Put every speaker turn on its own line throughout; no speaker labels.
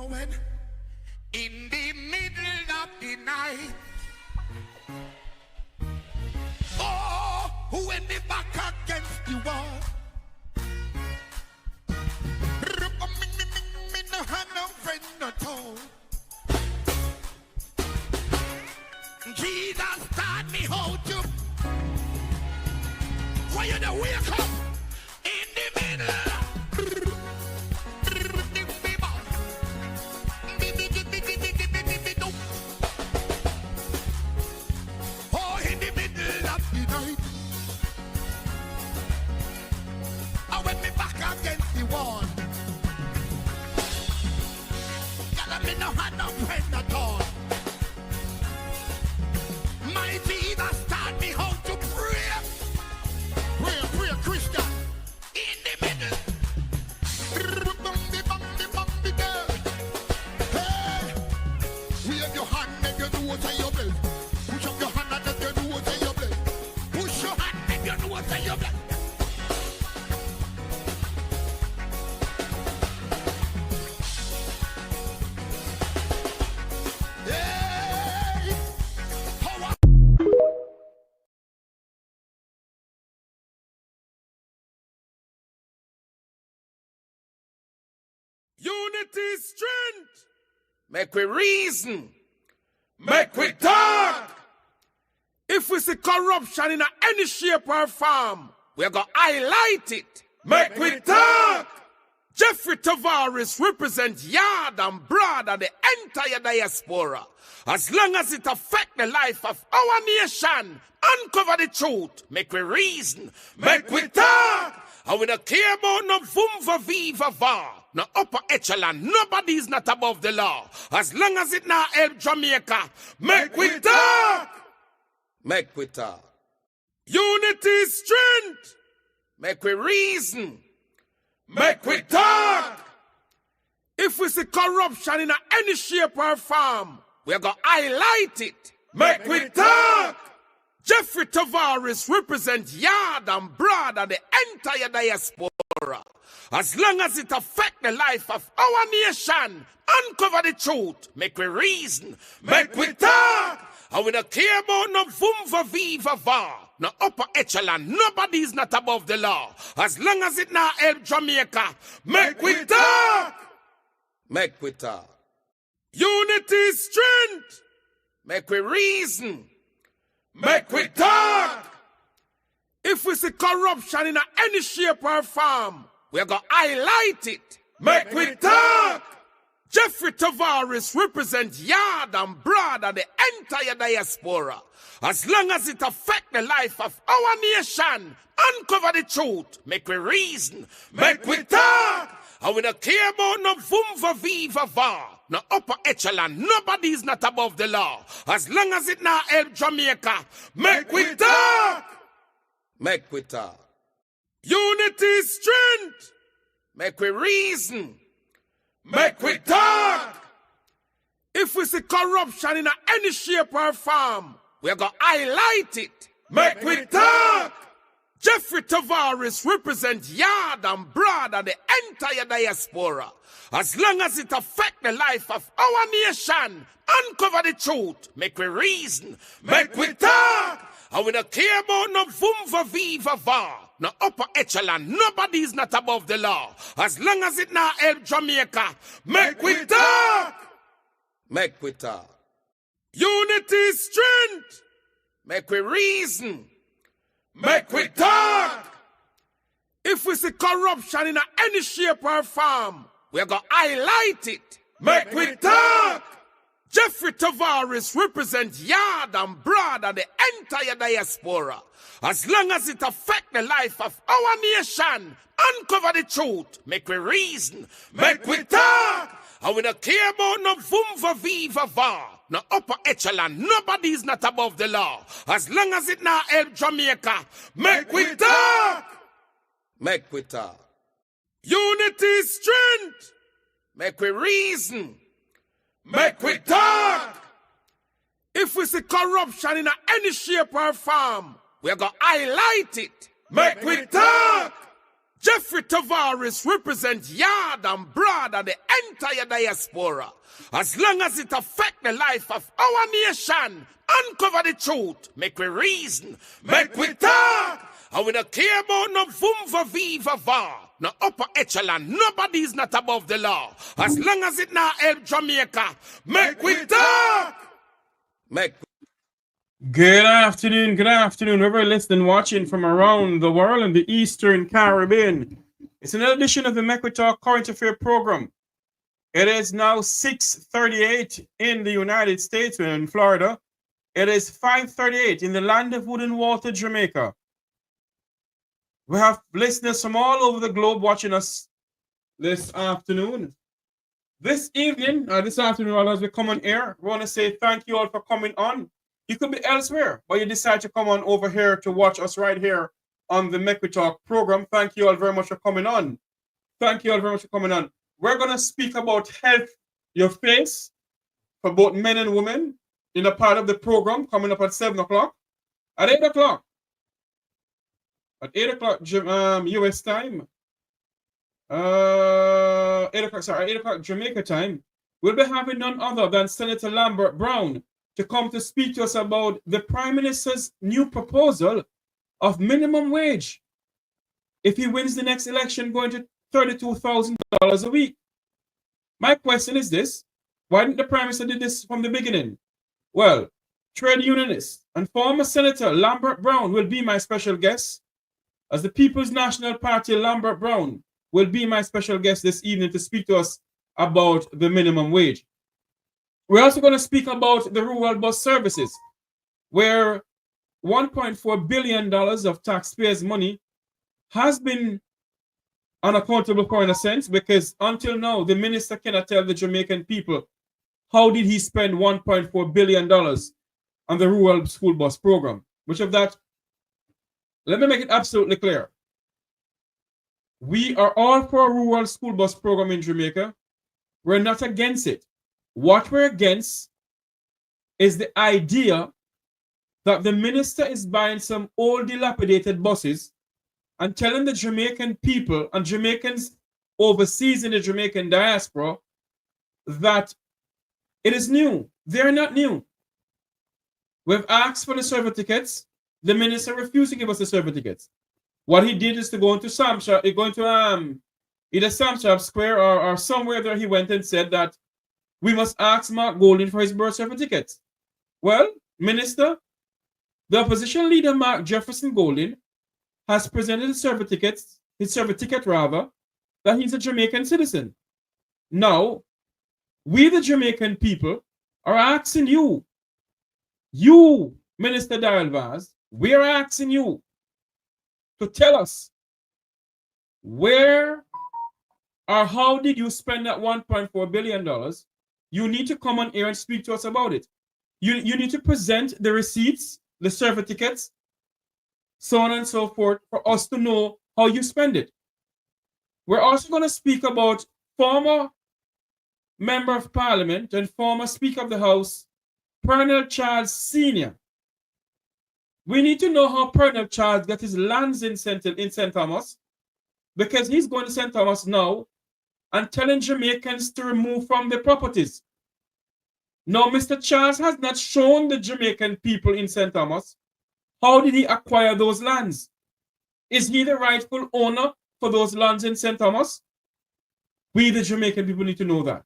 when in the middle of the night, oh, when the back against the wall, me no have no friend at all. Jesus taught me how to. Why you don't wake up in the middle? Oh, in the middle of the night, I went me back against the wall. Gotta me no have no friend at all. My Jesus taught me how to pray. Pray, Christian. In the middle. Hey, wave your hand, make you do what's in your belt. Push up your hand and make you do what's in your belt. Push your hand, make you do what's in your belt.
Unity, strength. Make we reason. Make we talk. If we see corruption in any shape or form, we're going to highlight it. Make we talk. Jeffrey Tavares represents yard and broad and the entire diaspora. As long as it affects the life of our nation, uncover the truth. Make we reason. Make we talk. And we don't care about no vumva viva va. No upper echelon, nobody is not above the law. As long as it not help Jamaica, make we talk. Make we talk. Unity, strength. Make we reason. Make we talk. If we see corruption in any shape or form, we're going to highlight it. Make we talk. Jeffrey Tavares represents yard and broad and the entire diaspora. As long as it affects the life of our nation, uncover the truth. Make we reason. Make we talk. And we don't care about no vumva viva va. No upper echelon, nobody is not above the law. As long as it not help Jamaica, make we talk. Make we talk. Unity, strength. Make we reason. Make we talk. If we see corruption in any shape or form, we're going to highlight it. Make we talk. Jeffrey Tavares represents yard and broad and the entire diaspora. As long as it affects the life of our nation, uncover the truth. Make we reason. Make we talk. And we don't care about no vumva viva va. No upper echelon, nobody is not above the law. As long as it not help Jamaica, make we talk. Make we talk. Unity, strength. Make we reason. Make we talk. If we see corruption in any shape or form, we're going to highlight it. Make we talk. Jeffrey Tavares represents yard and broad and the entire diaspora. As long as it affects the life of our nation, uncover the truth. Make we reason. Make we talk. And we don't care about no vumva viva va. No upper echelon, nobody is not above the law. As long as it not help Jamaica, make we talk. Make we talk. Unity, strength. Make we reason. Make we talk. If we see corruption in any shape or form, we're going to highlight it. Make we talk. Jeffrey Tavares represents yard and broad and the entire diaspora. As long as it affects the life of our nation, uncover the truth. Make we reason. Make we talk. And we don't care about no vumva viva va. No upper echelon, nobody is not above the law. As long as it not help Jamaica, make we talk. Make we talk. Unity, strength. Make we reason. Make we talk. If we see corruption in any shape or form, we're going to highlight it. Make we talk. Jeffrey Tavares represents Yard and Broad and the entire diaspora. As long as it affects the life of our nation, uncover the truth, make we reason, make we talk. And we don't care about no vumva viva va, no upper echelon, nobody is not above the law. As long as it not help Jamaica, make we talk.
Good afternoon, whoever listening, watching from around the world in the Eastern Caribbean. It's another edition of the Mek Wi Talk current affair program. It is now 6:38 in the United States, in Florida. It is 5:38 in the land of wood and water, Jamaica. We have listeners from all over the globe watching us this afternoon. This afternoon, as we come on air, we want to say thank you all for coming on. You could be elsewhere, but you decide to come on over here to watch us right here on the Mek Wi Talk program. Thank you all very much for coming on. We're going to speak about health, your face, for both men and women in a part of the program coming up at 7 o'clock. At 8 o'clock. At 8 o'clock US time. 8 o'clock Jamaica time. We'll be having none other than Senator Lambert Brown to come to speak to us about the Prime Minister's new proposal of minimum wage. If he wins the next election, going to $32,000 a week. My question is this: why didn't the Prime Minister do this from the beginning? Well, trade unionist and former Senator Lambert Brown will be my special guest. As the People's National Party, Lambert Brown will be my special guest this evening to speak to us about the minimum wage. We're also going to speak about the rural bus services, where $1.4 billion of taxpayers' money has been unaccountable for, in a sense, because until now, the minister cannot tell the Jamaican people how did he spend $1.4 billion on the rural school bus program. Which of that, let me make it absolutely clear. We are all for a rural school bus program in Jamaica. We're not against it. What we're against is the idea that the minister is buying some old dilapidated buses and telling the Jamaican people and Jamaicans overseas in the Jamaican diaspora that it is new. They're not new. We've asked for the certificates. The minister refused to give us the certificates. What he did is to go into either Samshop Square or somewhere there. He went and said that we must ask Mark Golding for his birth certificate. Well, Minister, the opposition leader Mark Jefferson Golding has presented his certificate that he's a Jamaican citizen. Now, we the Jamaican people are asking you, Minister Daryl Vaz, we are asking you to tell us where or how did you spend that $1.4 billion? You need to come on air and speak to us about it. You need to present the receipts, the certificates, so on and so forth, for us to know how you spend it. We're also going to speak about former Member of Parliament and former Speaker of the House, Pernell Charles Sr. We need to know how Pernell Charles got his lands in St. Thomas, because he's going to St. Thomas now and telling Jamaicans to remove from the properties. Now, Mr. Charles has not shown the Jamaican people in St. Thomas how did he acquire those lands. Is he the rightful owner for those lands in St. Thomas? We, the Jamaican people, need to know that.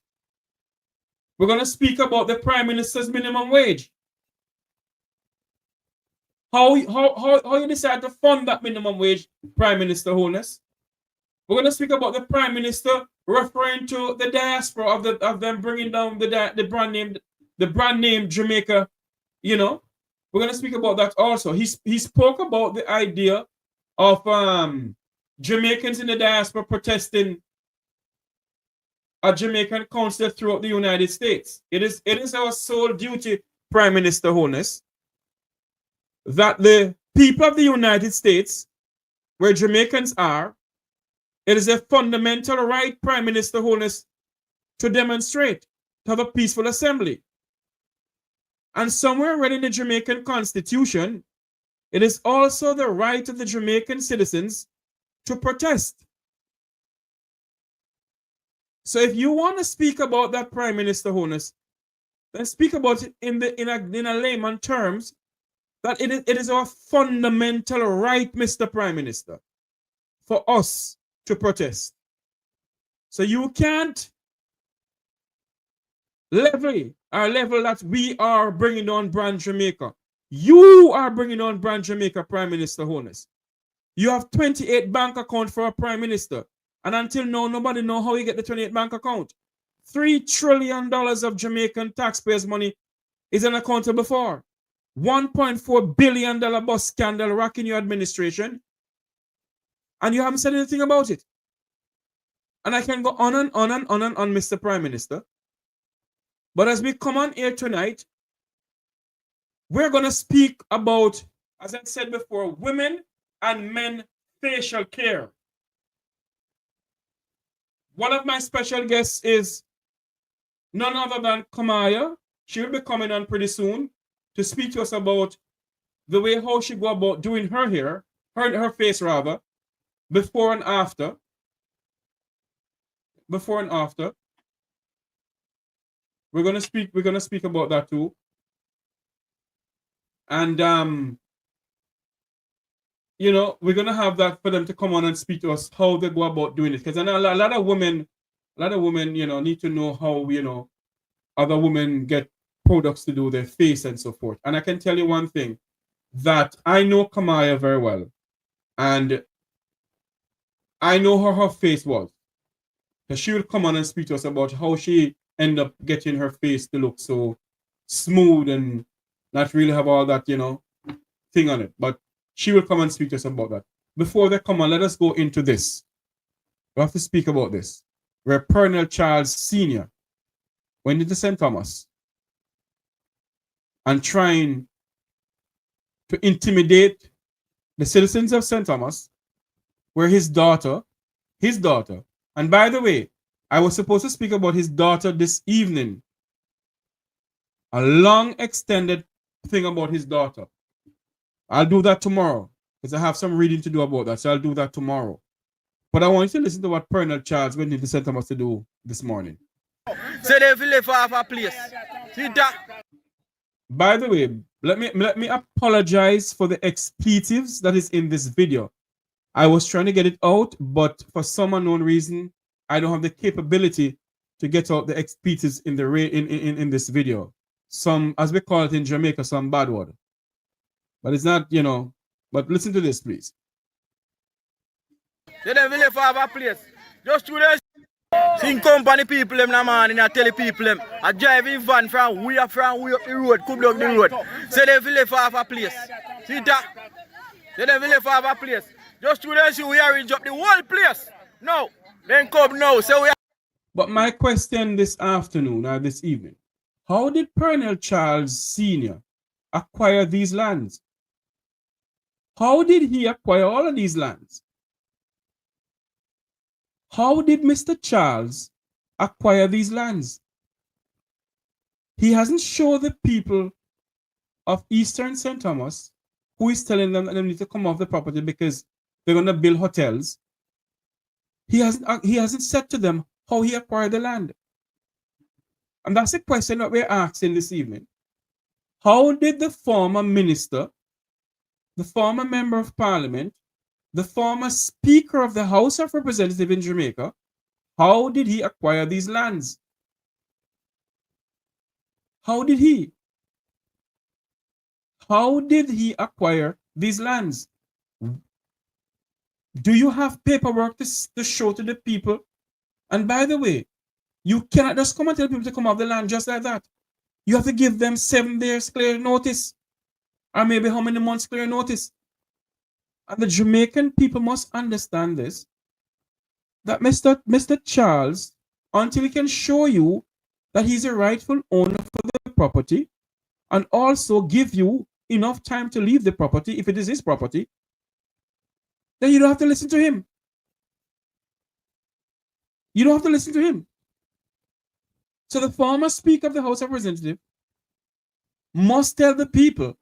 We're going to speak about the Prime Minister's minimum wage. How you decide to fund that minimum wage, Prime Minister Holness. We're going to speak about the Prime Minister referring to the diaspora of them bringing down the brand name Jamaica. You know, we're going to speak about that also. He spoke about the idea of Jamaicans in the diaspora protesting a Jamaican consulate throughout the United States. It is our sole duty, Prime Minister Holness, that the people of the United States, where Jamaicans are, it is a fundamental right, Prime Minister Holness, to demonstrate, to have a peaceful assembly. And somewhere read in the Jamaican Constitution, it is also the right of the Jamaican citizens to protest. So if you want to speak about that, Prime Minister Holness, then speak about it in a layman terms, that it is our fundamental right, Mr. Prime Minister, for us to protest. So you can't level that we are bringing on Brand Jamaica. You are bringing on Brand Jamaica, Prime Minister Holness. You have 28 bank accounts for a Prime Minister. And until now, nobody know how you get the 28 bank account. $3 trillion of Jamaican taxpayers' money is unaccountable for. $1.4 billion bus scandal rocking your administration. And you haven't said anything about it. And I can go on and on and on and on, Mr. Prime Minister. But as we come on here tonight, we're going to speak about, as I said before, women and men facial care. One of my special guests is none other than Kamaya. She will be coming on pretty soon to speak to us about the way how she go about doing her hair, her face rather, before and after. Before and after. We're gonna speak about that too. And you know, we're gonna have that for them to come on and speak to us how they go about doing it. Because I know a lot of women, you know, need to know how, you know, other women get products to do their face and so forth. And I can tell you one thing, that I know Kamaya very well. And I know how her face was. So she will come on and speak to us about how she ended up getting her face to look so smooth and not really have all that, you know, thing on it. But she will come and speak to us about that. Before they come on, let us go into this. We have to speak about this. Where Pernell Charles Sr. went into St. Thomas and trying to intimidate the citizens of St. Thomas, where his daughter, and by the way, I was supposed to speak about his daughter this evening. A long extended thing about his daughter. I'll do that tomorrow because I have some reading to do about that. So I'll do that tomorrow. But I want you to listen to what Pernell Charles went into St. Thomas to do this morning.
Say they live for half a place. See that?
By the way, let me apologize for the expletives that is in this video. I was trying to get it out, but for some unknown reason, I don't have the capability to get out the expletives in the in this video. Some, as we call it in Jamaica, some bad word. But it's not, you know, but listen to this, please.
They don't live for half a place. Just through this. Seeing company people them na man and I tell the people them I driving van from way up the road, come down the road. Say they live for half a place. See that? They don't live for half a place. Just through this we arrange up the whole place. No. Then come now. So we.
But my question this afternoon or this evening, how did Pernell Charles Sr. acquire these lands? How did he acquire all of these lands? How did Mr. Charles acquire these lands? He hasn't shown the people of Eastern St. Thomas who is telling them that they need to come off the property because they're going to build hotels. He hasn't said to them how he acquired the land. And that's the question that we're asking this evening. How did the former minister, the former member of parliament, the former Speaker of the House of Representatives in Jamaica, how did he acquire these lands? How did he? How did he acquire these lands? Do you have paperwork to show to the people? And by the way, you cannot just come and tell people to come off the land just like that. You have to give them 7 days clear notice, or maybe how many months clear notice. And the Jamaican people must understand this, that Mr. Charles, until he can show you that he's a rightful owner for the property, and also give you enough time to leave the property, if it is his property, then you don't have to listen to him. You don't have to listen to him. So the former Speaker of the House of Representatives must tell the people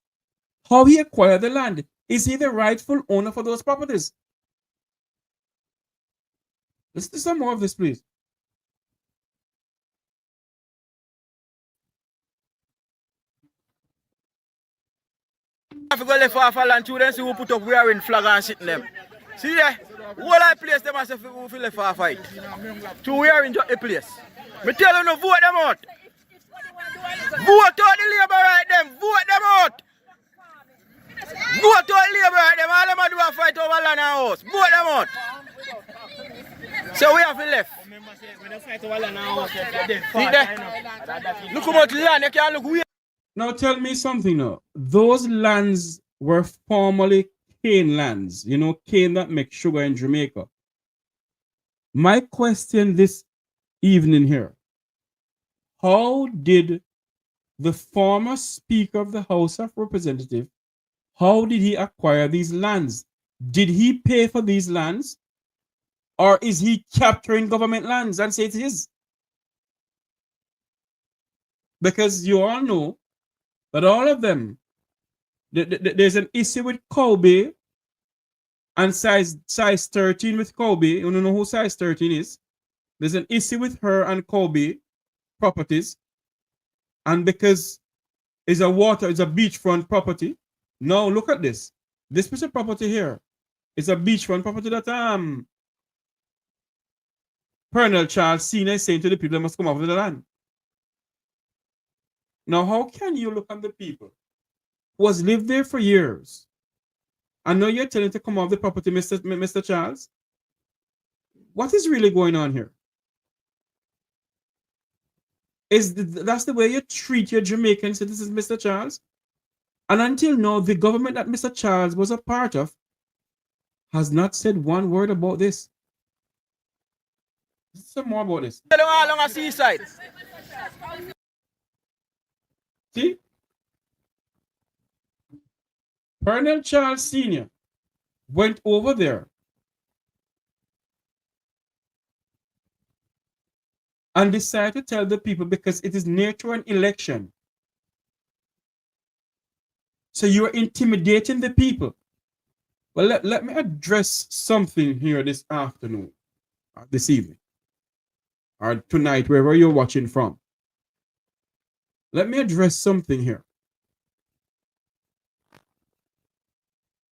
how he acquired the land. Is he the rightful owner for those properties? Let's do some more of this, please.
I have to go left off a land to them, see who put up wearing flag and sitting them. See there? All I place them as if who feel left off fight. To wearing just a place. Me tell you no vote them out. Vote out the Labour right them. Vote them out. Vote out the Labour right them. All them do a fight over land and house. Vote them out. So we have to left. See there? Look how much land you can look weird.
Now tell me something now. Those lands were formerly cane lands. You know, cane that makes sugar in Jamaica. My question this evening here. How did the former Speaker of the House of Representatives, how did he acquire these lands? Did he pay for these lands? Or is he capturing government lands and say it is? Because you all know that all of them, there's an issue with Kobe and size 13 with Kobe. You don't know who size 13 is. There's an issue with her and Kobe properties. And because it's a beachfront property. Now look at this. This piece of property here is a beachfront property that Colonel Charles Sr. is saying to the people they must come off of the land. Now, how can you look at the people who has lived there for years and now you're telling to come off the property, Mr. Charles? What is really going on here? That's the way you treat your Jamaican citizens, Mr. Charles? And until now, the government that Mr. Charles was a part of has not said one word about this. Some more about this.
Along a seaside.
See? Colonel Charles Sr. went over there and decided to tell the people because it is near to an election. So you are intimidating the people. Well, let me address something here this afternoon, this evening, or tonight, wherever you're watching from. Let me address something here.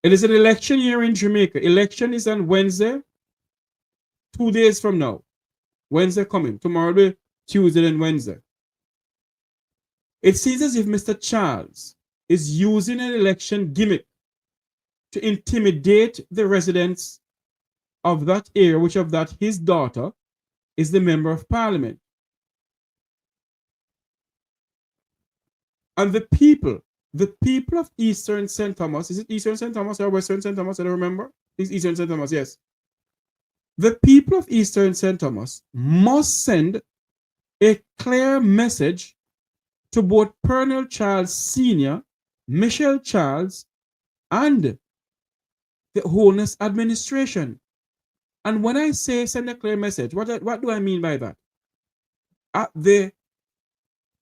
It is an election year in Jamaica. Election is on Wednesday, 2 days from now. Wednesday coming. Tomorrow will be Tuesday and Wednesday. It seems as if Mr. Charles is using an election gimmick to intimidate the residents of that area, which of that his daughter is the member of parliament. And the people of Eastern St. Thomas, is it Eastern St. Thomas or Western St. Thomas? I don't remember. It's Eastern St. Thomas, yes. The people of Eastern St. Thomas must send a clear message to both Colonel Charles Sr., Michelle Charles, and the Holness administration. And when I say send a clear message, what do I mean by that? At the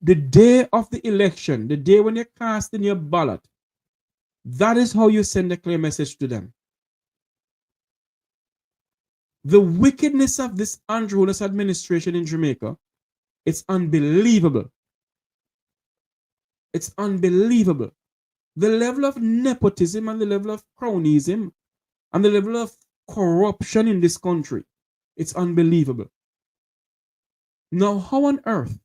day of the election, the day when you're casting your ballot, that is how you send a clear message to them. The wickedness of this Andrew Holness administration in Jamaica, it's unbelievable. It's unbelievable. The level of nepotism and the level of cronyism and the level of corruption in this country, it's unbelievable. Now, how on earth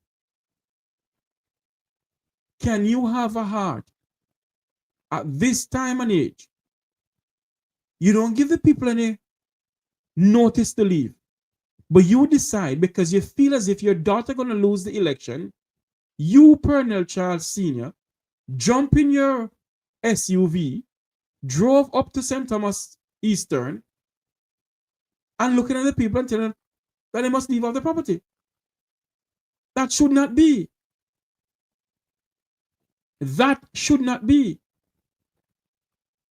can you have a heart at this time and age? You don't give the people any notice to leave, but you decide because you feel as if your daughter going to lose the election, you, Colonel Charles Sr., jump in your SUV, drove up to St. Thomas Eastern, and looking at the people and telling them that they must leave off the property. That should not be. That should not be.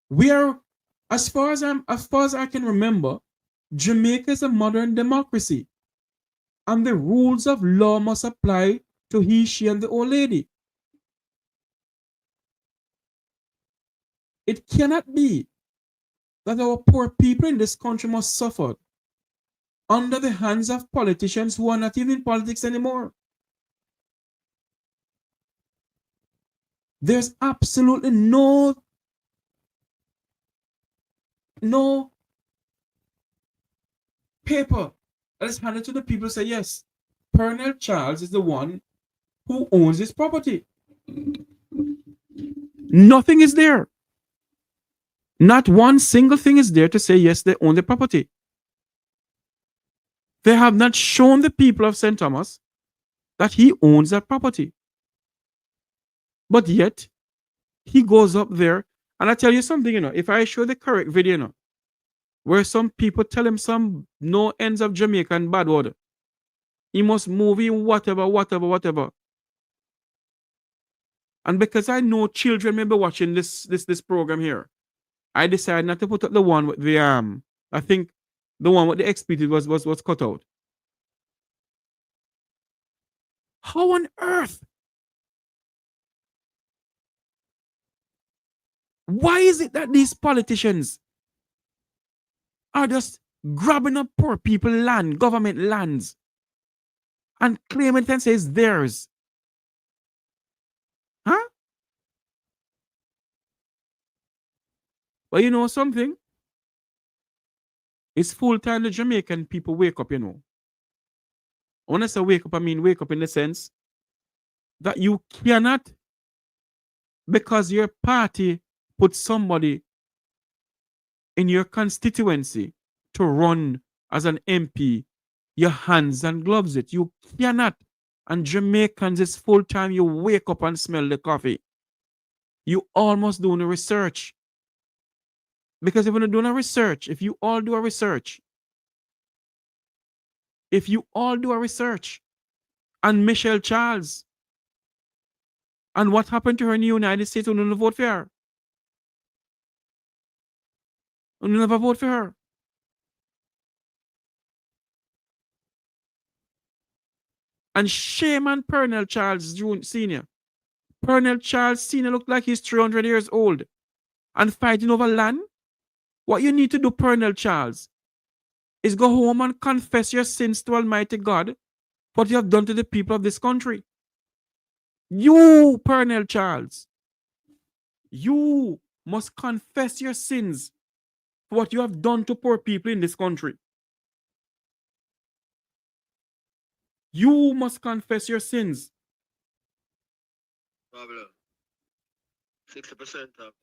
We are, as far as I can remember, Jamaica is a modern democracy, and the rules of law must apply to he, she, and the old lady. It cannot be that our poor people in this country must suffer under the hands of politicians who are not even in politics anymore. There's absolutely no paper that is handed to the people who say, yes, Colonel Charles is the one who owns this property. Nothing is there. Not one single thing is there to say, yes, they own the property. They have not shown the people of St. Thomas that he owns that property. But yet, he goes up there, and I tell you something, if I show the correct video, where some people tell him some no ends of Jamaican bad word, he must move in whatever. And because I know children may be watching this program here, I decided not to put up the one with the I think the one with the expletive was cut out. How on earth? Why is it that these politicians are just grabbing up poor people land, government lands, and claiming it and say it's theirs? Huh? Well, you know something? It's full time the Jamaican people wake up, When I say wake up, I mean wake up in the sense that you cannot, because your party put somebody in your constituency to run as an MP, your hands and gloves it. You cannot. And Jamaicans, it's full time you wake up and smell the coffee. You almost doing a research. Because if you're not doing a research, if you all do a research, and Michelle Charles, and what happened to her in the United States, you don't vote for her. You never vote for her. And shame on Pernell Charles Sr. Pernell Charles Sr. looked like he's 300 years old and fighting over land. What you need to do, Pernell Charles, is go home and confess your sins to Almighty God, what you have done to the people of this country. You, Pernell Charles, you must confess your sins for what you have done to poor people in this country. You must confess your sins.
Problem. 60% of.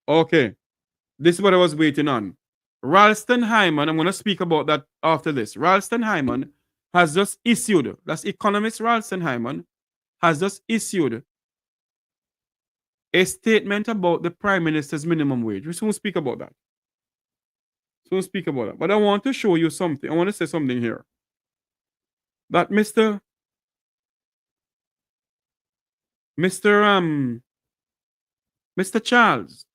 Okay. This is what I was waiting on. Ralston Hyman, I'm going to speak about that after this. Ralston Hyman has just issued, that's Economist Ralston Hyman, has just issued a statement about the Prime Minister's minimum wage. We soon speak about that. But I want to show you something. I want to say something here. That Mr. Charles,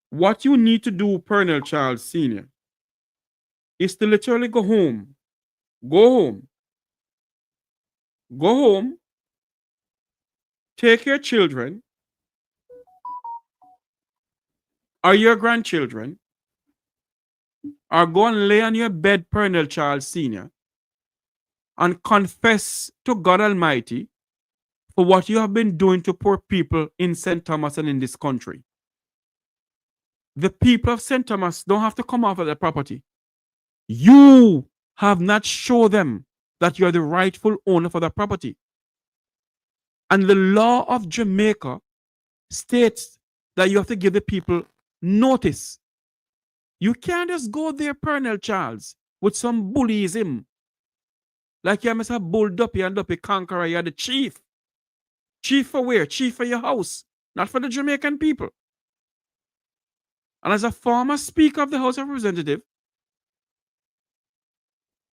what you need to do, Pernell Charles Sr., is to literally go home, take your children or your grandchildren, or go and lay on your bed, Pernell Charles Sr., and confess to God Almighty for what you have been doing to poor people in St. Thomas and in this country. The people of St. Thomas don't have to come off of their property. You have not shown them that you are the rightful owner for the property. And the law of Jamaica states that you have to give the people notice. You can't just go there, Pernell Charles, with some bullyism. Like you must have bull Duppy and Duppy Conqueror, you're the chief. Chief for where? Chief for your house, not for the Jamaican people. And as a former Speaker of the House of Representatives,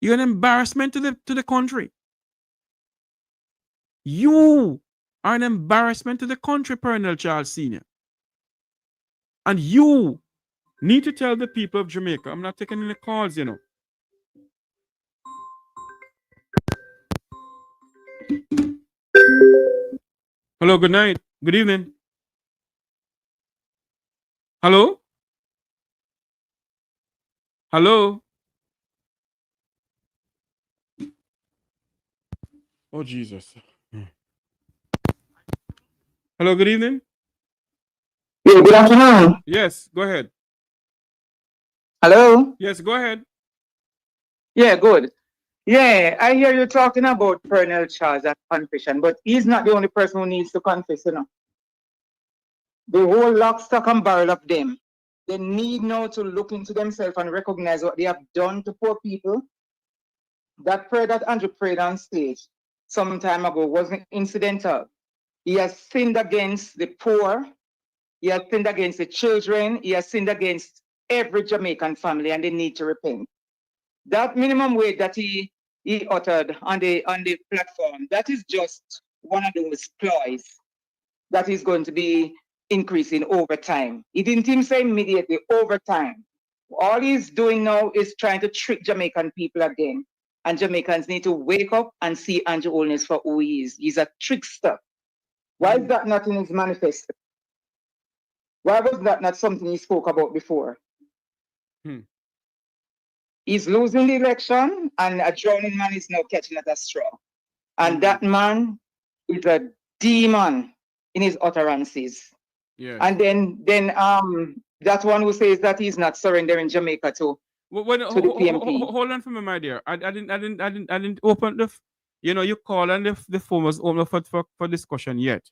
you're an embarrassment to the country. You are an embarrassment to the country, Pernell Charles Sr. And you need to tell the people of Jamaica, I'm not taking any calls, Hello, good night. Good evening. Hello? Hello? Oh, Jesus. Hello, good evening.
Yeah, good afternoon.
Yes, go ahead.
Hello?
Yes, go ahead.
Yeah, good. Yeah, I hear you talking about Colonel Charles and confession, but he's not the only person who needs to confess, you know. The whole lock, stock, and barrel of them, they need now to look into themselves and recognize what they have done to poor people. That prayer that Andrew prayed on stage some time ago wasn't incidental. He has sinned against the poor, he has sinned against the children, he has sinned against every Jamaican family, and they need to repent. That minimum wage that he uttered on the platform, that is just one of those ploys that is going to be increasing over time. He didn't even say immediately, over time. All he's doing now is trying to trick Jamaican people again. And Jamaicans need to wake up and see Andrew Holness for who he is. He's a trickster. Why is that not in his manifesto? Why was that not something he spoke about before? He's losing the election, and a drowning man is now catching at a straw. And that man is a demon in his utterances.
Yeah.
And then that one who says that he's not surrendering Jamaica to the PNP.
Hold on for me, my dear. I didn't open the. You call and the phone was open for discussion yet.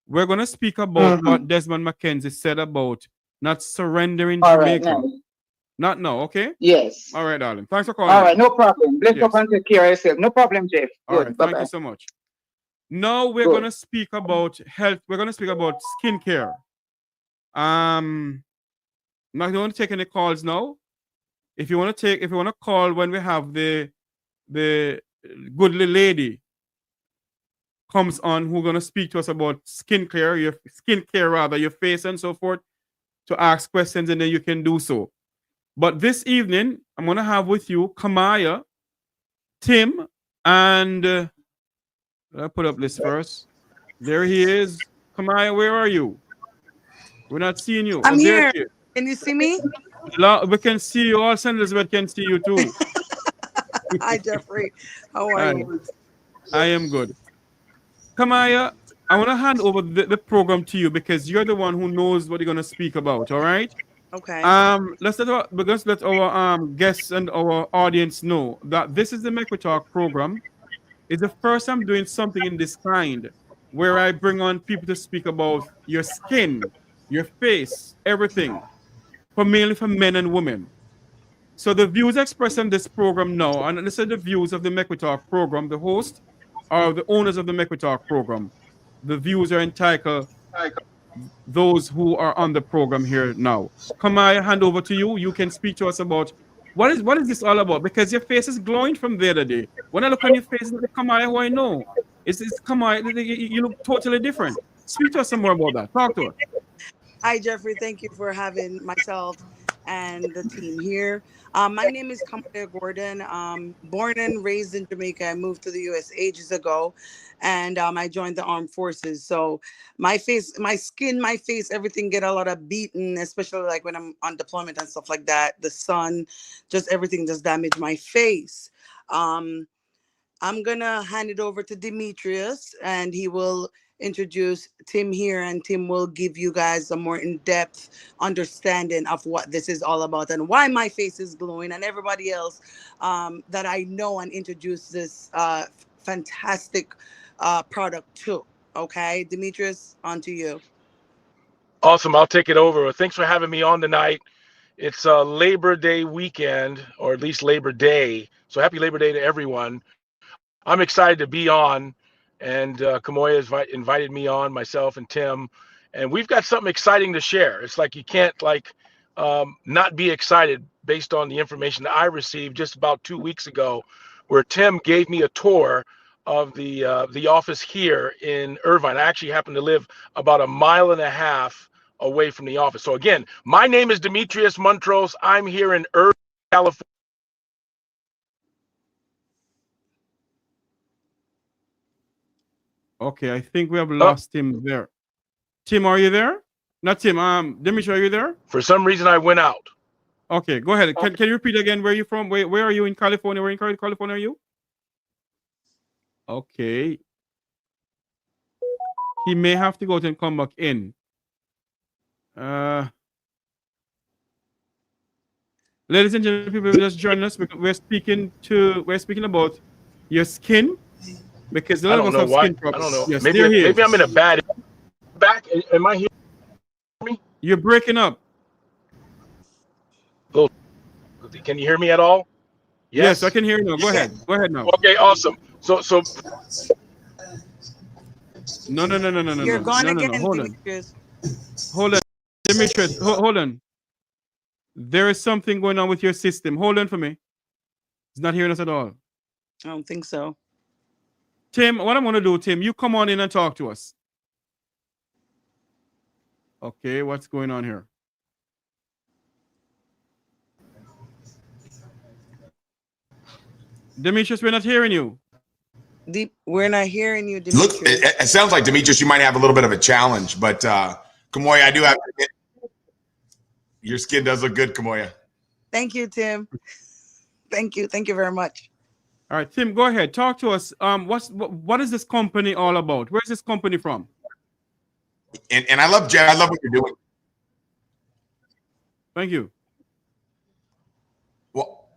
We're gonna speak about what Desmond McKenzie said about not surrendering Jamaica.
Right, nice.
Not now, okay?
Yes.
All right, darling. Thanks for calling.
All right, no problem. Bless up and take care of yourself. No problem, Jeff.
All
Good.
right,
Bye-bye.
thank you so much. Now we're gonna speak about health. We're gonna speak about skincare. Not going to take any calls now. If you want to call when we have the goodly lady comes on, who's gonna speak to us about skincare, your face and so forth, to ask questions, and then you can do so. But this evening, I'm gonna have with you Kamaya, Tim, and I'll put up this first. There he is. Kamaya, where are you? We're not seeing you.
I'm here. Can you see me?
We can see you. All St. Elizabeth can see you too.
Hi, Jeffrey. How are you?
I am good. Kamaya, I want to hand over the program to you because you're the one who knows what you're going to speak about, all right?
Okay.
Let's let our guests and our audience know that this is the Mek Wi Talk program. It's the first time doing something in this kind where I bring on people to speak about your skin, your face, everything, mainly for men and women. So the views expressed in this program now, and this are the views of the Mek Wi Talk program, the host or the owners of the Mek Wi Talk program. The views are entitled those who are on the program here now. Kamaya, hand over to you. You can speak to us about what is this all about? Because your face is glowing from the other day. When I look on your face, it's the Kamaya who I know. It's Kamaya, you look totally different. Speak to us some more about that. Talk to us.
Hi, Jeffrey. Thank you for having myself and the team here. My name is Kamaya Gordon. Born and raised in Jamaica. I moved to the U.S. ages ago, and I joined the armed forces. So my face, my skin, my face, everything get a lot of beaten, especially like when I'm on deployment and stuff like that. The sun, just everything just damaged my face. I'm gonna hand it over to Demetrius, and he will introduce Tim here, and Tim will give you guys a more in-depth understanding of what this is all about and why my face is glowing, and everybody else that I know, and introduce this fantastic product too. Okay, Demetrius, on to you.
Awesome. I'll take it over. Thanks for having me on tonight. It's a Labor Day weekend, or at least Labor Day. So happy Labor Day to everyone. I'm excited to be on, and Kamoya has invited me on, myself and Tim, and we've got something exciting to share. It's like you can't not be excited based on the information that I received just about 2 weeks ago, where Tim gave me a tour of the office here in Irvine. I actually happen to live about 1.5 miles away from the office. So again, my name is Demetrius Montrose. I'm here in Irvine, California.
Okay, I think we have lost him there. Tim, are you there? Not Tim. Demetrius, are you there?
For some reason, I went out.
Okay, go ahead. Can you repeat again where you're from? Where are you in California? Where in California are you? Okay. He may have to go out and come back in. Ladies and gentlemen, people just join us because we're speaking about your skin, because a lot of us have skin problems.
I don't know.
Yes,
maybe I'm in a bad back. Am I here?
You're breaking up.
Oh, can you hear me at all?
Yes, I can hear you now. Go ahead. Go ahead now.
Okay, awesome. So
No.
You're gone again,
Hold
Demetrius.
on. Demetrius, hold on. There is something going on with your system. Hold on for me. It's not hearing us at all.
I don't think so.
Tim, what I'm going to do, Tim, you come on in and talk to us. Okay, what's going on here? Demetrius, we're not hearing you.
We're not hearing you, Demetrius.
Look, it sounds like, Demetrius, you might have a little bit of a challenge, but Kamoya, I do have to admit, your skin does look good, Kamoya.
Thank you, Tim. Thank you very much.
All right, Tim, go ahead. Talk to us. What is this company all about? Where's this company from?
And I love Jeff. I love what you're doing.
Thank you.
Well,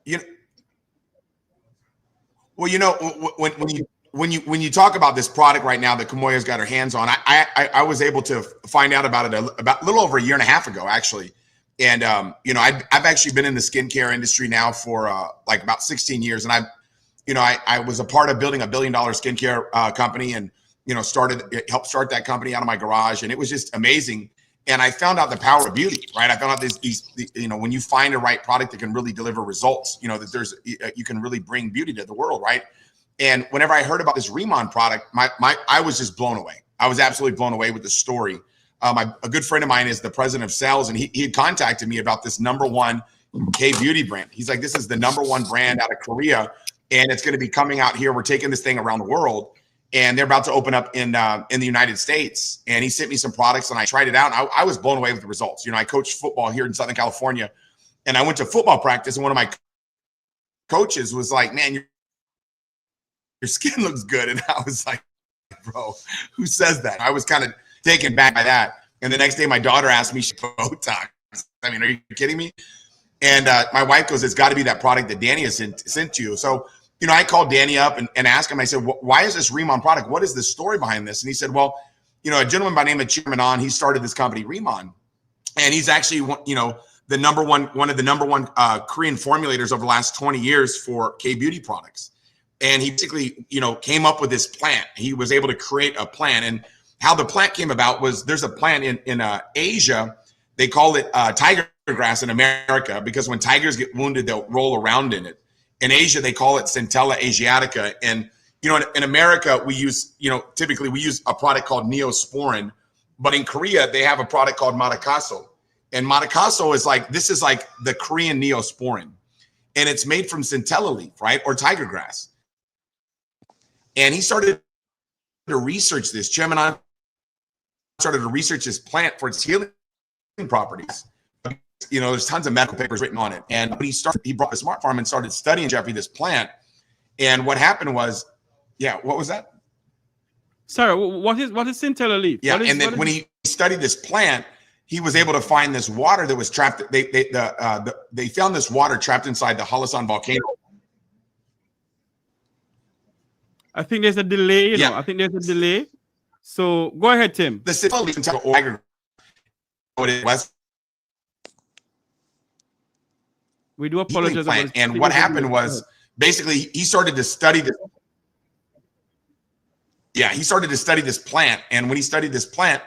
when you talk about this product right now that Kamoya's got her hands on, I was able to find out about it about a little over a year and a half ago, actually. And I've actually been in the skincare industry now for like about 16 years, and I was a part of building $1 billion skincare company, and helped start that company out of my garage, and it was just amazing. And I found out the power of beauty, right? I found out when you find a right product that can really deliver results, that you can really bring beauty to the world, right? And whenever I heard about this Remon product, I was just blown away. I was absolutely blown away with the story. A good friend of mine is the president of sales, and he had contacted me about this #1 K-beauty brand. He's like, this is the #1 brand out of Korea, and it's going to be coming out here. We're taking this thing around the world, and they're about to open up in the United States. And he sent me some products, and I tried it out. And I was blown away with the results. I coached football here in Southern California, and I went to football practice, and one of my coaches was like, "Man, your skin looks good." And I was like, "Bro, who says that?" I was kind of taken back by that. And the next day, my daughter asked me, Botox. I mean, are you kidding me? And my wife goes, "It's got to be that product that Danny has sent to you." So, I called Danny up and asked him, I said, "Why is this Remon product? What is the story behind this?" And he said, "Well, a gentleman by the name of Chairman On, he started this company, Remon. And he's actually, one of the #1 Korean formulators over the last 20 years for K-beauty products. And he basically, came up with this plant. He was able to create a plant. And how the plant came about was there's a plant in Asia. They call it tiger grass in America, because when tigers get wounded, they'll roll around in it. In Asia, they call it Centella asiatica. And, in America, we use, typically we use a product called Neosporin. But in Korea, they have a product called Matakaso. And Matakaso is like the Korean Neosporin. And it's made from Centella leaf, right? Or tiger grass. And he started to research this. Chairman On started to research this plant for its healing properties. There's tons of medical papers written on it. And when he brought the Smart Farm and started studying, Jeffrey, this plant. And what happened was, what was that?
Sorry, what is Centella leaf?
Yeah, when he studied this plant, he was able to find this water that was trapped. They found this water trapped inside the Holness volcano.
I think there's a delay. I think there's a delay. So go ahead, Tim.
The Centella leaf was.
We do apologize.
And what happened was, basically, he started to study this. Yeah, he started to study this plant. And when he studied this plant,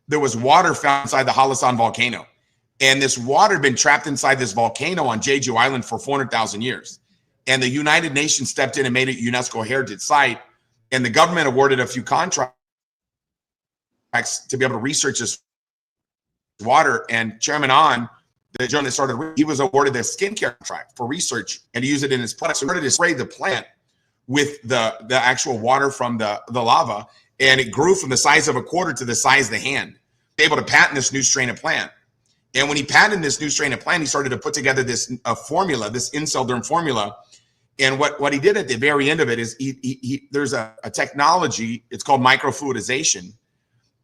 there was water found inside the Holness volcano. And this water had been trapped inside this volcano on Jeju Island for 400,000 years. And the United Nations stepped in and made it UNESCO heritage site. And the government awarded a few contracts to be able to research this water. And Chairman On, the gentleman that started, he was awarded the skincare contract for research and to use it in his products. So he started to spray the plant with the actual water from the lava, and it grew from the size of a quarter to the size of the hand. Able to patent this new strain of plant. And when he patented this new strain of plant, he started to put together this formula, this in-cell-derm formula. And what he did at the very end of it is there's a technology, it's called microfluidization.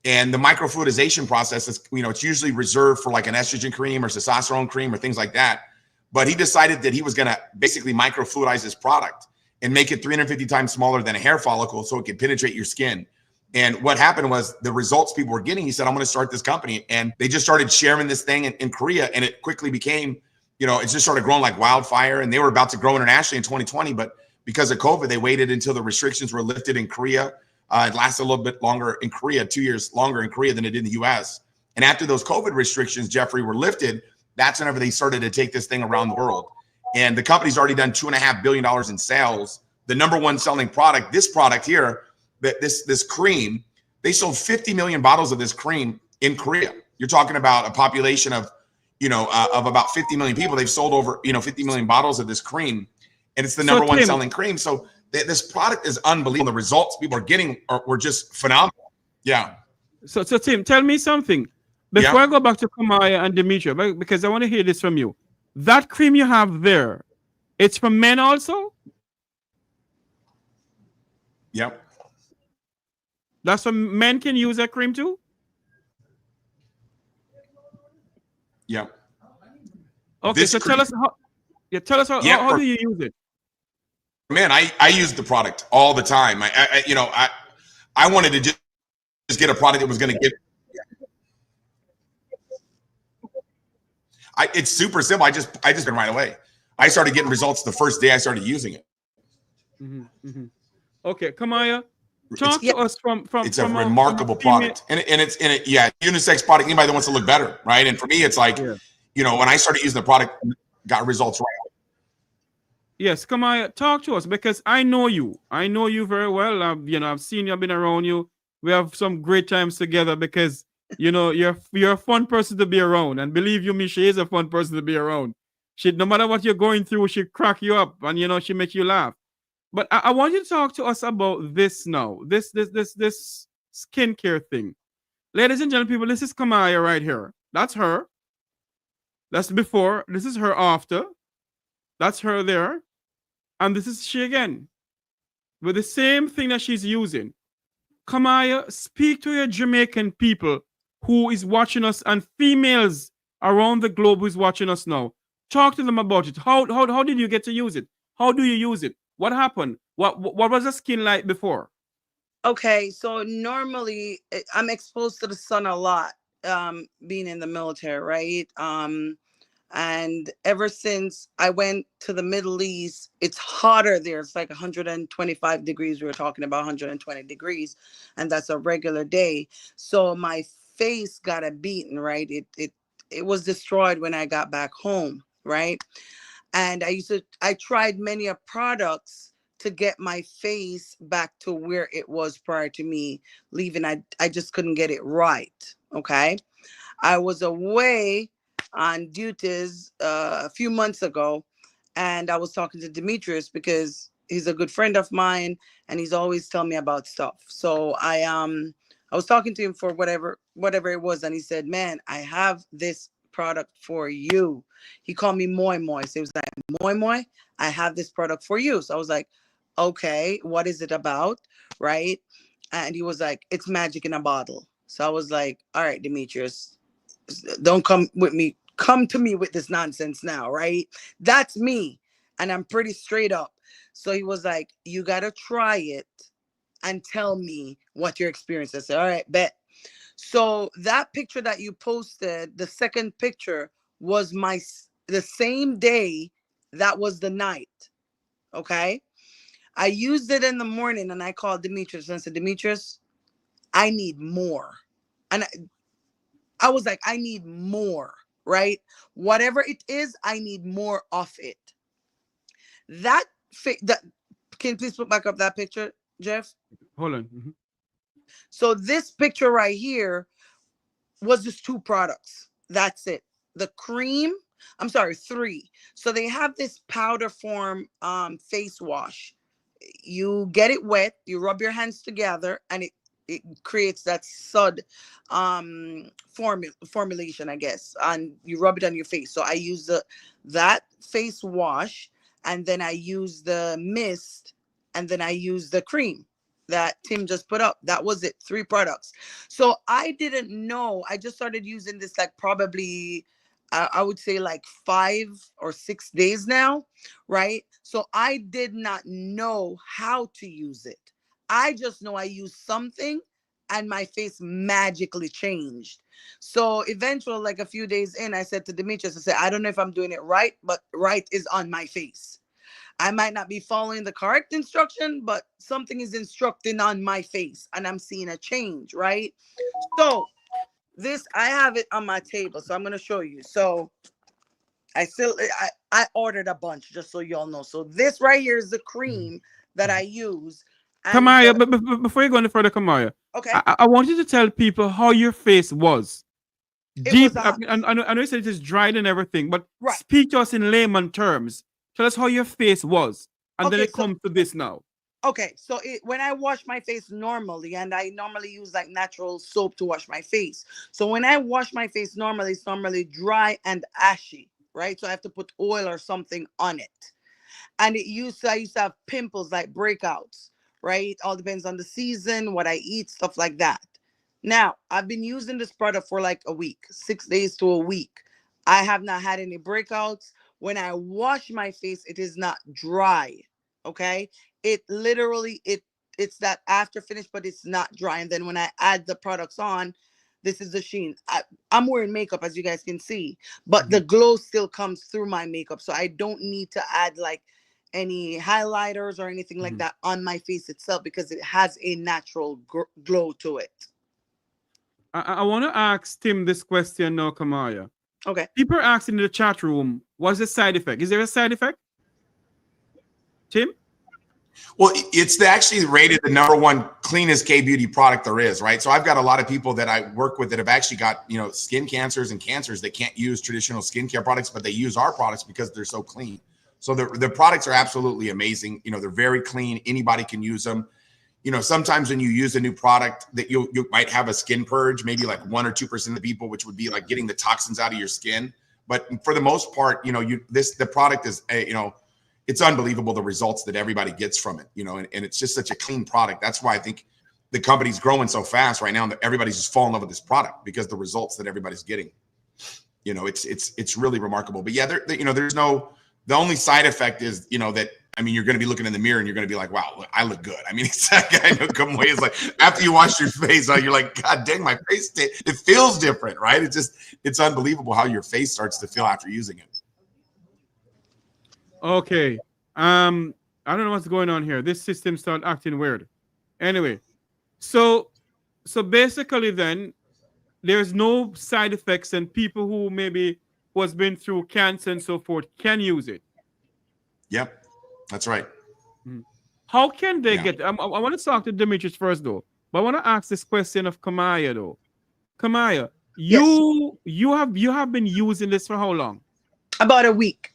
And the microfluidization process is, it's usually reserved for like an estrogen cream or testosterone cream or things like that. But he decided that he was going to basically microfluidize his product and make it 350 times smaller than a hair follicle so it could penetrate your skin. And what happened was the results people were getting, he said, I'm going to start this company. And they just started sharing this thing in Korea, and it quickly became, it just started growing like wildfire. And they were about to grow internationally in 2020. But because of COVID, they waited until the restrictions were lifted in Korea. It lasted a little bit longer in Korea, 2 years longer in Korea than it did in the US. And after those COVID restrictions, Jeffrey, were lifted, that's whenever they started to take this thing around the world. And the company's already done $2.5 billion in sales. The number one selling product, this product here, this cream, they sold 50 million bottles of this cream in Korea. You're talking about a population of, of about 50 million people. They've sold over, 50 million bottles of this cream, and it's the number one selling cream. So this product is unbelievable. The results people are getting were just phenomenal. Yeah.
So Tim, tell me something before I go back to Kamaya and Demetria, because I want to hear this from you. That cream you have there, it's for men also?
Yep.
That's what men can use that cream too?
Yeah.
Okay, so tell us how do you use it?
Man, I use the product all the time. I wanted to just get a product that was going to give. It's super simple. I just been right away. I started getting results the first day I started using it.
Okay, Kamaya. Talk to us from
it's a remarkable product, and it's unisex product. Anybody that wants to look better, right? And for me, it's like, when I started using the product, got results right.
Yes, Kamaya, talk to us, because I know you very well. I've seen you, I've been around you. We have some great times together because you're a fun person to be around, and believe you me, she is a fun person to be around. She, no matter what you're going through, she crack you up, and she make you laugh. But I want you to talk to us about this now, this skincare thing. Ladies and gentlemen, people, this is Kamaya right here. That's her. That's before. This is her after. That's her there. And this is she again. With the same thing that she's using. Kamaya, speak to your Jamaican people who is watching us, and females around the globe who is watching us now. Talk to them about it. How did you get to use it? How do you use it? What happened? What was the skin like before?
Okay, so normally I'm exposed to the sun a lot, being in the military, right? And ever since I went to the Middle East, it's hotter there. It's like 125 degrees. We were talking about 120 degrees, and that's a regular day. So my face got a beating, right? It was destroyed when I got back home, right? And I tried many products to get my face back to where it was prior to me leaving. I just couldn't get it right. Okay. I was away on duties a few months ago, and I was talking to Demetrius because he's a good friend of mine and he's always telling me about stuff. So I was talking to him for whatever it was, and he said, man, I have this product for you. He called me Moi Moi. So he was like, Moi Moi, I have this product for you. So I was like, okay, what is it about? Right. And he was like, it's magic in a bottle. So I was like, all right, Demetrius, don't come to me with this nonsense now. Right. That's me. And I'm pretty straight up. So he was like, you got to try it and tell me what your experience is. I said, all right, bet. So that picture that you posted, the second picture, was the same day. That was the night. Okay. I used it in the morning, and I called Demetrius and I said, Demetrius, I need more. And I was like, I need more, right? Whatever it is, I need more of it. That can you please put back up that picture, Jeff?
Hold on.
So this picture right here was just 2 products. That's it. The cream, I'm sorry, 3. So they have this powder form face wash. You get it wet, you rub your hands together, and it it creates that sud formulation, I guess, and you rub it on your face. So I use that face wash, and then I use the mist, and then I use the cream that Tim just put up. That was it, 3 products. So I didn't know. I just started using this like probably I would say like 5 or 6 days now, right? So I did not know how to use it. I just know I used something and my face magically changed. So eventually, like a few days in, I said to Demetrius, I said, I don't know if I'm doing it right, but right is on my face. I might not be following the correct instruction, but something is instructing on my face and I'm seeing a change, right? So this, I have it on my table, so I'm going to show you. So I ordered a bunch, just so y'all know. So this right here is the cream that I use.
Kamaya, but before you go any further, Kamaya,
okay,
I want you to tell people how your face was. Deep.
Was
I know you said it is dried and everything, but
right.
Speak to us in layman terms. Tell us how your face was, and
Okay,
then it comes to this now.
Okay, so when I wash my face normally, and I normally use like natural soap to wash my face. So when I wash my face normally, it's normally dry and ashy, right? So I have to put oil or something on it. And I used to have pimples, like breakouts, right? All depends on the season, what I eat, stuff like that. Now, I've been using this product for like a week, 6 days to a week. I have not had any breakouts. When I wash my face, it is not dry, okay? It literally, it's that after finish, but it's not dry. And then when I add the products on, this is the sheen. I'm wearing makeup, as you guys can see, but the glow still comes through my makeup. So I don't need to add like any highlighters or anything like that on my face itself, because it has a natural glow to it.
I want to ask Tim this question now, Kamaya.
Okay.
People are asking in the chat room, what's the side effect? Is there a side effect? Tim?
Well, it's actually rated the #1 cleanest K-beauty product there is, right? So I've got a lot of people that I work with that have actually got, skin cancers and cancers that can't use traditional skincare products, but they use our products because they're so clean. So the products are absolutely amazing. They're very clean. Anybody can use them. Sometimes when you use a new product that you might have a skin purge, maybe like 1 or 2% of the people, which would be like getting the toxins out of your skin. But for the most part, the product is, it's unbelievable the results that everybody gets from it, and it's just such a clean product. That's why I think the company's growing so fast right now, and everybody's just falling in love with this product because the results that everybody's getting, it's really remarkable. But yeah, the only side effect is, that, you're going to be looking in the mirror and you're going to be like, wow, I look good. It's that guy who come away is like, after you wash your face, you're like, God dang, my face, it feels different, right? It's unbelievable how your face starts to feel after using it.
Okay. I don't know what's going on here. This system started acting weird. Anyway, so basically then there's no side effects, and people who maybe was been through cancer and so forth can use it.
Yep, that's right.
How can they get? I want to talk to Demetrius first though, but I want to ask this question of Kamaya though. Kamaya, you have been using this for how long?
About a week.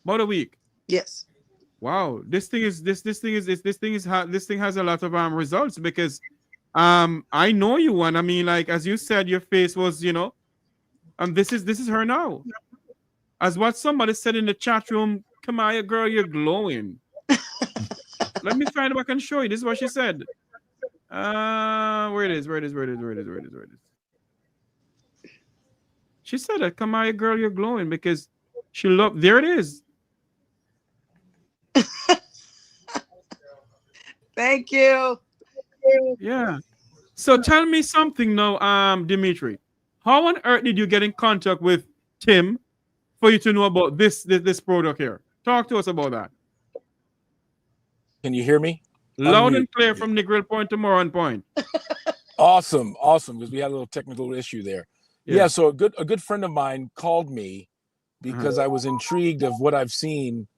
About a week.
Yes.
Wow, this thing has a lot of results, because I know you, and like as you said, your face was, and this is her now. As what somebody said in the chat room, Kamaya girl, you're glowing. Let me find if I can show you. This is what she said. Where it is. She said that, Kamaya girl, you're glowing, because she loved. There it is.
Thank you.
Yeah. So tell me something now, Dimitri. How on earth did you get in contact with Tim for you to know about this product here? Talk to us about that.
Can you hear me?
Loud and clear from Negril Point to Moran Point.
Awesome, because we had a little technical issue there. Yeah, so a good friend of mine called me because I was intrigued of what I've seen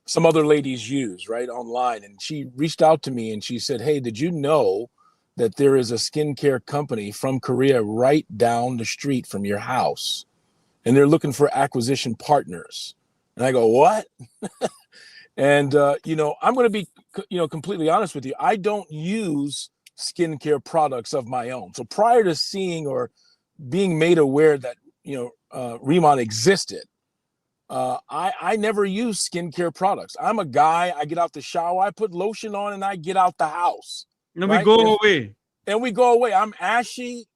some other ladies use right online, and she reached out to me and she said, hey, did you know that there is a skincare company from Korea right down the street from your house, and they're looking for acquisition partners? And I go, what? And I'm going to be completely honest with you. I don't use
skincare products of my own. So prior to seeing or being made aware that, Remon existed, I never use skincare products. I'm a guy, I get out the shower, I put lotion on, and I get out the house.
And we go away.
And we go away. I'm ashy.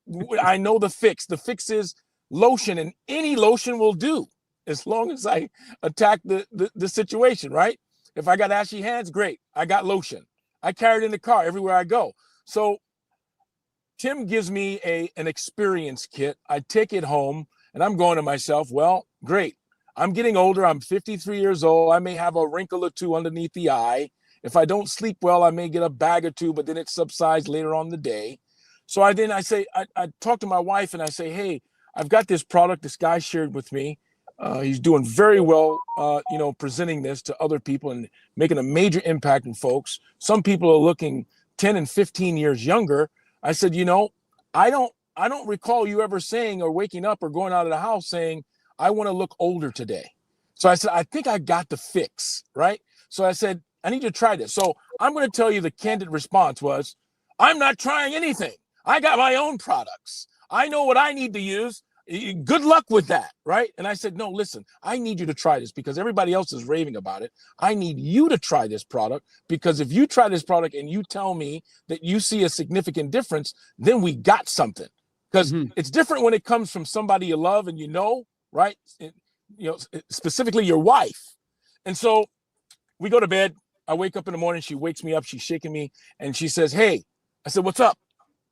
I know the fix. The fix is lotion, and any lotion will do as long as I attack the situation, right? If I got ashy hands, great. I got lotion. I carry it in the car everywhere I go. So Tim gives me an experience kit. I take it home, and I'm going to myself, well, great. I'm getting older. I'm 53 years old. I may have a wrinkle or two underneath the eye. If I don't sleep well, I may get a bag or two, but then it subsides later on the day. So I talk to my wife and I say, hey, I've got this product this guy shared with me. He's doing very well, presenting this to other people and making a major impact in folks. Some people are looking 10 and 15 years younger. I said, I don't recall you ever saying or waking up or going out of the house saying, I want to look older today. So I said, I think I got the fix, right? So I said, I need you to try this. So I'm going to tell you the candid response was, I'm not trying anything. I got my own products. I know what I need to use. Good luck with that, right? And I said, no, listen, I need you to try this because everybody else is raving about it. I need you to try this product because if you try this product and you tell me that you see a significant difference, then we got something. Because it's different when it comes from somebody you love and right? Specifically your wife. And so we go to bed. I wake up in the morning. She wakes me up. She's shaking me. And she says, hey, I said, what's up?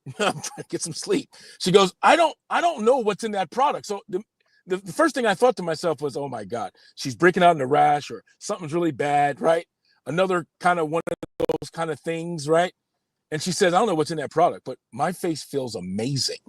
I'm trying to get some sleep. She goes, I don't know what's in that product. So the first thing I thought to myself was, oh my God, she's breaking out in a rash or something's really bad, right? Another kind of one of those kind of things, right? And she says, I don't know what's in that product, but my face feels amazing.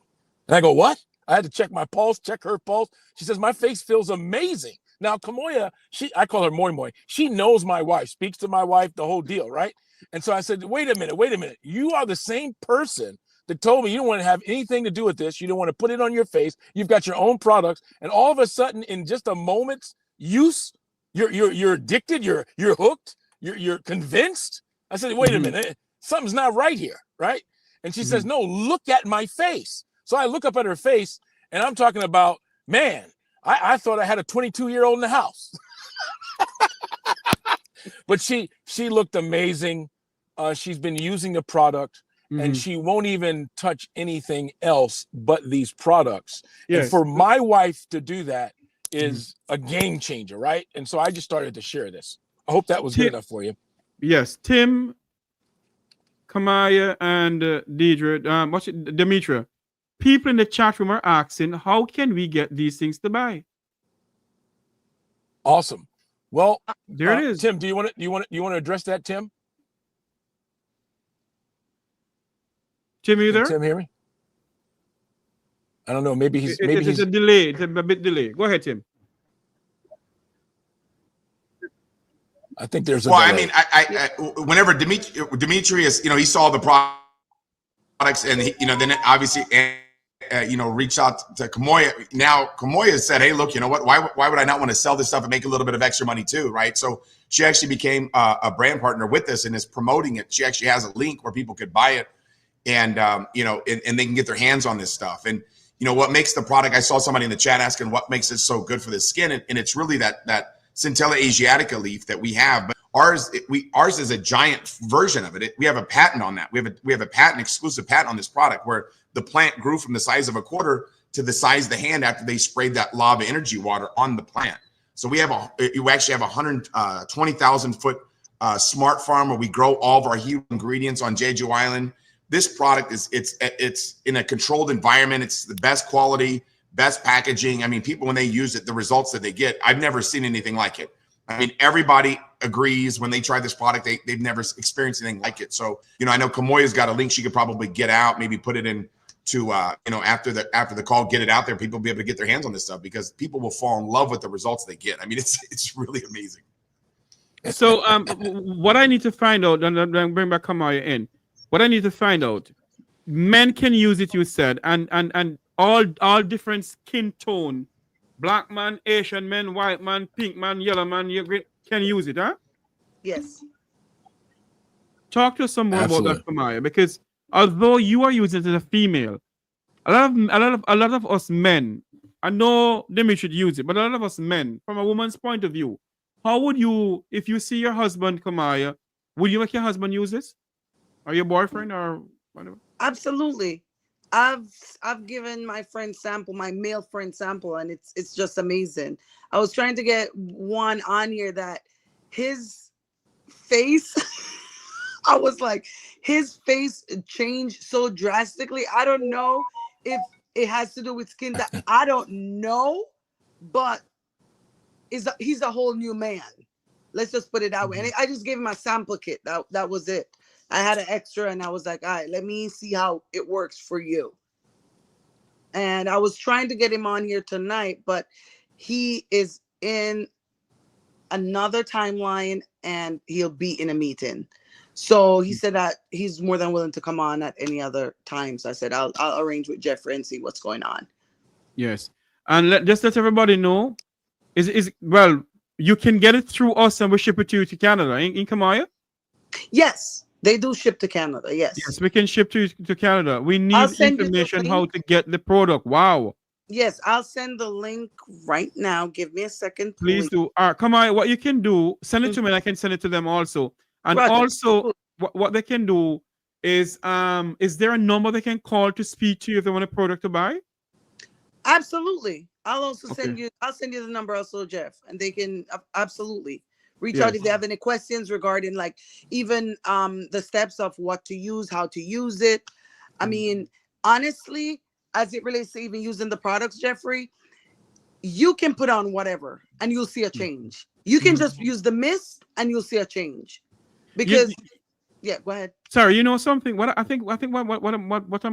And I go, what? I had to check my pulse, check her pulse. She says, my face feels amazing. Now, Kamoya, I call her Moi Moi. She knows my wife, speaks to my wife, the whole deal, right? And so I said, wait a minute. You are the same person that told me you don't want to have anything to do with this. You don't want to put it on your face. You've got your own products. And all of a sudden, in just a moment's use, you're addicted, you're hooked, you're convinced. I said, wait a minute, something's not right here, right? And she says, no, look at my face. So I look up at her face and I'm talking about, man, I thought I had a 22-year-old in the house. But she looked amazing. She's been using the product and she won't even touch anything else but these products. Yes. And for my wife to do that is a game changer, right? And so I just started to share this. I hope that was good enough for you.
Yes, Tim, Kamaya, and Deidre, Demetra. People in the chat room are asking, how can we get these things to buy?
Awesome. Well,
there it is.
Tim, do you want to address that, Tim?
Tim, are you there?
Tim, hear me? I don't know. Maybe he's
it's a delay. It's a bit delay. Go ahead, Tim.
I think there's a
delay.
I mean,
I whenever Demetrius, he saw the products and then obviously reached out to Kamoya. Now Kamoya said, hey, look, you know what? Why would I not want to sell this stuff and make a little bit of extra money too, right? So she actually became a brand partner with us and is promoting it. She actually has a link where people could buy it and and they can get their hands on this stuff. And what makes the product, I saw somebody in the chat asking what makes it so good for the skin, and it's really that Centella asiatica leaf that we have. But ours is a giant version of it. We have a patent on that. We have a patent, exclusive patent on this product where the plant grew from the size of a quarter to the size of the hand after they sprayed that lava energy water on the plant. So we actually have 120,000 foot smart farm where we grow all of our hero ingredients on Jeju Island. This product it's in a controlled environment. It's the best quality, best packaging. I mean, people, when they use it, the results that they get, I've never seen anything like it. I mean, everybody agrees when they try this product, they've never experienced anything like it. So, I know Kamoya's got a link she could probably get out, maybe put it in to, after the call, get it out there. People will be able to get their hands on this stuff because people will fall in love with the results they get. I mean, it's really amazing.
So what I need to find out, and then bring back Kamaya in, what I need to find out, men can use it, you said, and all different skin tone, black man, Asian man, white man, pink man, yellow man, can use it, huh?
Yes.
Talk to us some more about that, Kamaya, because although you are using it as a female, a lot of us men, I know Demi should use it, but a lot of us men, from a woman's point of view, how would you, if you see your husband, Kamaya, will you make your husband use this? Or your boyfriend or whatever?
Absolutely. I've given my friend sample, my male friend sample, and it's just amazing. I was trying to get one on here that his face, I was like, his face changed so drastically. I don't know if it has to do with skin that I don't know, but he's a whole new man. Let's just put it that way. And I just gave him a sample kit. That was it. I had an extra and I was like, all right, let me see how it works for you. And I was trying to get him on here tonight, but he is in another timeline and he'll be in a meeting. So he said that he's more than willing to come on at any other time. So I said, I'll arrange with Jeffrey and see what's going on.
Yes. And just let everybody know, well, you can get it through us and we ship it to you to Canada, in Kamaya?
Yes, they do ship to Canada, yes.
Yes, we can ship to Canada. We need information how to get the product. Wow.
Yes, I'll send the link right now. Give me a second,
please. Do. Kamaya, what you can do, send it to me and I can send it to them also. And also, what they can do is there a number they can call to speak to you if they want a product to buy?
Absolutely. I'll also send you the number also, Jeff, and they can absolutely reach out if they have any questions regarding like even the steps of what to use, how to use it. I mean, honestly, as it relates to even using the products, Jeffrey, you can put on whatever and you'll see a change. You can just use the mist and you'll see a change. Because go ahead.
Sorry, you know something? What I think what I'm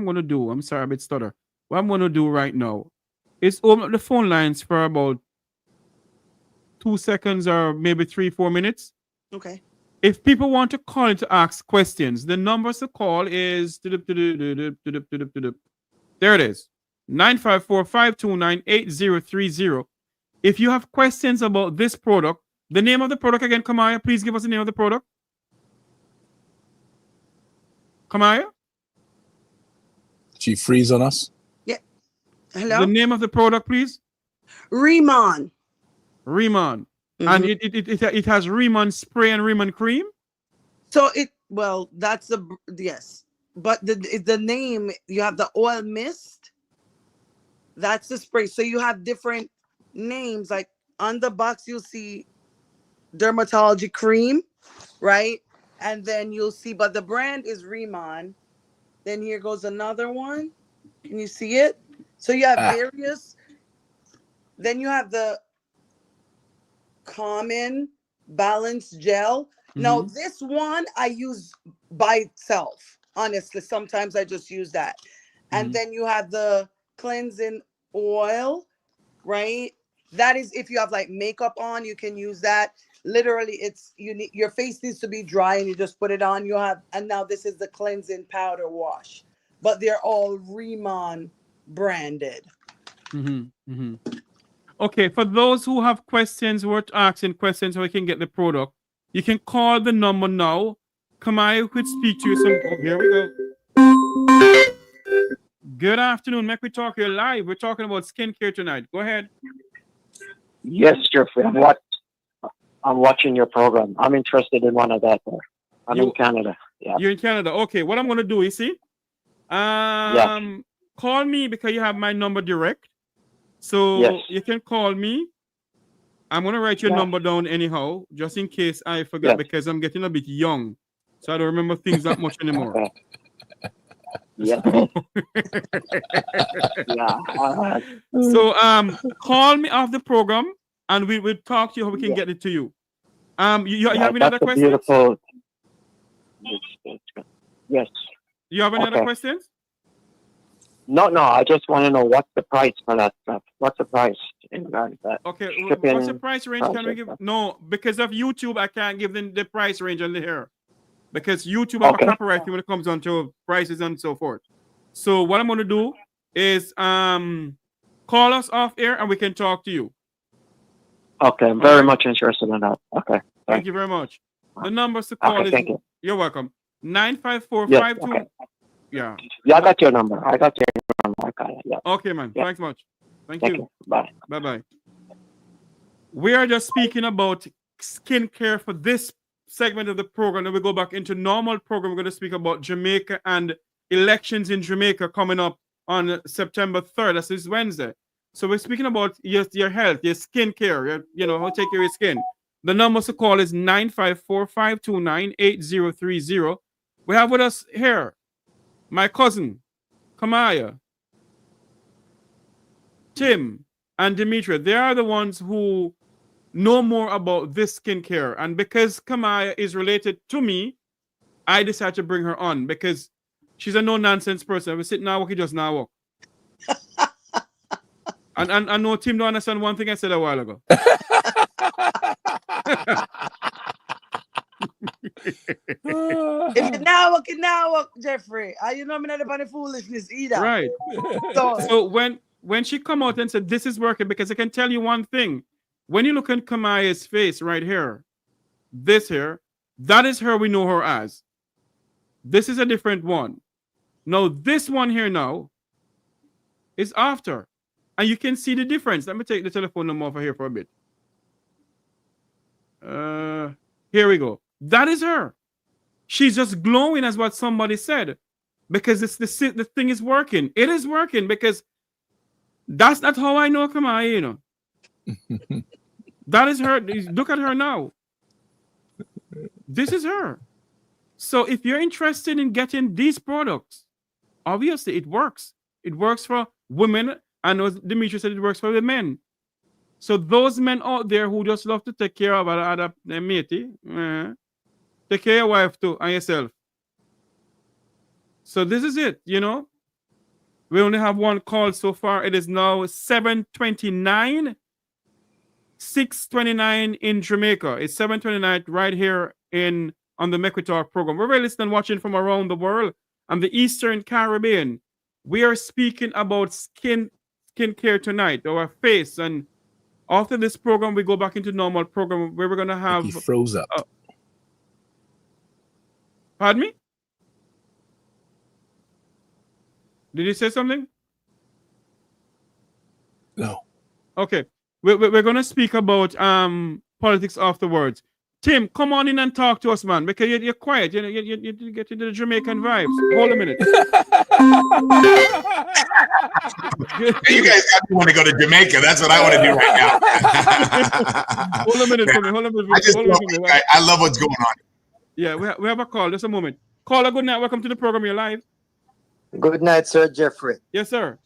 gonna do, I'm sorry, I'm a bit stutter. What I'm gonna do right now is open up the phone lines for about 2 seconds or maybe 3-4 minutes.
Okay.
If people want to call in to ask questions, the numbers to call is there it is. 954-529-8030. If you have questions about this product, the name of the product again, Kamaya, please give us the name of the product. Kamaya?
She freeze on us?
Yeah. Hello?
The name of the product, please.
Remon.
And it has Remon spray and Remon cream?
So that's yes. But the name, you have the oil mist. That's the spray. So you have different names. Like on the box, you'll see dermatology cream, right? And then you'll see, but the brand is Remon. Then here goes another one. Can you see it? So you have various. Then you have the common balanced gel. Now this one I use by itself. Honestly, sometimes I just use that. And then you have the cleansing oil, right? That is if you have like makeup on, you can use that. Literally, your face needs to be dry and you just put it on. And now this is the cleansing powder wash, but they're all Remon branded.
Okay, for those who have questions, who are asking questions, so we can get the product, you can call the number now. Kamaya could speak to you. Here we go. Good afternoon, Mek Wi Talk. You're live. We're talking about skincare tonight. Go ahead.
Yes, Jeffrey. I'm watching your program. I'm interested in one of that. I'm in Canada. Yeah.
You're in Canada. Okay. What I'm gonna do, you see? Call me because you have my number direct. So you can call me. I'm gonna write your number down anyhow, just in case I forget because I'm getting a bit young. So I don't remember things that much anymore. So call me off the program and we will talk to you how we can get it to you. You have any other questions?
Beautiful. Yes.
You have any other questions?
No. I just want to know what's the price for that stuff. What's the price in regards to that?
Okay. What's the price range? Can we give? No, because of YouTube, I can't give them the price range on the here. Because YouTube have a copyright when it comes on to prices and so forth. So what I'm going to do is call us off air and we can talk to you.
Okay, I'm very much interested in that. Okay.
Thank you very much. The numbers to call is,
thank you.
You're welcome. 954-52. Yeah.
Yeah, I got your number. I got your number. Yeah.
Okay, man.
Yeah.
Thanks much. Thank
Thank
you.
you. Bye.
Bye-bye. We are just speaking about skincare for this segment of the program. Then we go back into normal program. We're going to speak about Jamaica and elections in Jamaica coming up on September 3rd. That's this Wednesday. So we're speaking about your health, your skincare, how to take care of your skin. The number to call is 954-529-8030. We have with us here my cousin, Kamaya, Tim, and Demetria. They are the ones who know more about this skincare. And because Kamaya is related to me, I decided to bring her on because she's a no-nonsense person. We sit now, walk, just now walk. And I know Tim don't understand one thing I said a while ago.
If you now walk, Jeffrey. You know me not upon the foolishness either.
Right. So when she come out and said this is working, because I can tell you one thing. When you look at Kamaya's face right here, this here, that is her we know her as. This is a different one. Now, this one here now is after. And you can see the difference. Let me take the telephone number over here for a bit. Here we go. That is her. She's just glowing as what somebody said. Because the thing is working. It is working because that's not how I know Kamaya, That is her. Look at her now. This is her. So if you're interested in getting these products, obviously it works. It works for women. And as Dimitri said, it works for the men. So those men out there who just love to take care of other matey, take care of your wife too and yourself. So this is it, We only have one call so far. It is now 7:29. 6:29 in Jamaica. It's 7:29 right here on the Mek Wi Talk program. We're really listening and watching from around the world and the Eastern Caribbean. We are speaking about skincare tonight, our face. And after this program, we go back into normal program where we're going to have...
He froze up.
Pardon me? Did you say something?
No.
Okay. We're going to speak about politics afterwards. Tim, come on in and talk to us, man, because you're quiet. You get into the Jamaican vibes. Hold a minute.
You guys got me want to go to Jamaica. That's what I want to do right now.
Hold a minute for me.
I love what's going on.
Yeah, we have a call. Just a moment. Caller, good night. Welcome to the program. You're live.
Good night, Sir Jeffrey.
Yes, sir.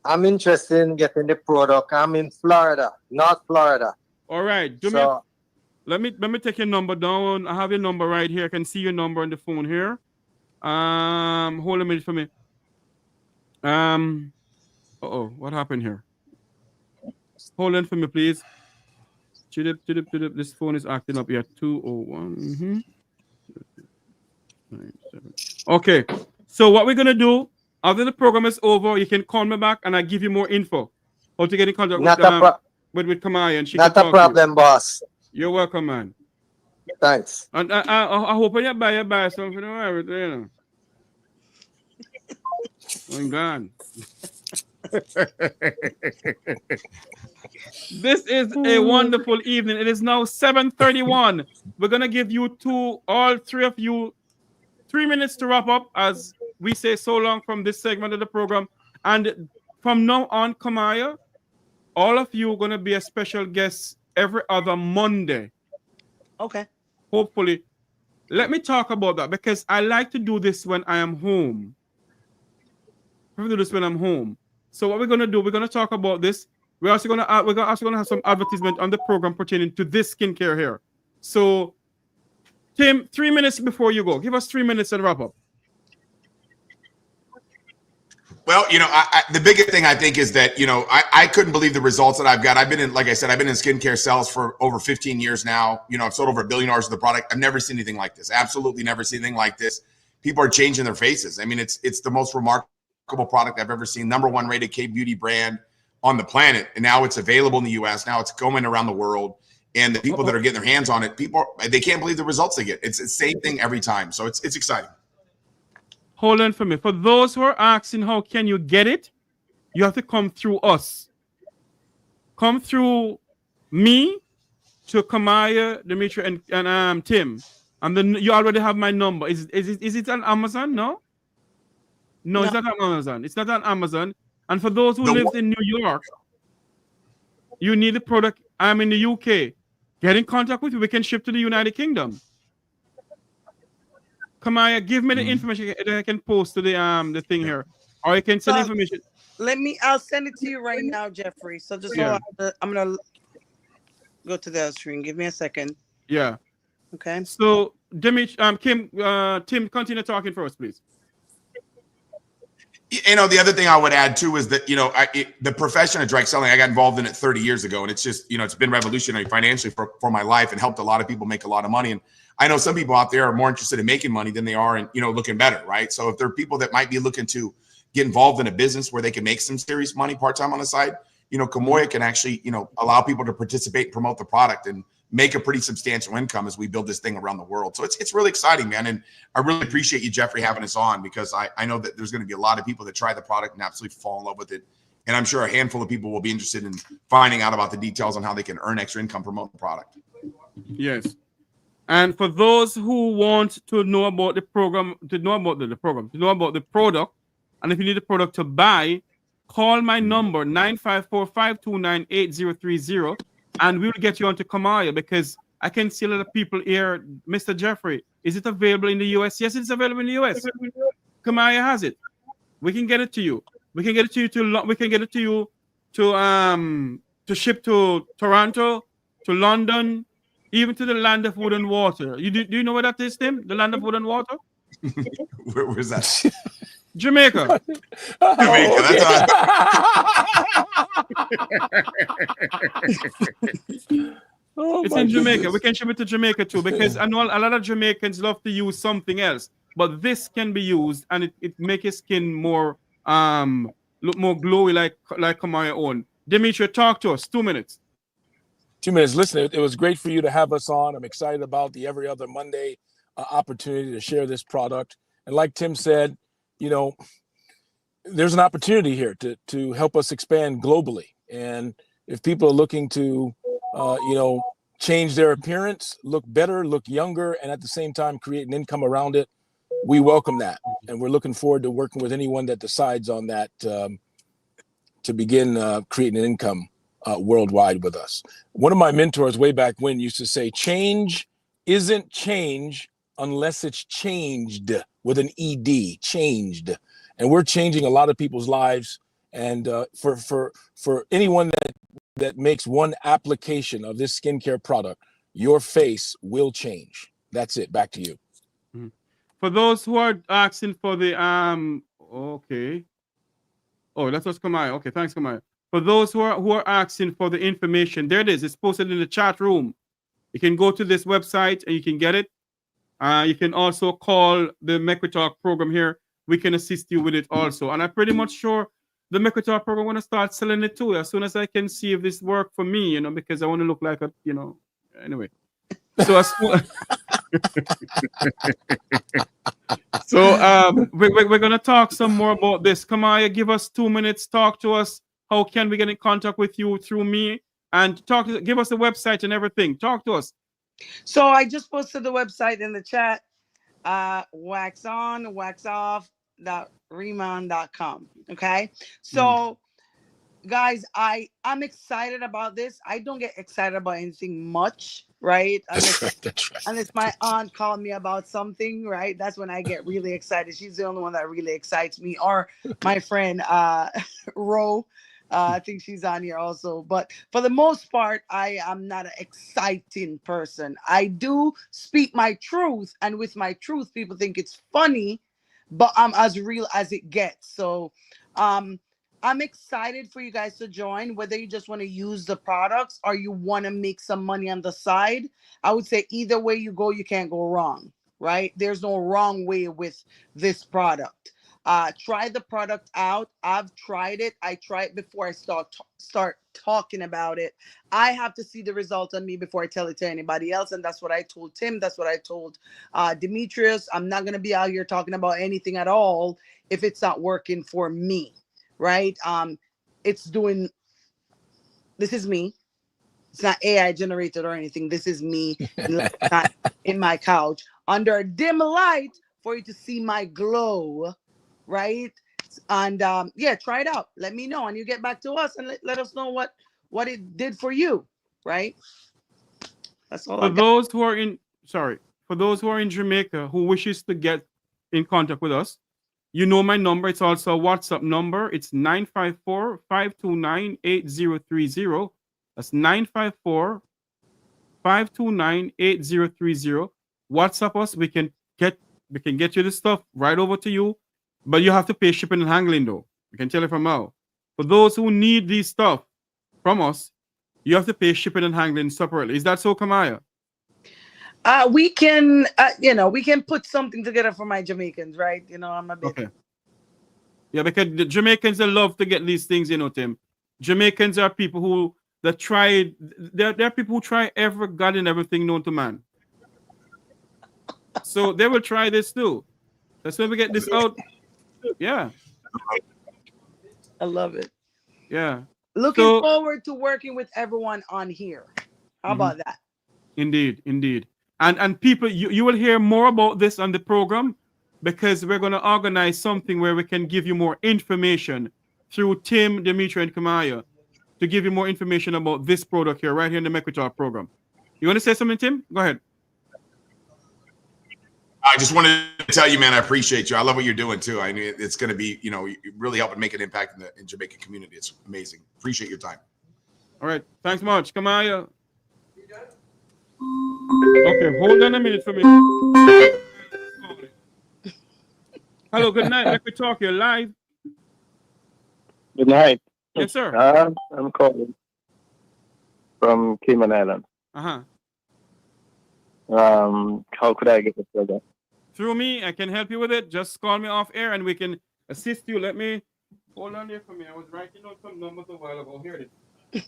I'm interested in getting the product. I'm in Florida, North Florida.
All right. Let me take your number down. I have your number right here. I can see your number on the phone here. Hold a minute for me. What happened here? Hold on for me, please. This phone is acting up here. 201. Okay. So what we're gonna do after the program is over, you can call me back and I give you more info. How to get in contact with Kamaya and she
not a problem, boss.
You're welcome, man.
Thanks.
And I hope you buy something. I'm gone. This is a wonderful evening. It is now 7:31. We're gonna give you all three of you 3 minutes to wrap up as we say so long from this segment of the program. And from now on, Kamaya, all of you are gonna be a special guest every other Monday.
Okay.
Hopefully. Let me talk about that because I like to do this when I am home. I do this when I'm home. So what we're gonna do, we're gonna talk about this. We're also gonna have some advertisement on the program pertaining to this skincare here. So Tim, 3 minutes before you go. Give us 3 minutes and wrap up.
Well, the biggest thing I think is that, I couldn't believe the results that I've got. I've been in skincare sales for over 15 years now. I've sold over $1 billion of the product. I've never seen anything like this. Absolutely never seen anything like this. People are changing their faces. I mean, it's the most remarkable product I've ever seen. #1 rated K-beauty brand on the planet. And now it's available in the US. Now it's going around the world. And the people that are getting their hands on it, they can't believe the results they get. It's the same thing every time. So it's exciting.
hold on for me. For those who are asking how can you get it, you have to come through us. Come through me to Kamaya, Dimitri, and Tim. And then you already have my number. Is it on Amazon? No? No, it's not on Amazon. It's not on Amazon. And for those who live in New York, you need the product. I'm in the UK. Get in contact with you. We can ship to the United Kingdom. Kamaya, give me the information that I can post to the thing here. Or you can send information.
I'll send it to you right now, Jeffrey. So just I'm gonna go to the other screen. Give me a second.
Yeah.
Okay.
So Tim, continue talking first, please.
You know, the other thing I would add too is that, you know, the profession of direct selling, I got involved in it 30 years ago, and it's just, you know, it's been revolutionary financially for my life and helped a lot of people make a lot of money. And I know some people out there are more interested in making money than they are in, you know, looking better, right? So if there are people that might be looking to get involved in a business where they can make some serious money part-time on the side, you know, Kamoya can actually, you know, allow people to participate and promote the product and make a pretty substantial income as we build this thing around the world. So it's really exciting, man. And I really appreciate you, Jeffrey, having us on, because I know that there's going to be a lot of people that try the product and absolutely fall in love with it. And I'm sure a handful of people will be interested in finding out about the details on how they can earn extra income promoting the product.
Yes. And for those who want to know about the program, to know about the product, and if you need the product to buy, call my number 954-529-8030, and we'll get you onto Kamaya, because I can see a lot of people here. Mr. Jeffrey, is it available in the US? Yes, it's available in the US. Kamaya has it. We can get it to you. We can get it to you to ship to Toronto, to London, even to the land of wood and water. Do you know where that is, Tim? The land of wood and water?
Where's that?
Jamaica.
Jamaica. That's
it's in Jamaica. We can ship it to Jamaica too, because I know a lot of Jamaicans love to use something else, but this can be used, and it makes your skin more look more glowy, like Kamaya own. Dimitri, talk to us. 2 minutes.
2 minutes. Listen, it was great for you to have us on. I'm excited about the every other Monday opportunity to share this product. And like Tim said, you know, there's an opportunity here to help us expand globally. And if people are looking to, you know, change their appearance, look better, look younger, and at the same time create an income around it, we welcome that. And we're looking forward to working with anyone that decides on that to begin creating an income worldwide with us. One of my mentors way back when used to say, change isn't change unless it's changed, with an ED, changed. And we're changing a lot of people's lives. And for anyone that makes one application of this skincare product, your face will change. That's it. Back to you.
For those who are asking for the okay. Oh, that's what's Kamaya. Okay, thanks, Kamaya. For those who are asking for the information, there it is. It's posted in the chat room. You can go to this website and you can get it. You can also call the Mek Wi Talk program here. We can assist you with it also. And I'm pretty much sure the Mek Wi Talk program want to start selling it too, as soon as I can see if this work for me, you know, because I want to look like a, you know, anyway. So we're gonna talk some more about this. Kamaya, give us 2 minutes. Talk to us. How can we get in contact with you through me? And give us the website and everything. Talk to us.
So I just posted the website in the chat. waxoff.reman.com. Okay. So guys, I'm excited about this. I don't get excited about anything much, right?
That's right.
Unless my aunt called me about something, right? That's when I get really excited. She's the only one that really excites me. Or my friend Ro. I think she's on here also. But for the most part, I am not an exciting person. I do speak my truth. And with my truth, people think it's funny, but I'm as real as it gets. So I'm excited for you guys to join, whether you just want to use the products or you want to make some money on the side. I would say either way you go, you can't go wrong, right? There's no wrong way with this product. Try the product out. I've tried it. I tried it before I start talking about it. I have to see the result on me before I tell it to anybody else. And that's what I told Tim. That's what I told Demetrius. I'm not going to be out here talking about anything at all if it's not working for me, right? This is me. It's not AI generated or anything. This is me not in my couch under a dim light for you to see my glow, right? And yeah, try it out. Let me know, and you get back to us and let us know what it did for you, right? That's all.
For those who are in Jamaica who wishes to get in contact with us, you know my number. It's also a WhatsApp number. It's 954-529-8030. That's 954-529-8030. WhatsApp us. We can get you the stuff right over to you, but you have to pay shipping and handling though. We can tell you from now. For those who need these stuff from us, you have to pay shipping and handling separately. Is that so, Kamaya?
We can, we can put something together for my Jamaicans, right? I'm a bit.
Okay. Yeah, because the Jamaicans, they love to get these things, Tim. Jamaicans are people they're people who try every god and everything known to man. So they will try this too. That's when we get this out. Yeah.
I love it.
Yeah.
Looking forward to working with everyone on here. How about that?
Indeed. And people, you will hear more about this on the program, because we're going to organize something where we can give you more information through Tim, Dimitri, and Kamaya to give you more information about this product here, right here in the Mek Wi Talk program. You want to say something, Tim? Go ahead.
I just wanted to tell you, man, I appreciate you. I love what you're doing too. I mean, it's going to be, really helping make an impact in Jamaican community. It's amazing. Appreciate your time.
All right. Thanks much. Kamaya. Okay, hold on a minute for me. Hello, good night. Mek Wi Talk, you're live.
Good night.
Yes, sir.
I'm calling from Cayman Island. How could I get the program?
Through me, I can help you with it. Just call me off air and we can assist you. Let me hold on there for me. I was writing down some numbers a while ago. Here it is.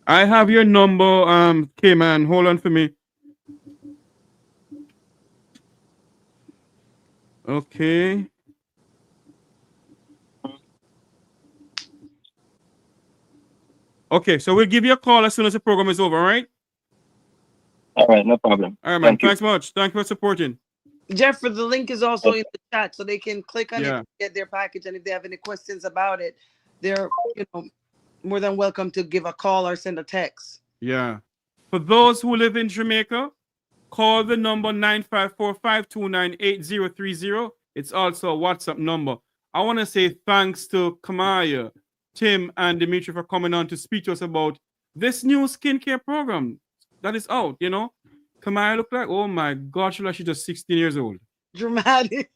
I have your number, K-Man. Hold on for me. Okay. Okay, so we'll give you a call as soon as the program is over, all right?
All right, no problem.
All right, man. Thanks much. Thank you for supporting.
Jeff, the link is also in the chat, so they can click on it to get their package. And if they have any questions about it, they're more than welcome to give a call or send a text.
Yeah. For those who live in Jamaica, call the number 954-529-8030. It's also a WhatsApp number. I want to say thanks to Kamaya, Tim, and Dimitri for coming on to speak to us about this new skincare program that is out, Kamaya looked like, oh my gosh, she's just 16 years old.
Dramatic.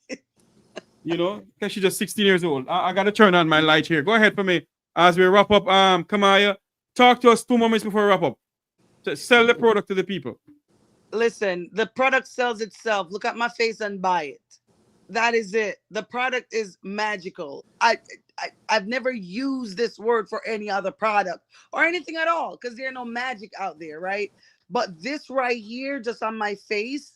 Because she's just 16 years old. I got to turn on my light here. Go ahead for me as we wrap up. Kamaya, talk to us 2 moments before we wrap up. Sell the product to the people.
Listen, the product sells itself. Look at my face and buy it. That is it. The product is magical. I've never used this word for any other product or anything at all, because there's no magic out there, right? But this right here, just on my face,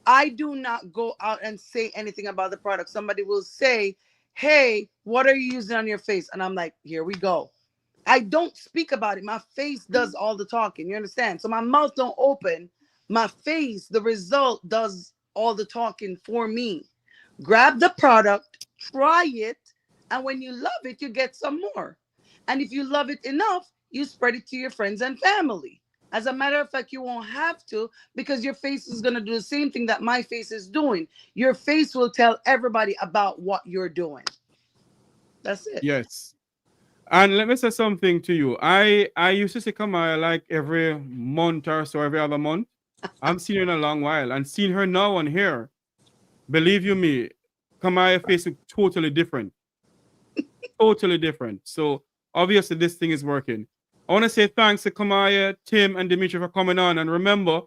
I do not go out and say anything about the product. Somebody will say, hey, what are you using on your face? And I'm like, here we go. I don't speak about it. My face does all the talking. You understand? So my mouth don't open. My face, the result, does all the talking for me. Grab the product, try it, and when you love it, you get some more. And if you love it enough, you spread it to your friends and family. As a matter of fact, you won't have to, because your face is going to do the same thing that my face is doing. Your face will tell everybody about what you're doing. That's it.
Yes. And let me say something to you. I used to see Kamaya like every month or so, every other month. I'm seeing her in a long while, and seeing her now on here, believe you me, Kamaya face is totally different. Totally different. So obviously this thing is working. I want to say thanks to Kamaya, Tim, and Dimitri for coming on. And remember,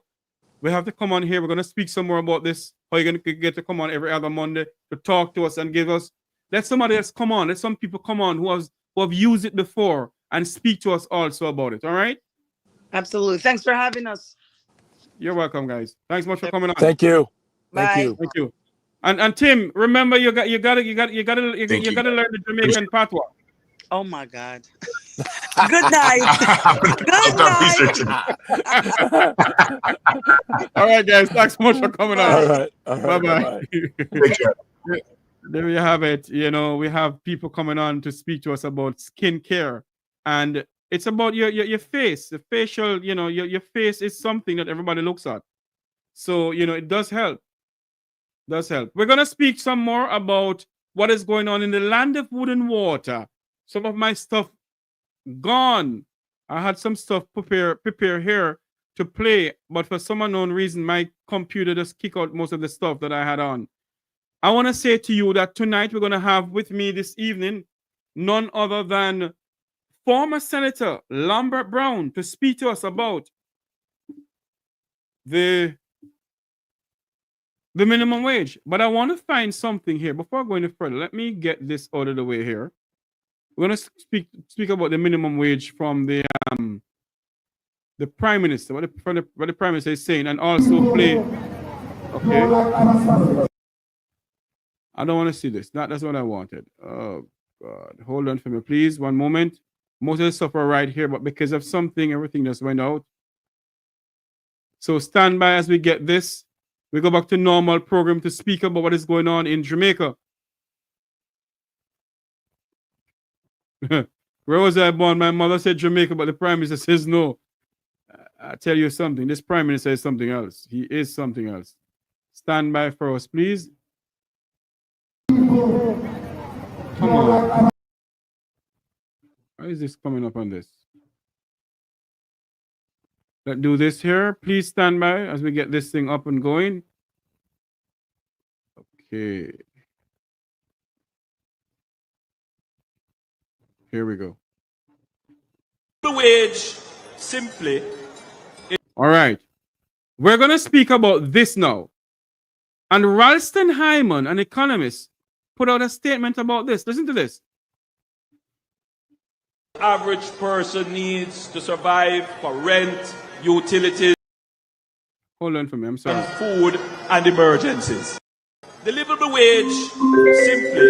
we have to come on here. We're going to speak some more about this. How you're going to get to come on every other Monday to talk to us and give us let somebody else come on. Let some people come on who have used it before and speak to us also about it. All right?
Absolutely. Thanks for having us.
You're welcome, guys. Thanks much for coming on.
Thank you.
Bye.
Thank you.
Thank you. And Tim, remember you gotta learn the Jamaican patois.
Oh my God. Good night. Good night.
All right, guys. Thanks so much for coming on.
All right.
Bye-bye. There you have it. You know, we have people coming on to speak to us about skincare, and it's about your face, the facial. You know, your face is something that everybody looks at. So you know, it does help. Does help. We're gonna speak some more about what is going on in the land of wood and water. Some of my stuff gone. I had some stuff prepare here to play, but for some unknown reason, my computer just kicked out most of the stuff that I had on. I want to say to you that tonight we're going to have with me this evening none other than former Senator Lambert Brown to speak to us about the minimum wage. But I want to find something here before I go any further. Let me get this out of the way here. We're going to speak about the minimum wage from the Prime Minister, what the Prime Minister is saying, and also play. Okay. I don't want to see this. That's what I wanted. Oh God. Hold on for me, please. One moment. Most of the stuff are right here, but because of something, everything just went out. So stand by as we get this. We go back to normal program to speak about what is going on in Jamaica. Where was I born? My mother said Jamaica, but the Prime Minister says no. I tell you something. This Prime Minister is something else. He is something else. Stand by for us, please. Come on. Why is this coming up on this? Let's do this here. Please stand by as we get this thing up and going. Okay. Here we go.
The wage simply.
All right. We're going to speak about this now. And Ralston Hyman, an economist, put out a statement about this. Listen to this.
Average person needs to survive for rent, utilities.
Hold on for me, I'm sorry.
And food and emergencies. The livable wage simply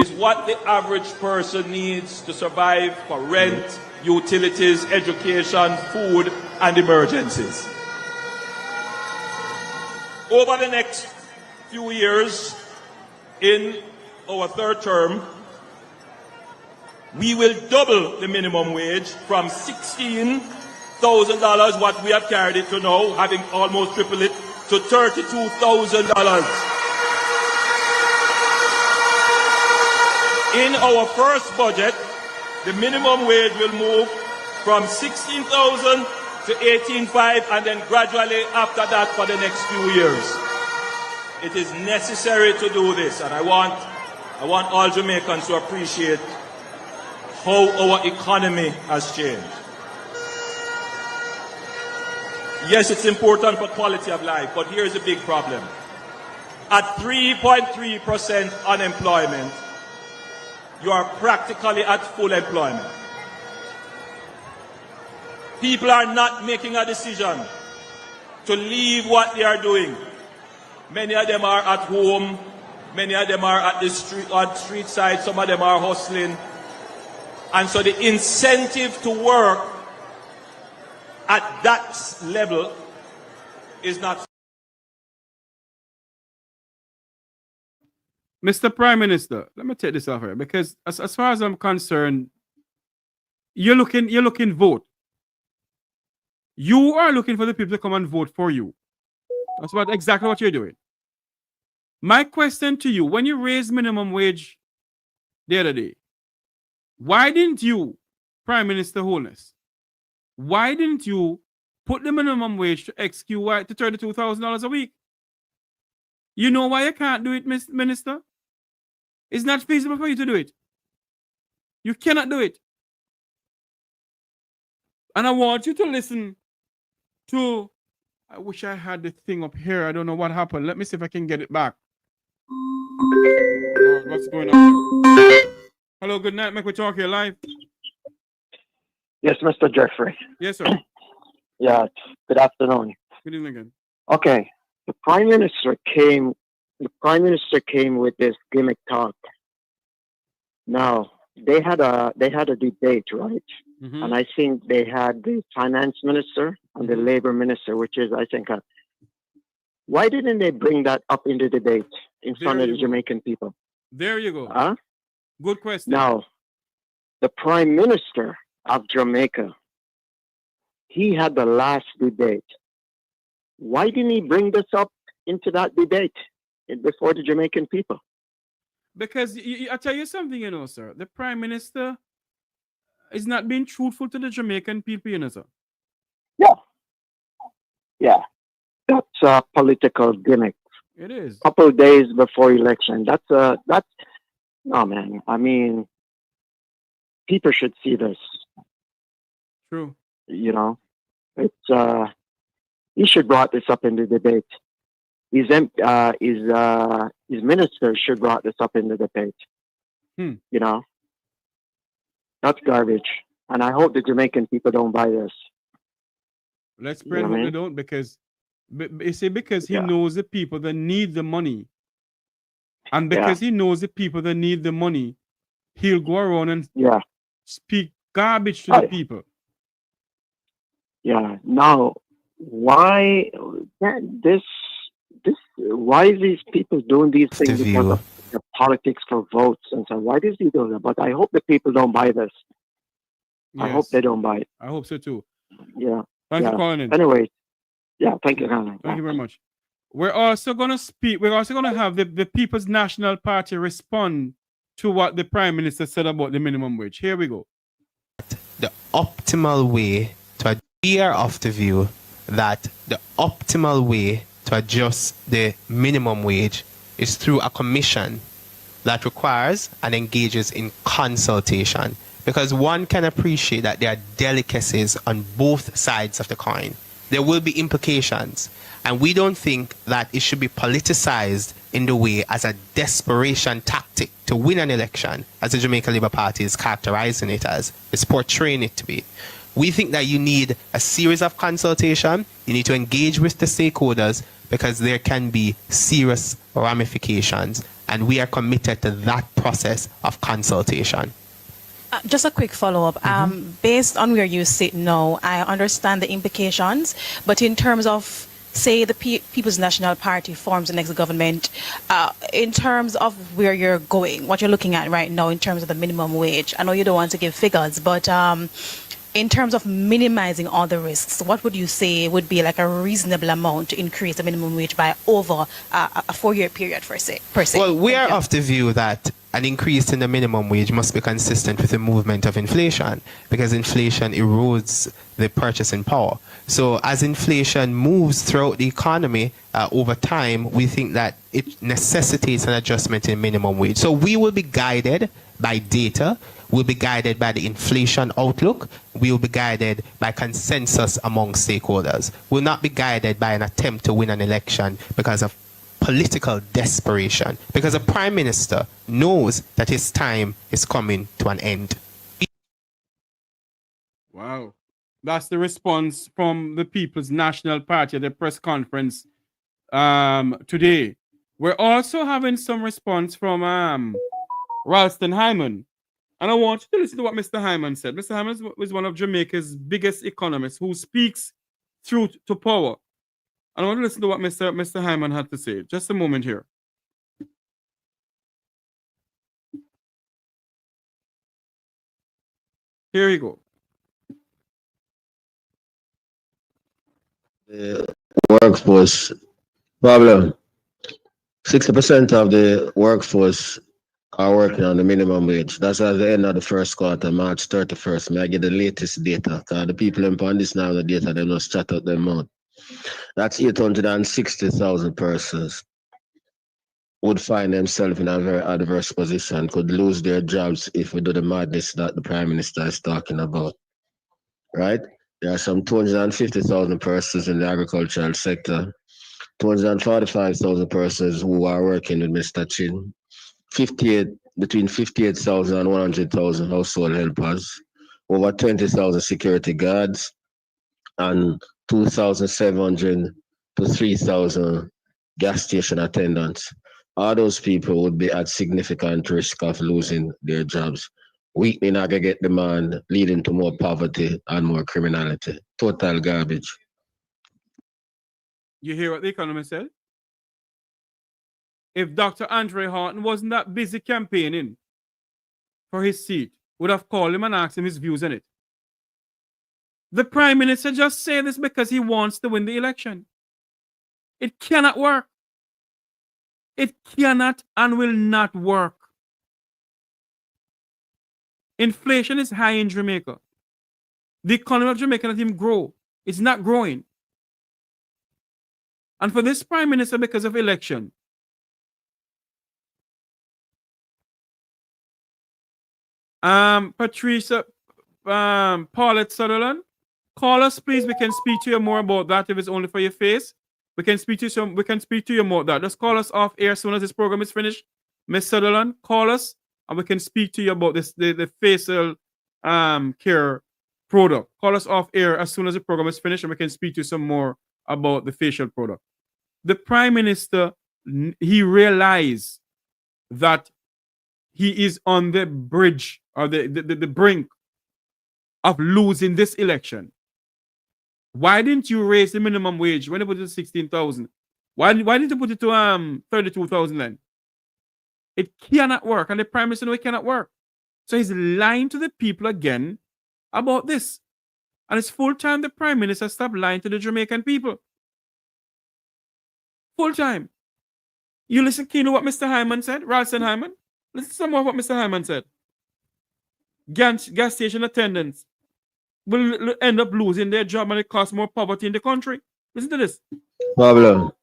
is what the average person needs to survive for rent, utilities, education, food, and emergencies. Over the next few years, in our third term, we will double the minimum wage from $16,000, what we have carried it to now, having almost tripled it, to $32,000. In our first budget, the minimum wage will move from $16,000 to $18,500, and then gradually after that for the next few years. It is necessary to do this, and I want all Jamaicans to appreciate how our economy has changed. Yes, it's important for quality of life, but here's the big problem. At 3.3% unemployment, you are practically at full employment. People are not making a decision to leave what they are doing. Many of them are at home, many of them are at the street side, some of them are hustling. And so the incentive to work at that level is not.
Mr. Prime Minister, let me take this off here, because as far as I'm concerned, you're looking vote. You are looking for the people to come and vote for you. That's exactly what you're doing. My question to you, when you raised minimum wage the other day, why didn't you, Prime Minister Holness, why didn't you put the minimum wage to XQY to $32,000 a week? You know why you can't do it, Minister? It's not feasible for you to do it. You cannot do it. And I want you to listen to, I wish I had the thing up here. I don't know what happened. Let me see if I can get it back. Oh, or what's going on? Hello, good night, Mek Wi Talk here live.
Yes, Mr. Jeffrey.
Yes, sir.
Yeah, good afternoon.
Good evening again.
Okay, the Prime Minister came with this gimmick talk. Now, they had a debate, right?
Mm-hmm.
And I think they had the finance minister and the labor minister, which is, I think, why didn't they bring that up in the debate in front of the Jamaican people?
There you go.
Huh?
Good question.
Now, the Prime Minister of Jamaica, he had the last debate. Why didn't he bring this up into that debate before the Jamaican people?
Because I tell you something, you know, sir. The Prime Minister is not being truthful to the Jamaican people, you know, sir.
Yeah. Yeah. That's a political gimmick.
It is.
A couple of days before election. No, man. I mean, people should see this.
True.
You know, it's he should brought this up in the debate. His ministers should brought this up in the debate. You know, that's garbage, and I hope the Jamaican people don't buy this.
Let's pray that they don't, because you see, because he knows the people that need the money, and because he knows the people that need the money, he'll go around and speak garbage to the people.
Yeah. Now, why why is these people doing these things because of the politics for votes and so? Why does he do that? But I hope the people don't buy this.
Yes.
I hope they don't buy it.
I hope so too.
Yeah.
Thanks for calling in.
Anyway, thank you, Hannah.
Thank you very much. We're also going to speak. We're also going to have the People's National Party respond to what the Prime Minister said about the minimum wage. Here we go.
The optimal way we are of the view that the optimal way to adjust the minimum wage is through a commission that requires and engages in consultation, because one can appreciate that there are delicacies on both sides of the coin. There will be implications, and we don't think that it should be politicized in the way as a desperation tactic to win an election, as the Jamaica Labour Party is characterizing it as, is portraying it to be. We think that you need a series of consultation. You need to engage with the stakeholders, because there can be serious ramifications, and we are committed to that process of consultation.
Just a quick follow-up. Based on where you sit now, I understand the implications, but in terms of, say, the People's National Party forms the next government, in terms of where you're going, what you're looking at right now in terms of the minimum wage, I know you don't want to give figures, but in terms of minimizing all the risks, what would you say would be like a reasonable amount to increase the minimum wage by over a 4-year period per se?
Well, we are of the view that an increase in the minimum wage must be consistent with the movement of inflation, because inflation erodes the purchasing power. So as inflation moves throughout the economy over time, we think that it necessitates an adjustment in minimum wage. So we will be guided by data. We'll be guided by the inflation outlook. We will be guided by consensus among stakeholders. We'll not be guided by an attempt to win an election because of political desperation, because the Prime Minister knows that his time is coming to an end.
Wow. That's the response from the People's National Party at the press conference today. We're also having some response from Ralston Hyman. And I want you to listen to what Mr. Hyman said. Mr. Hyman is one of Jamaica's biggest economists who speaks truth to power. And I want to listen to what Mr. Hyman had to say. Just a moment here. Here you go.
The workforce problem. 60% of the workforce are working on the minimum wage. That's at the end of the first quarter, March 31st. May I get the latest data? Because the people on this now, the data, they must chat out their mouth. That's 860,000 persons would find themselves in a very adverse position, could lose their jobs if we do the madness that the Prime Minister is talking about. Right? There are some 250,000 persons in the agricultural sector, 245,000 persons who are working with Mr. Chin, between 58,000 and 100,000 household helpers, over 20,000 security guards, and 2,700 to 3,000 gas station attendants. All those people would be at significant risk of losing their jobs, weakening aggregate demand, leading to more poverty and more criminality. Total garbage.
You hear what the Economist said? If Dr. Andre Horton wasn't that busy campaigning for his seat, would have called him and asked him his views on it. The Prime Minister just said this because he wants to win the election. It cannot work. It cannot and will not work. Inflation is high in Jamaica. The economy of Jamaica let him grow. It's not growing. And for this Prime Minister, because of election, Patricia Paulette Sutherland, call us please. We can speak to you more about that if it's only for your face. We can speak to you more about that. Just call us off air as soon as this program is finished. Miss Sutherland, call us and we can speak to you about this the facial care product. Call us off air as soon as the program is finished and we can speak to you some more about the facial product. The Prime Minister, he realized that he is on the bridge or the brink of losing this election. Why didn't you raise the minimum wage when they put it to 16,000? Why didn't you put it to 32,000 then? It cannot work, and the Prime Minister knows it cannot work. So he's lying to the people again about this. And it's full time the Prime Minister stopped lying to the Jamaican people. Full time. You listen keen to what Mr. Hyman said, Ralston Hyman? Listen to some more of what Mr. Hyman said. Gas station attendants will end up losing their job and it causes more poverty in the country. Listen to this.
Pablo,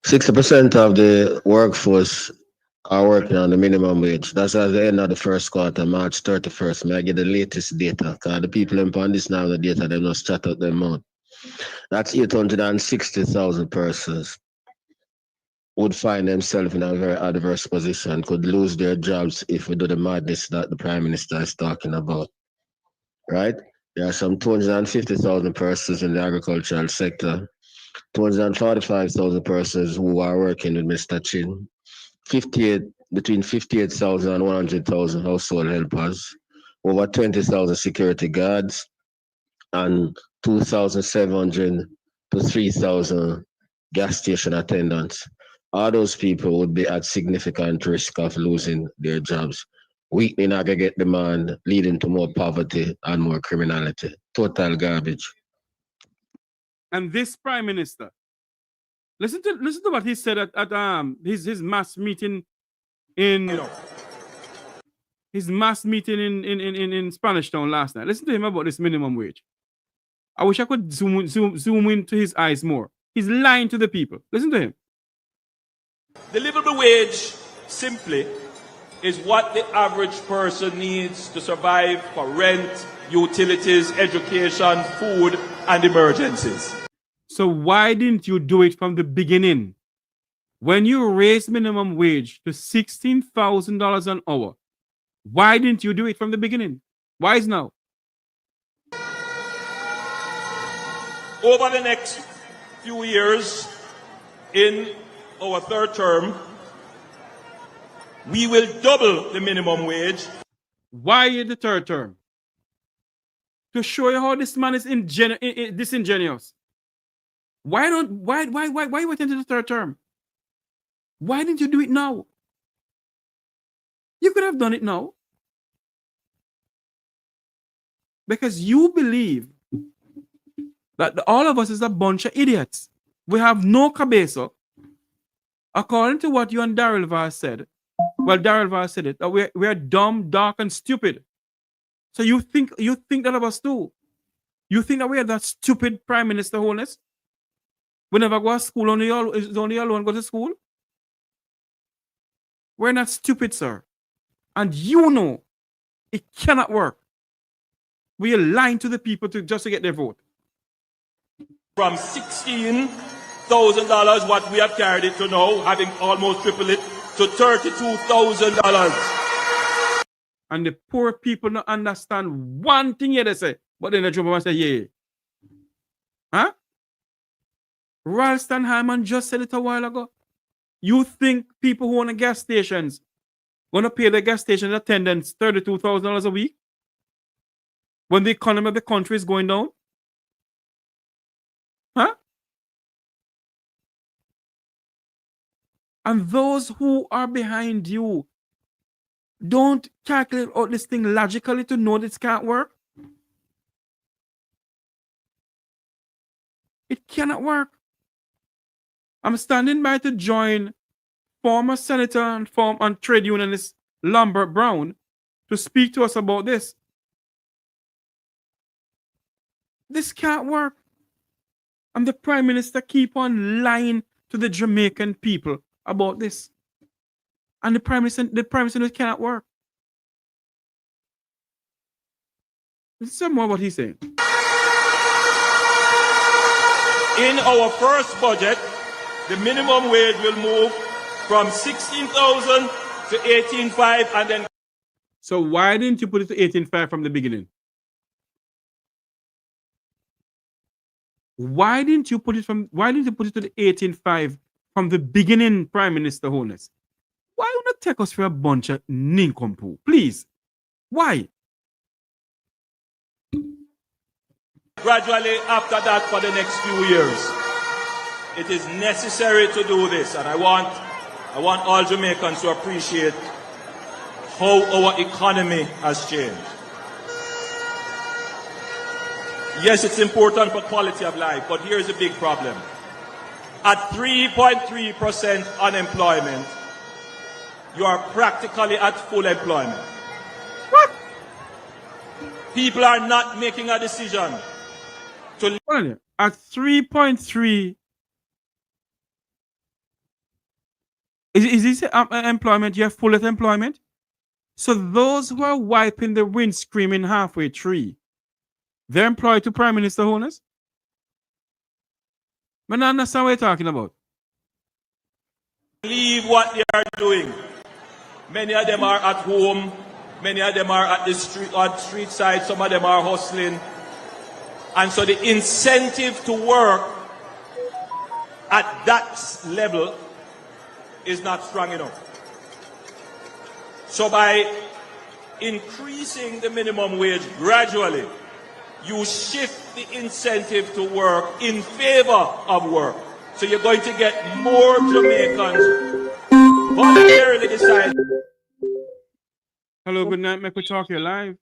60% of the workforce are working on the minimum wage. That's at the end of the first quarter, March 31st. May I get the latest data? Because the people on this now, the data, they must chat out their mouth. That's 860,000 persons would find themselves in a very adverse position, could lose their jobs if we do the madness that the Prime Minister is talking about. Right? There are some 250,000 persons in the agricultural sector, 245,000 persons who are working with Mr. Chin, between 58,000 and 100,000 household helpers, over 20,000 security guards, and 2,700 to 3,000 gas station attendants. All those people would be at significant risk of losing their jobs, weakening aggregate demand, leading to more poverty and more criminality. Total garbage.
And this Prime Minister, listen to what he said at his mass meeting in Spanish Town last night. Listen to him about this minimum wage. I wish I could zoom into his eyes more. He's lying to the people. Listen to him.
The livable wage simply is what the average person needs to survive for rent, utilities, education, food, and emergencies.
So why didn't you do it from the beginning? When you raised minimum wage to $16,000 an hour, why didn't you do it from the beginning? Why is now?
Over the next few years, in our third term, we will double the minimum wage.
Why in the third term? To show you how this man is disingenuous. Why wait until the third term? Why didn't you do it now? You could have done it now. Because you believe that all of us is a bunch of idiots. We have no cabeza. According to what you and Daryl Vaz said, well, Daryl Vaz said it, that we are dumb, dark, and stupid. So you think that of us too? You think that we are that stupid Prime Minister, Holness? We never go to school, only alone go to school? We're not stupid, sir. And you know it cannot work. We are lying to the people just to get their vote.
From $16,000, what we have carried it to now, having almost tripled it, to $32,000.
And the poor people don't understand one thing here they say, but then the Trump say, yeah. Huh? Ralston Hyman just said it a while ago. You think people who own the gas stations gonna pay the gas station attendants $32,000 a week when the economy of the country is going down? Huh? And those who are behind you don't calculate out this thing logically to know this can't work. It cannot work. I'm standing by to join former senator and trade unionist Lambert Brown to speak to us about this. This can't work. And the Prime Minister keep on lying to the Jamaican people about this. And the Prime Minister cannot work. Let's say more what he's saying.
In our first budget, the minimum wage will move from 16,000 to 18,500 and then.
So why didn't you put it to 18,500 from the beginning? Why didn't you put it to the 18,500 from the beginning, Prime Minister Holness? Why would not take us for a bunch of nincompoop? Please. Why?
Gradually after that for the next few years. It is necessary to do this, and I want all Jamaicans to appreciate how our economy has changed. Yes, it's important for quality of life, but here's a big problem. At 3.3% unemployment, you are practically at full employment.
What?
People are not making a decision to...
At 3.3, is this employment? You have full employment? So those who are wiping the windscreen in halfway tree, they're employed to Prime Minister Holness? I don't understand what you're talking about.
Leave what they are doing. Many of them are at home. Many of them are at the street side. Some of them are hustling. And so the incentive to work at that level is not strong enough. So by increasing the minimum wage gradually, you shift the incentive to work in favor of work. So you're going to get more Jamaicans voluntarily decide.
Hello, good night, Mek Wi Talk, you're live.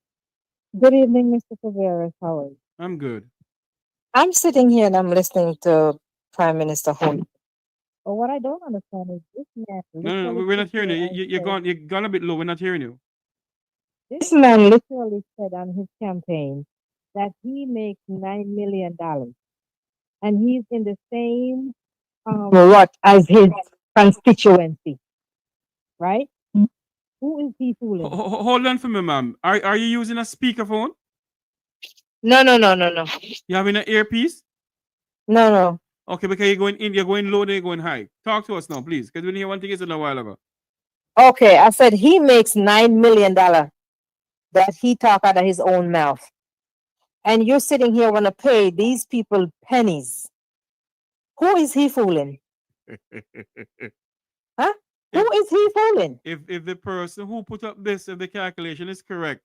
Good evening, Mr. Tavares. How are you?
I'm good.
I'm sitting here and I'm listening to Prime Minister Holness. But what I don't understand is this man.
No, we're not hearing you. You're gone a bit low. We're not hearing you.
This man literally said on his campaign that he makes $9 million, and he's in the same rut as his constituency, right? Who is he fooling?
Hold on for me, ma'am. Are you using a speakerphone?
No.
You having an earpiece?
No.
Okay, because you're going low, then you're going high. Talk to us now, please, because we didn't hear one thing is a while ago.
Okay, I said he makes $9 million that he talk out of his own mouth. And you're sitting here want to pay these people pennies. Who is he fooling? Huh? Who is he fooling?
If the person who put up this, if the calculation is correct,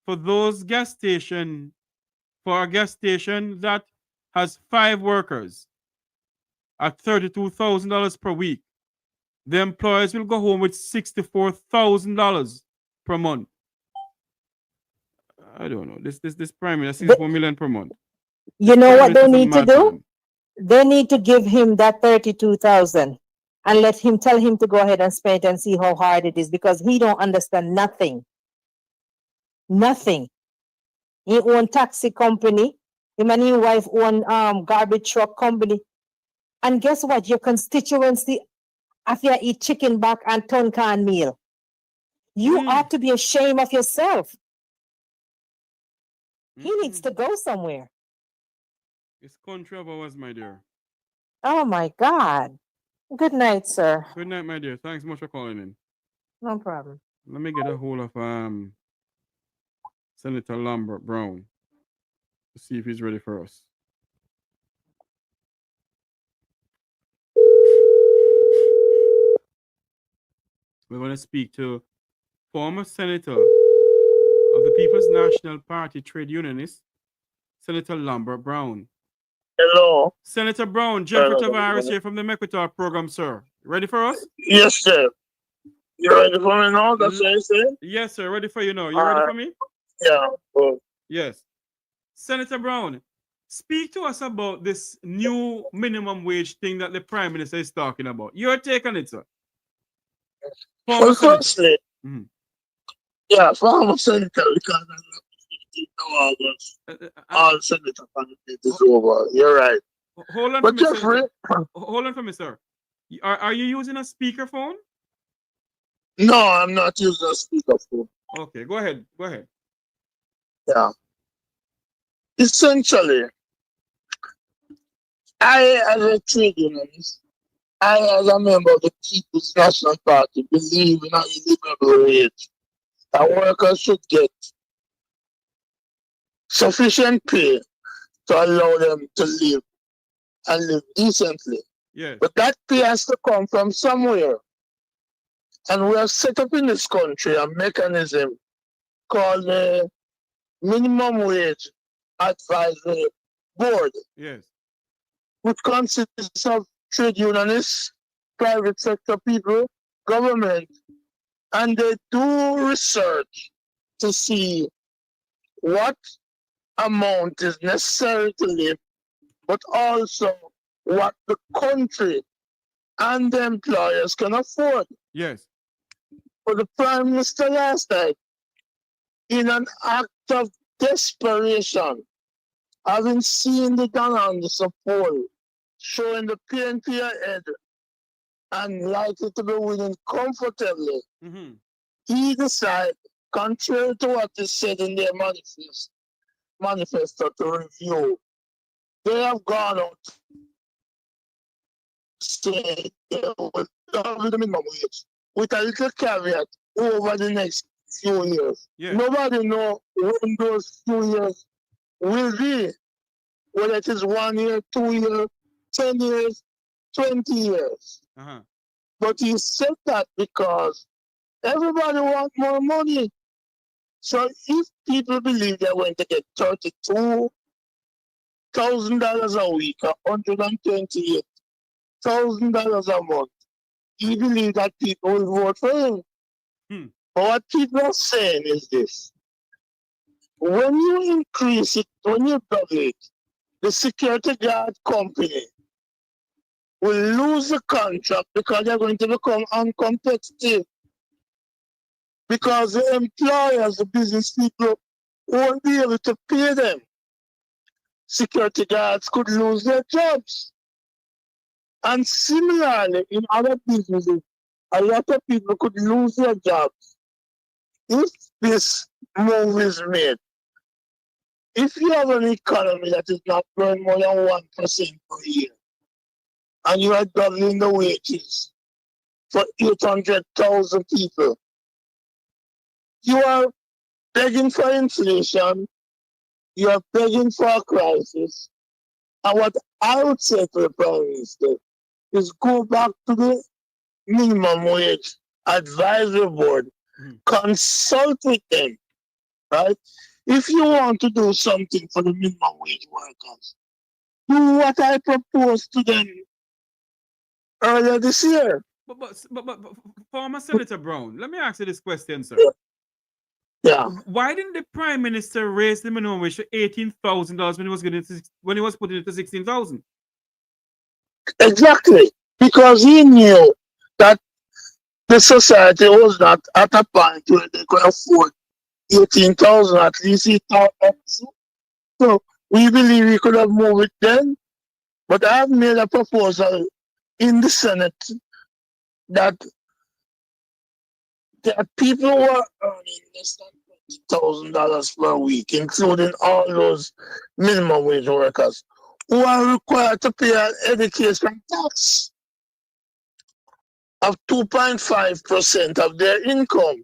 for those gas station, for a gas station that has 5 workers at $32,000 per week, the employers will go home with $64,000 per month. I don't know. This Prime Minister, $64 million per month.
You know what they need to do? They need to give him that $32,000 and let him tell him to go ahead and spend it and see how hard it is, because he don't understand nothing. Nothing. He own taxi company. Him and his wife own garbage truck company. And guess what? Your constituency, if you eat chicken back and ton can meal, you ought to be ashamed of yourself. He needs to go somewhere.
It's country of ours, my dear.
Oh my God. Good night, sir.
Good night, my dear. Thanks much for calling in.
No problem.
Let me get a hold of Senator Lambert Brown to see if he's ready for us. We want to speak to former Senator of the People's National Party trade unionist, Senator Lambert Brown.
Hello.
Senator Brown, Jeffrey Tavares here from the Mek Wi Talk program, sir. Ready for us?
Yes, sir. You ready for me now? That's what you say?
Yes, sir. Ready for you now. You ready for me?
Yeah. Good.
Yes. Senator Brown, speak to us about this new minimum wage thing that the Prime Minister is talking about. Your take on it, sir.
Well, firstly, yeah, former senator, because I'm not 15 August, all senator candidates is over. You're right.
Hold on
But
for me,
Jeffrey,
hold on for me, sir. Are you using a speakerphone?
no, I'm not using a speakerphone.
Okay, go ahead. Go ahead.
Yeah. Essentially, I, as a trade unionist, I, as a member of the People's National Party, believe in a livable wage. That workers should get sufficient pay to allow them to live and live decently.
Yes.
But that pay has to come from somewhere. And we have set up in this country a mechanism called the Minimum Wage Advisory Board.
Yes.
Which consists of trade unionists, private sector people, government, and they do research to see what amount is necessary to live, but also what the country and the employers can afford.
Yes.
For the Prime Minister last night, in an act of desperation, having seen the Don Anderson poll showing the PNP ahead and likely to be winning comfortably, he decided, contrary to what is said in their manifesto to review, they have gone out to say they will double the minimum wage with a little caveat over the next few years.
Yeah.
Nobody knows when those few years will be, whether it is 1 year, 2 years, 10 years, 20 years. But he said that because everybody wants more money. So if people believe they're going to get $32,000 a week, $128,000 a month, he believes that people will vote for him. But what people are saying is this: when you increase it, when you double it, the security guard company will lose the contract because they're going to become uncompetitive. Because the employers, the business people, won't be able to pay them. Security guards could lose their jobs. And similarly, in other businesses, a lot of people could lose their jobs. If this move is made, if you have an economy that is not growing more than 1% per year, and you are doubling the wages for 800,000 people, you are begging for inflation, you are begging for a crisis. And what I would say to the Prime Minister is go back to the minimum wage advisory board, consult with them, right? If you want to do something for the minimum wage workers, do what I proposed to them earlier this year.
But former Senator Brown, let me ask you this question, sir.
Yeah.
Why didn't the Prime Minister raise the minimum wage to $18,000 when he was putting it to 16,000?
Exactly, because he knew that the society was not at a point where they could afford 18,000. At least he thought that. So we believe we could have moved it then, but I have made a proposal in the Senate that there are people who are earning less than $20,000 per week, including all those minimum wage workers, who are required to pay an education tax. of 2.5% of their income.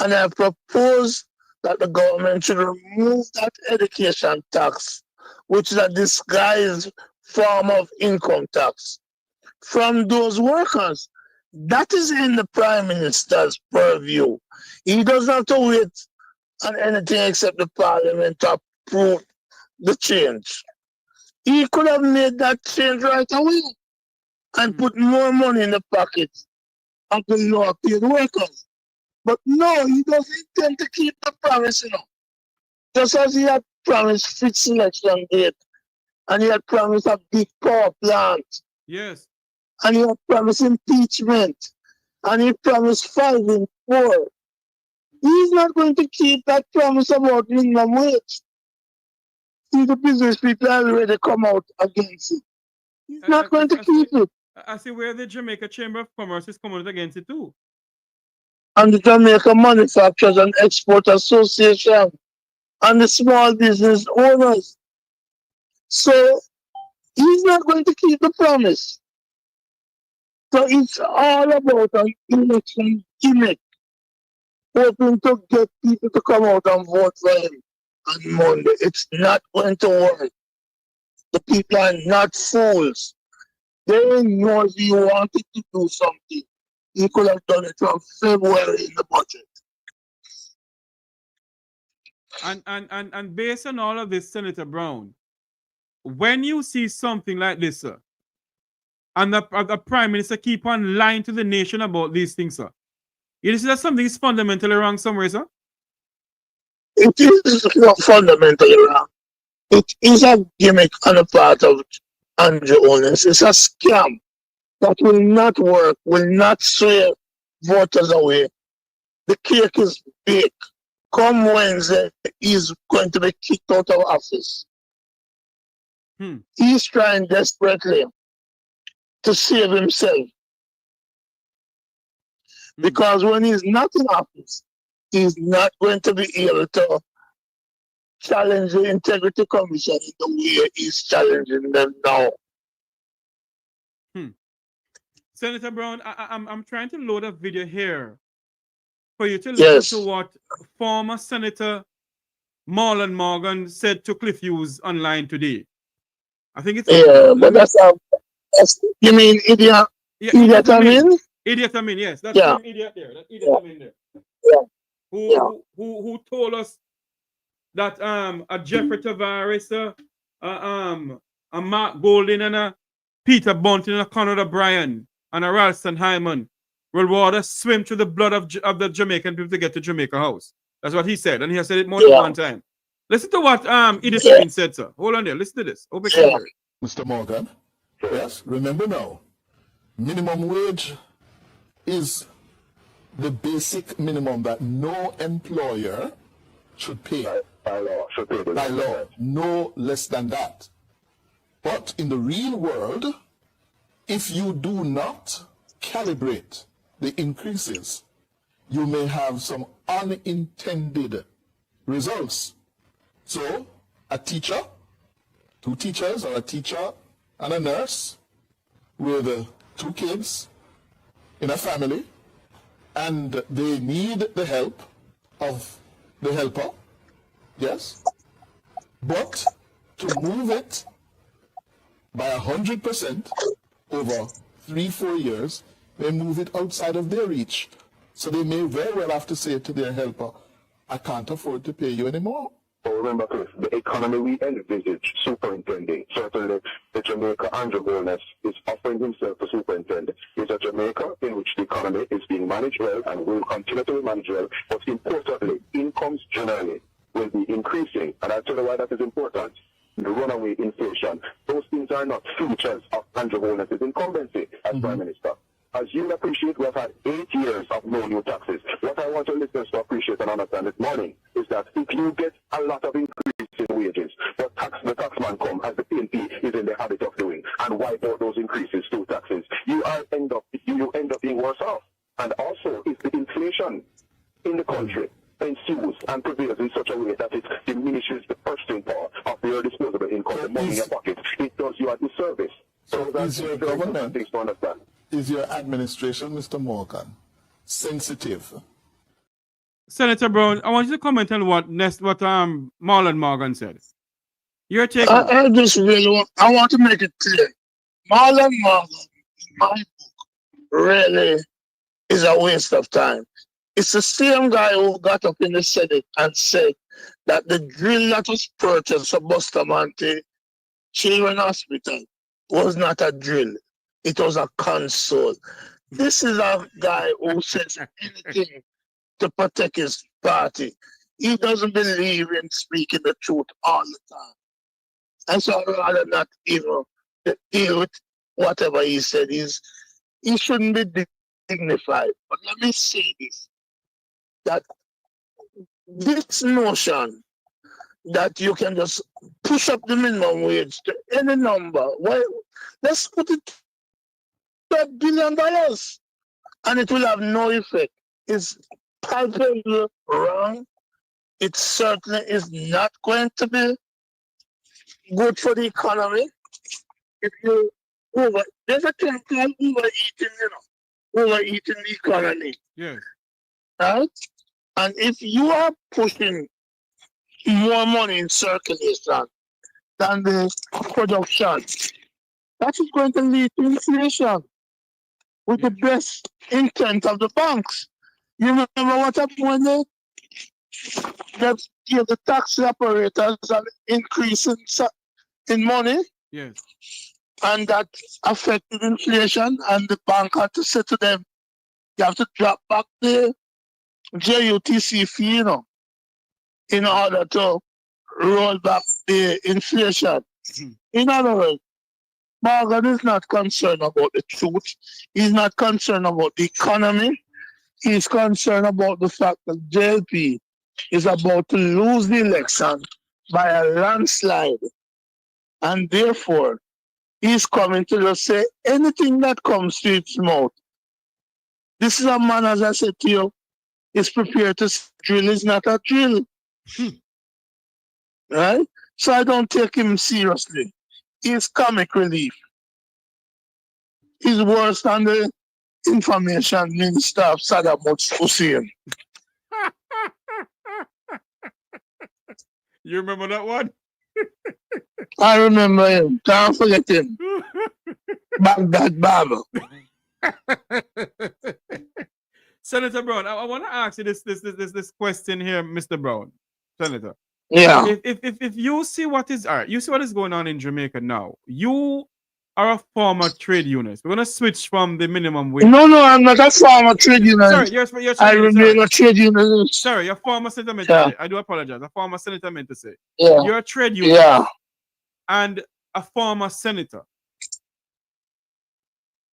And I propose that the government should remove that education tax, which is a disguised form of income tax, from those workers. That is in the Prime Minister's purview. He doesn't have to wait on anything except the Parliament to approve the change. He could have made that change right away and put more money in the pocket of the lower paid workers. But no, he doesn't intend to keep the promise, you know. Just as he had promised fixed selection date, and he had promised a big power plant.
Yes.
And he had promised impeachment. And he promised 5 in 4. He's not going to keep that promise about minimum wage. See, the business people already come out against it. He's not going to keep it.
I see where the Jamaica Chamber of Commerce is coming out against it too.
And the Jamaica Manufacturers and Export Association and the small business owners. So he's not going to keep the promise. So it's all about an election gimmick, hoping to get people to come out and vote for him on Monday. It's not going to work. The people are not fools. They know if he wanted to do something, he could have done it from February in the budget.
And based on all of this, Senator Brown, when you see something like this, sir, and the Prime Minister keep on lying to the nation about these things, sir, you see that something is fundamentally wrong somewhere, sir?
It is not fundamentally wrong. It is a gimmick on the part of Andrew Holness. It's a scam that will not work, will not sway voters away. The cake is baked. Come Wednesday, he's going to be kicked out of office. He's trying desperately to save himself. Because when he's not in office, he's not going to be able to challenge the Integrity Commission in the way he's challenging them now.
Senator Brown, I'm trying to load a video here for you to listen to what former Senator Marlon Morgan said to Cliff Hughes online today. I think it's...
Yeah, but that's you mean idiot?
Yeah,
Idiot Amin?
Idiot Amin, yes. That's
Yeah.
the idiot there. That idiot Amin there.
Yeah.
Who told us that a Jeffrey Tavares, a Mark Golding, and a Peter Bunting, and a Conrad O'Brien, and a Ralston Hyman will rather swim through the blood of the Jamaican people to get to Jamaica House. That's what he said, and he has said it more than one time. Listen to what Idiot Amin said, sir. Hold on there. Listen to this. Open camera.
Mr. Morgan, yes, remember now, minimum wage is the basic minimum that no employer should pay. By law, by law, no less than that. But in the real world, if you do not calibrate the increases, you may have some unintended results. So, a teacher, 2 teachers, or a teacher and a nurse with 2 kids in a family, and they need the help of the helper, yes, but to move it by 100% over 3-4 years, they move it outside of their reach. So they may very well have to say to their helper, I can't afford to pay you anymore.
But remember, Cliff, the economy we envisage superintending. Certainly, the Jamaica Andrew Holness is offering himself to superintend. It's a Jamaica in which the economy is being managed well and will continue to be managed well. But importantly, incomes generally will be increasing. And I'll tell you why that is important. The runaway inflation, those things are not features of Andrew Holness' incumbency as Prime Minister. As you'll appreciate, we have had 8 years of no new taxes. What I want your listeners to appreciate and understand this morning is that if you get a lot of increase in wages, the taxman come, as the PNP is in the habit of doing, and wipe out those increases through taxes, you end up being worse off. And also, if the inflation in the country ensues and prevails in such a way that it diminishes the purchasing power of your disposable income, the money in your pocket, it does you a disservice. So that's
your government
things to understand.
is your administration, Mr. Morgan, sensitive?
Senator Brown, I want you to comment on what Marlon Morgan said. Your take.
I just really want to make it clear. Marlon Morgan, in my book, really is a waste of time. It's the same guy who got up in the Senate and said that the drill that was purchased for Bustamante Children's Hospital was not a drill. It was a console. This is a guy who says anything to protect his party. He doesn't believe in speaking the truth all the time. And so I'd rather not even deal with whatever he said. He shouldn't be dignified. But let me say this, that this notion that you can just push up the minimum wage to any number, well, let's put it to $1 billion and it will have no effect. It's palpably wrong. It certainly is not going to be good for the economy. If you there's a term called overeating, overeating the economy.
Yes.
Right? And if you are pushing more money in circulation than the production, that is going to lead to inflation with the best intent of the banks. You remember what happened when they gave the taxi operators an increase in money?
Yes.
And that affected inflation, and the bank had to say to them, you have to drop back the JUTC fee, in order to roll back the inflation. In other words, Morgan is not concerned about the truth. He's not concerned about the economy. He's concerned about the fact that JLP is about to lose the election by a landslide. And therefore, he's coming to just say anything that comes to its mouth. This is a man, as I said to you, is prepared to say drill is not a drill. Right? So I don't take him seriously. He's comic relief. He's worse than the information minister of Saddam Hussein.
You remember that one?
I remember him. Can't forget him. Baghdad Bible.
Senator Brown, I want to ask you this question here, Mr. Brown, Senator.
Yeah.
If you see what is you see what is going on in Jamaica now. You are a former trade unionist. We're gonna switch from the minimum wage.
No, I'm not a former trade unionist.
Sorry, you're
I remain a trade unionist.
Sorry, you're a former senator.
Yeah.
I do apologize. A former senator meant to say.
Yeah.
You're a trade unionist.
Yeah.
And a former senator.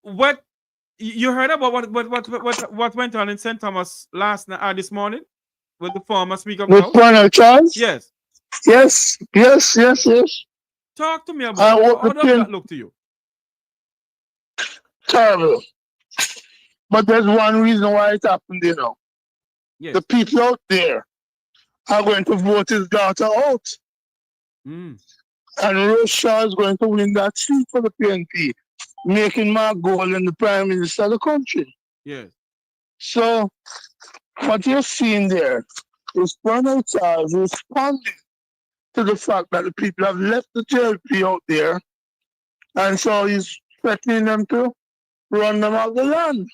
What you heard about what went on in St. Thomas this morning with the former speaker of the
With
House?
Colonel Charles?
Yes.
Yes.
Talk to me about how does that look to you?
Terrible. But there's one reason why it happened,
Yes.
The people out there are going to vote his daughter out. And Rose Shaw is going to win that seat for the PNP, making Mark Golden the Prime Minister of the country.
Yes.
So what you're seeing there is Colonel Charles responding to the fact that the people have left the JLP out there, and so he's threatening them to run them out of the land.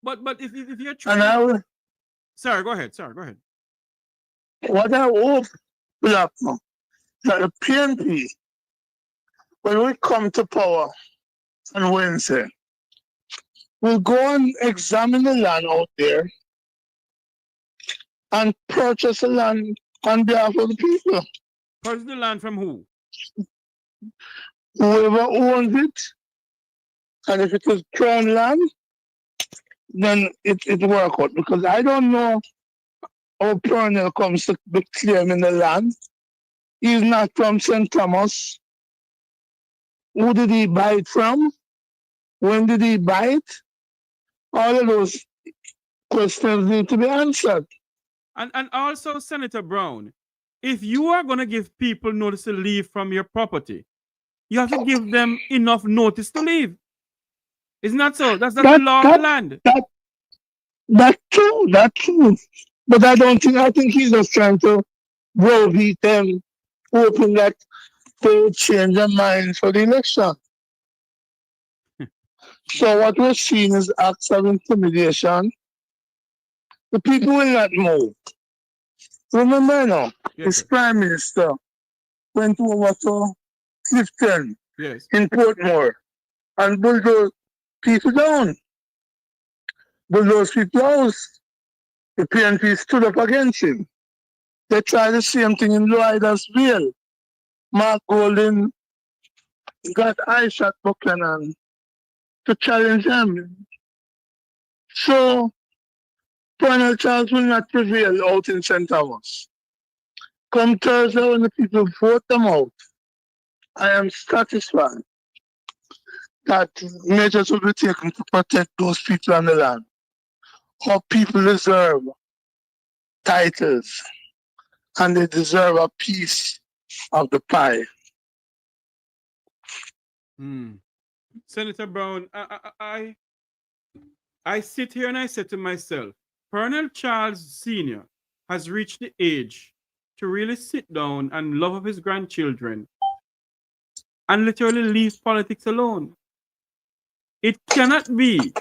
But if you're trying, sorry, go ahead.
What I hope will happen that the PNP, when we come to power on Wednesday, will go and examine the land out there and purchase the land on behalf of the people.
Purchase the land from who?
Whoever owns it, and if it is crown land, then it work out. Because I don't know how Purnell comes to be claiming the land. He's not from St. Thomas. Who did he buy it from? When did he buy it? All of those questions need to be answered.
And also, Senator Brown, if you are going to give people notice to leave from your property, you have to give them enough notice to leave. Isn't that so? That's the law of the land.
That's true. That's true. But I think he's just trying to browbeat them, hoping that they will change their mind for the election. So what we're seeing is acts of intimidation. The people will not move. Remember now, his prime minister went over to Clifton in Portmore and bulldozed people down. Bulldozed people out. The PNP stood up against him. They tried the same thing in Lloyd's Vale. Mark Golden got Aisha Buchanan to challenge him. So, Colonel Charles will not prevail out in St. Thomas. Come Thursday when the people vote them out, I am satisfied that measures will be taken to protect those people on the land. Our people deserve titles and they deserve a piece of the pie.
Senator Brown, I sit here and I say to myself, Colonel Charles Sr. has reached the age to really sit down and love up his grandchildren and literally leave politics alone. It cannot be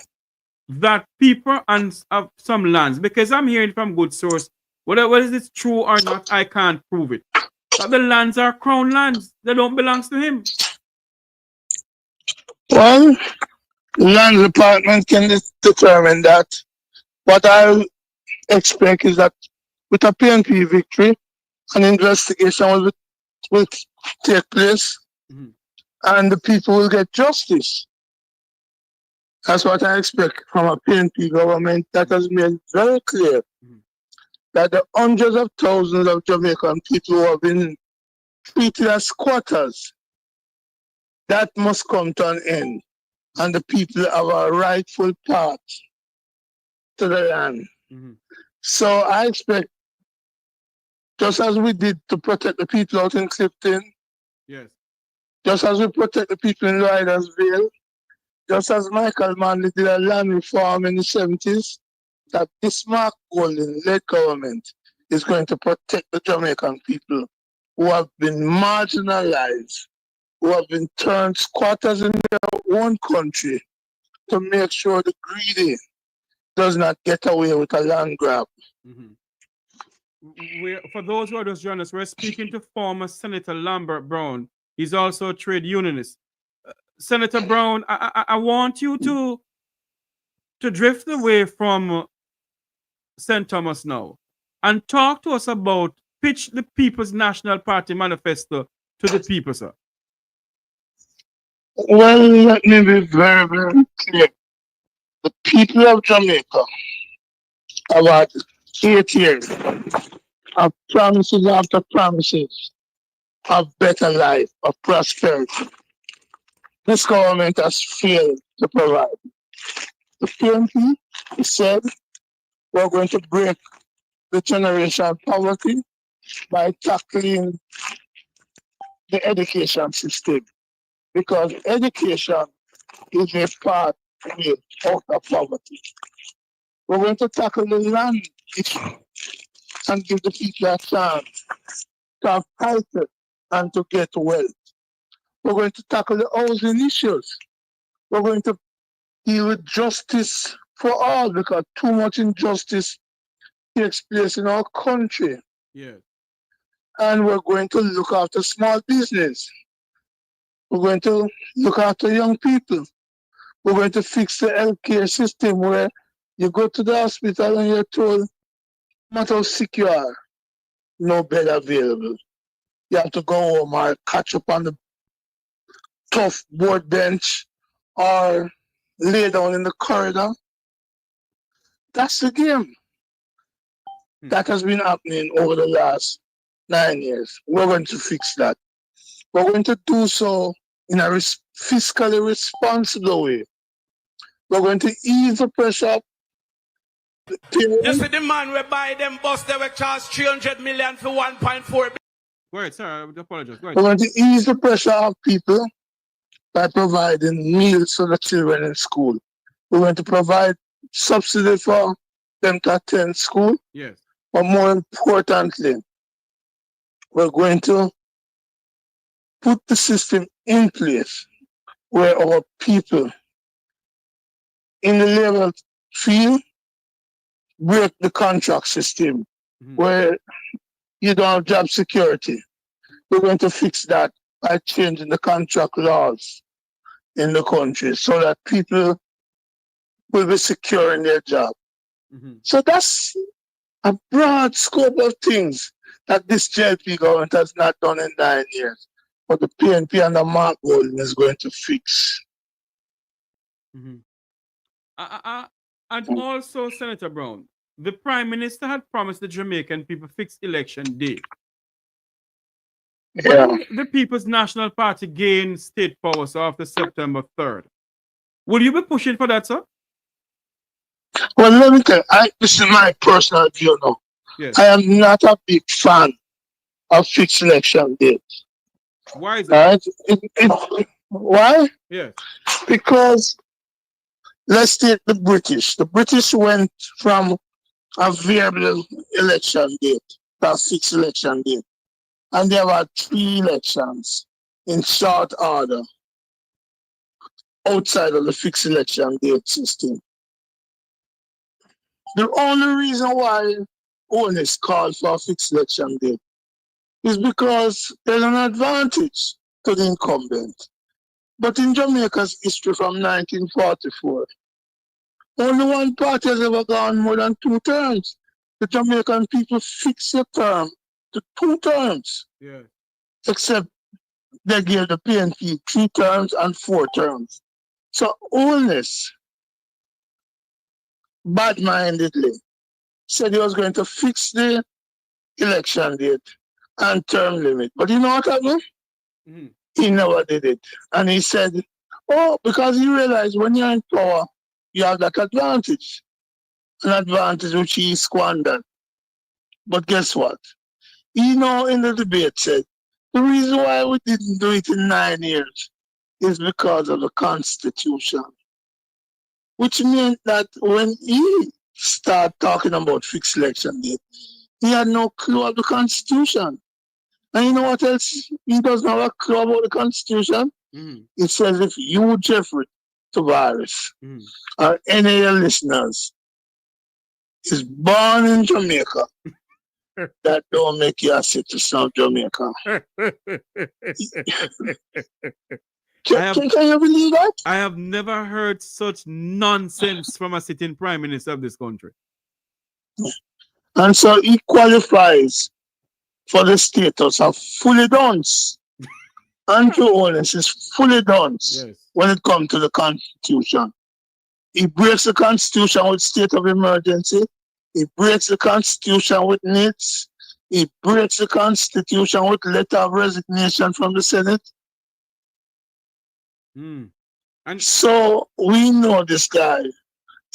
that people of some lands, because I'm hearing from good source, whether it's true or not, I can't prove it, that the lands are crown lands. They don't belong to him.
Well, the land department can determine that. What I expect is that with a PNP victory, an investigation will take place and the people will get justice. That's what I expect from a PNP government that has made very clear that the hundreds of thousands of Jamaican people who have been treated as squatters, that must come to an end. And the people have a rightful part to the land. So I expect, just as we did to protect the people out in Clifton, just as we protect the people in Riders Vale, just as Michael Manley did a land reform in the 70s, that this Mark Golden-led government is going to protect the Jamaican people who have been marginalized, who have been turned squatters in their own country, to make sure the greedy does not get away with a land grab.
For those who are just joining us, we're speaking to former Senator Lambert Brown. He's also a trade unionist. Senator Brown, I want you to drift away from St. Thomas now and talk to us about pitch the People's National Party manifesto to the people, sir.
Well, let me be very, very clear. The people of Jamaica have had 8 years of promises after promises of better life, of prosperity. This government has failed to provide. The PNP said we're going to break the generational poverty by tackling the education system, because education is a part out of poverty. We're going to tackle the land issue and give the people a chance to have title and to get wealth. We're going to tackle the housing issues. We're going to deal with justice for all, because too much injustice takes place in our country. And we're going to look after small business. We're going to look after young people. We're going to fix the healthcare system where you go to the hospital and you're told, no matter how sick you are, no bed available. You have to go home or catch up on the tough board bench or lay down in the corridor. That's the game. That has been happening over the last 9 years. We're going to fix that. We're going to do so in a fiscally responsible way. We're going to ease the pressure.
You see the man we buy them bus, they will charge 300 million for 1.4 billion.
Go ahead, sir. I apologize. Go ahead.
We're going to ease the pressure of people by providing meals for the children in school. We're going to provide subsidy for them to attend school.
Yes.
But more importantly, we're going to put the system in place where our people in the labor field break the contract system, where you don't have job security. We're going to fix that by changing the contract laws in the country so that people will be secure in their job. So that's a broad scope of things that this JLP government has not done in 9 years. But the PNP and the Mark Golden is going to fix.
And also, Senator Brown, the Prime Minister had promised the Jamaican people fixed election day.
Yeah.
When the People's National Party gained state powers after September 3rd, will you be pushing for that, sir?
Well, let me tell you, this is my personal view now.
Yes.
I am not a big fan of fixed election dates.
Why is that?
Right? Why?
Yes.
Because let's take the British. The British went from a variable election date to a fixed election date. And there were 3 elections in short order outside of the fixed election date system. The only reason why Holness called for a fixed election date is because there's an advantage to the incumbent. But in Jamaica's history from 1944, only one party has ever gone more than 2 terms. The Jamaican people fixed a term to 2 terms.
Yeah.
Except they gave the PNP 3 terms and 4 terms. So Holness, bad-mindedly, said he was going to fix the election date and term limit. But you know what happened? He never did it. And he said, oh, because he realized when you're in power, you have that advantage. An advantage which he squandered. But guess what? He now in the debate said, the reason why we didn't do it in 9 years is because of the Constitution. Which meant that when he started talking about fixed election date, he had no clue of the Constitution. And you know what else he doesn't have a clue about the Constitution? It says if you, Jeffrey Tavares, or any of your listeners, is born in Jamaica, that don't make you a citizen of Jamaica. Can you believe that?
I have never heard such nonsense from a sitting Prime Minister of this country.
And so he qualifies for the status of fully dunce. Andrew Holness is fully dunce when it comes to the Constitution. He breaks the Constitution with state of emergency. He breaks the Constitution with NITS. He breaks the Constitution with letter of resignation from the Senate. And so we know this guy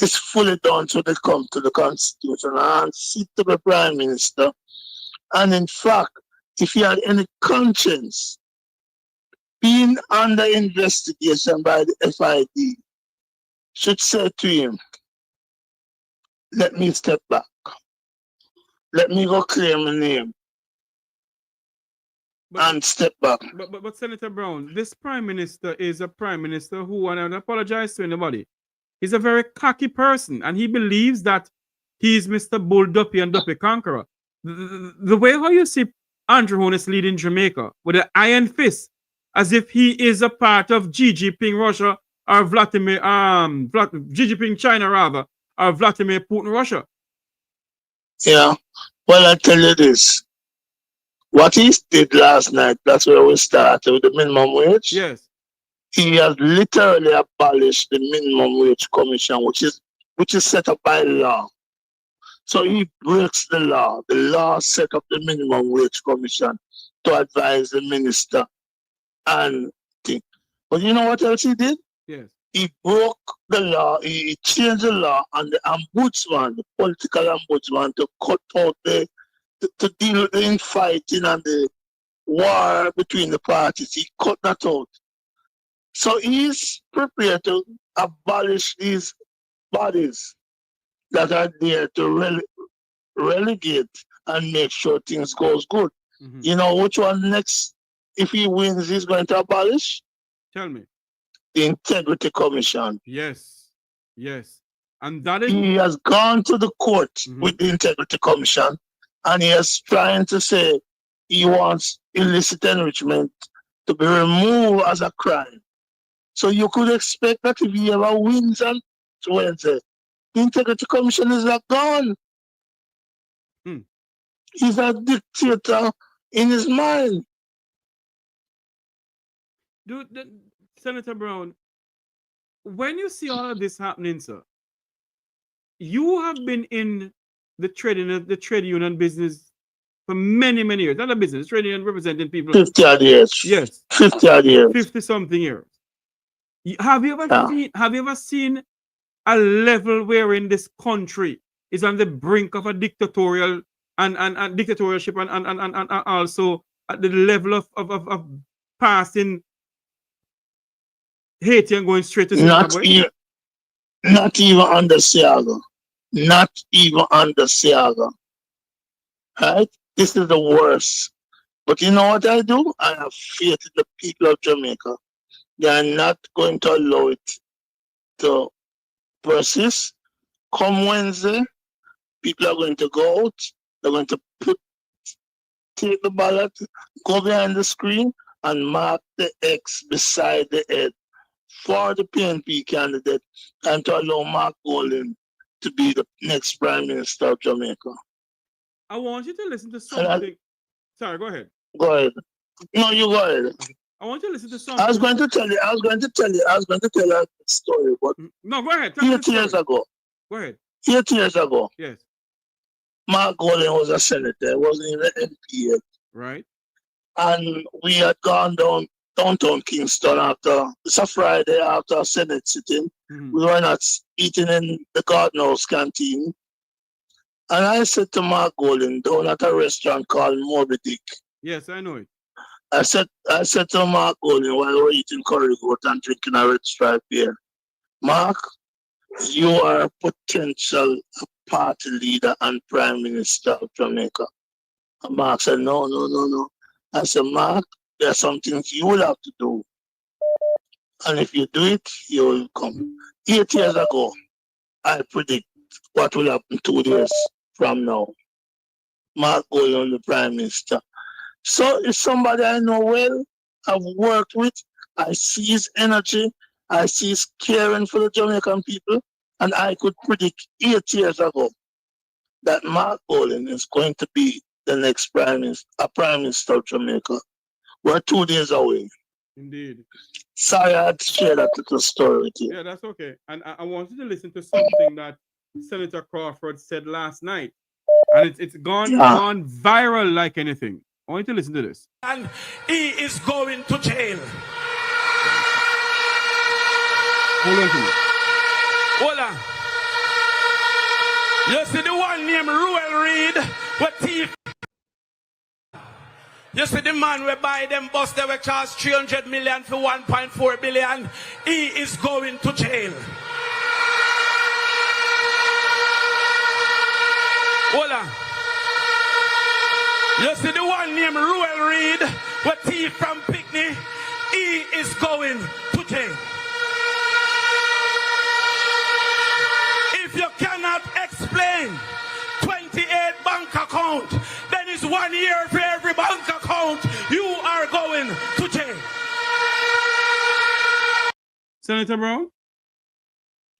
is fully done when it comes to the Constitution and sit to the Prime Minister. And in fact, if he had any conscience, being under investigation by the FID, should say to him, let me step back. Let me go clear my name and step back.
But Senator Brown, this Prime Minister is a Prime Minister who, and I don't apologize to anybody, he's a very cocky person, and he believes that he's Mr. Bull Duppy and Duppy Conqueror. The way how you see Andrew Holness leading Jamaica with an iron fist, as if he is a part of Xi Jinping Russia or Xi Jinping China rather, or Vladimir Putin Russia.
Yeah, well, I tell you this. What he did last night, that's where we started with the minimum wage.
Yes.
He has literally abolished the minimum wage commission, which is set up by law. So he breaks the law. The law set up the minimum wage commission to advise the minister and thing. But you know what else he did?
Yes.
He broke the law, he changed the law, and the ombudsman, the political ombudsman, to cut out to deal with the infighting and the war between the parties. He cut that out. So he's prepared to abolish these bodies that are there to relegate and make sure things goes good. You know which one next, if he wins, he's going to abolish?
Tell me.
The Integrity Commission.
Yes. Yes. And that is...
He has gone to the court with the Integrity Commission, and he is trying to say he wants illicit enrichment to be removed as a crime. So you could expect that if he ever wins on Wednesday, the Integrity Commission is like gone. He's a dictator in his mind.
Senator Brown, when you see all of this happening, sir, you have been in the trade union business for many, many years. Not a business, trade union representing people.
50 odd years.
Yes.
50 odd years.
50 something years. Have you ever seen a level wherein this country is on the brink of a dictatorial and dictatorship and also at the level of passing Haiti and going straight to Zimbabwe?
Not even under Siaga. Not even under Siaga. Right? This is the worst. But you know what I do? I have faith in the people of Jamaica. They are not going to allow it to persist. Come Wednesday, people are going to go out. They're going to take the ballot, go behind the screen, and mark the X beside the head for the PNP candidate and to allow Mark Golden to be the next Prime Minister of Jamaica.
I want you to listen to something. Sorry, go ahead.
Go ahead. No, you go ahead.
I want you to listen to something.
I was going to tell you a story, but
no, go ahead.
8 years ago.
Go ahead.
8 years ago.
Yes.
Mark Golden was a senator, wasn't even an MP yet.
Right.
And we had gone downtown Kingston it's a Friday after a Senate sitting. We were not eating in the Garden House canteen. And I said to Mark Golden down at a restaurant called Moby Dick.
Yes, I know it.
I said to Mark Golden while we were eating curry goat and drinking a red stripe beer, Mark, you are a potential party leader and Prime Minister of Jamaica. And Mark said, no. I said, Mark, there are some things you will have to do. And if you do it, you will come. 8 years ago, I predict what will happen 2 days from now. Mark Golden, the Prime Minister. So it's somebody I know well, I've worked with, I see his energy, I see his caring for the Jamaican people, and I could predict 8 years ago that Mark Golden is going to be the next Prime Minister of Jamaica. We're 2 days away.
Indeed.
Sorry, I had to share that little story with you.
Yeah, that's okay. And I want you to listen to something that Senator Crawford said last night. And it's gone viral like anything. I want you to listen to this.
And he is going to jail.
Hold on to me.
Hold on. You see the one named Ruel Reed, what thief. You see the man who buy them bus, they were charged 300 million for 1.4 billion. He is going to jail. Hold on. You see the one named Ruel Reed, what thief from Picnic, he is going to jail. If you cannot explain 28 bank account, then it's 1 year for every bank account. You are going to jail.
Senator Brown?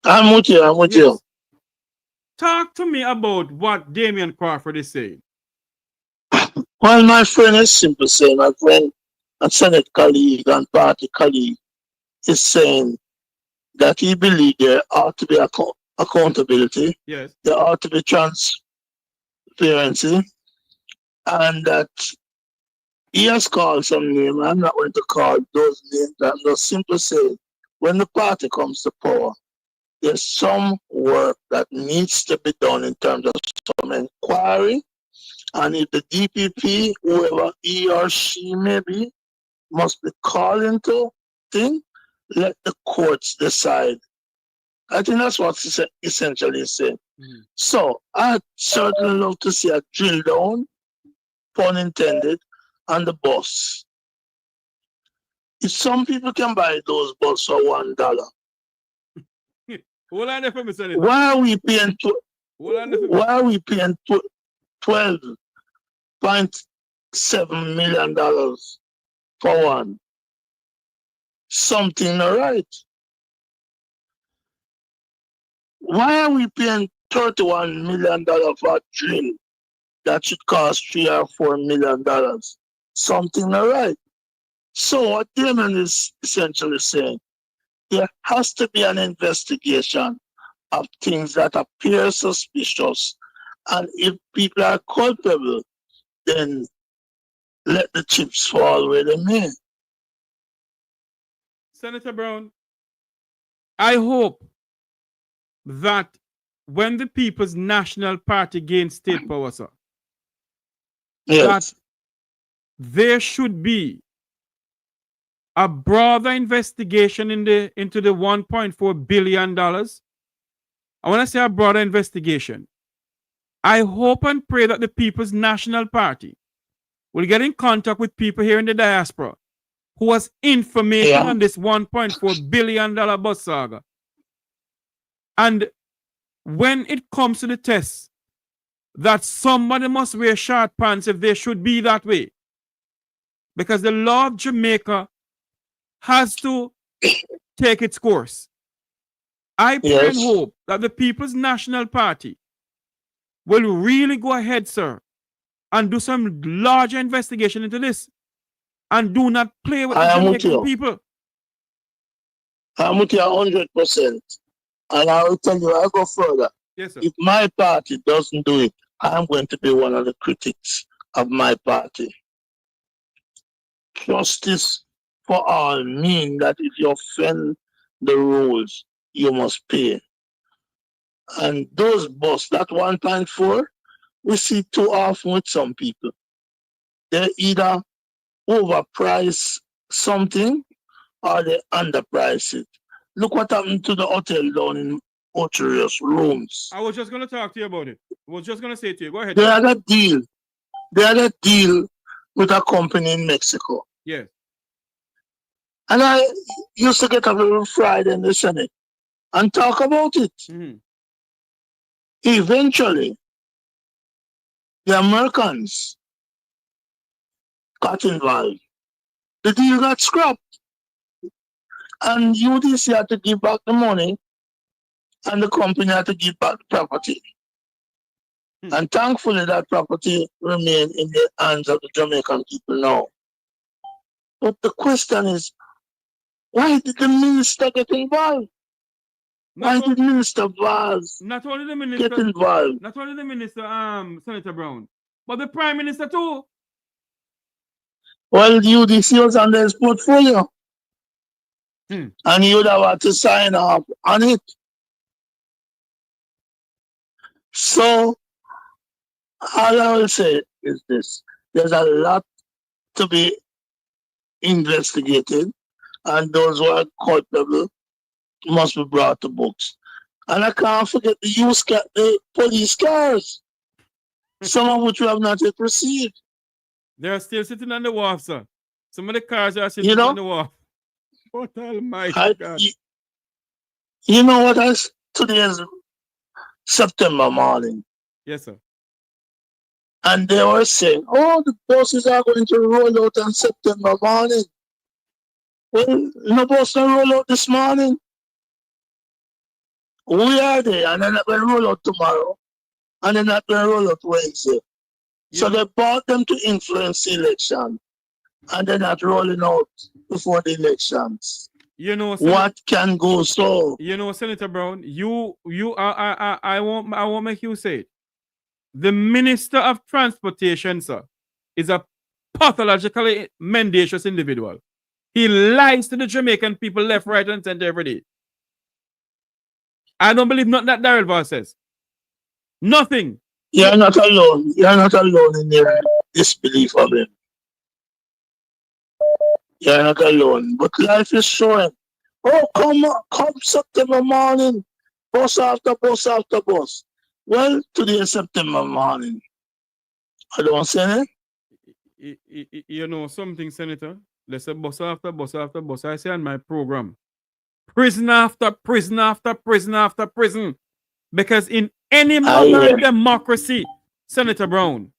I'm with you.
Talk to me about what Damian Crawford is saying.
Well, my friend is simply saying, my friend and Senate colleague and party colleague is saying that he believes there ought to be accountability.
Yes.
There ought to be transparency, and that he has called some names. I'm not going to call those names. I'm just simply saying, when the party comes to power, there's some work that needs to be done in terms of some inquiry. And if the DPP, whoever he or she may be, must be called into thing, let the courts decide. I think that's what it's essentially saying. So I'd certainly love to see a drill down, pun intended, on the bus. If some people can buy those buses for $1,
Hold on there for me, Senator.
why are we paying $12.7 million for one? Something not right. Why are we paying $31 million for a drill that should cost $3 or $4 million? Something not right. So what Damon is essentially saying, there has to be an investigation of things that appear suspicious, and if people are culpable, then let the chips fall where they may.
Senator Brown, I hope that when the People's National Party gains state power, sir, that there should be a broader investigation into the $1.4 billion. I want to say a broader investigation. I hope and pray that the People's National Party will get in contact with people here in the diaspora who has information on this $1.4 billion bus saga. And when it comes to the test, that somebody must wear short pants if they should be that way. Because the law of Jamaica has to take its course. I pray and hope that the People's National Party will really go ahead, sir, and do some larger investigation into this. And do not play with the Jamaican people.
I'm with you 100%. And I will tell you, I'll go further.
Yes, sir.
If my party doesn't do it, I'm going to be one of the critics of my party. Justice for all means that if you offend the rules, you must pay. And those bus, that 1.4, we see too often with some people. They either overprice something or they underprice it. Look what happened to the hotel down in Ocherios Rooms.
I was just going to talk to you about it. I was just going to say to you, go ahead.
They had a deal. They had a deal with a company in Mexico.
Yes.
And I used to get up every Friday in the Senate and talk about it. Eventually, the Americans got involved. The deal got scrapped. And UDC had to give back the money, and the company had to give back the property. And thankfully, that property remained in the hands of the Jamaican people now. But the question is, why did the minister get involved? Why did Minister Vaz
not only the minister
get involved?
Not only the minister, Senator Brown, but the Prime Minister too.
Well, the UDC was under his portfolio. And he would have had to sign off on it. So, all I will say is this. There's a lot to be investigated, and those who are culpable must be brought to books. And I can't forget the police cars, some of which we have not yet received.
They are still sitting on the wharf, sir. Some of the cars are sitting on the wharf. What almighty God.
You know what else? Today is September morning.
Yes, sir.
And they were saying, oh, the buses are going to roll out on September morning. Well, no bus can roll out this morning. We are there, and they're not going to roll out tomorrow. And they're not going to roll out Wednesday. So they bought them to influence the election. And they're not rolling out before the elections.
You know,
what can go so?
You know, Senator Brown, I won't make you say it. The Minister of Transportation, sir, is a pathologically mendacious individual. He lies to the Jamaican people left, right, and center every day. I don't believe nothing that Daryl Vaz says. Nothing.
You're not alone. You're not alone in your disbelief of him. You're not alone. But life is showing Oh, come September morning. Bus after bus after bus. Well, today is September morning. I don't say it.
You know something, Senator? Let's say bus after bus after bus. I say on my program, prison after prison after prison after prison. Because in any modern democracy, Senator Brown,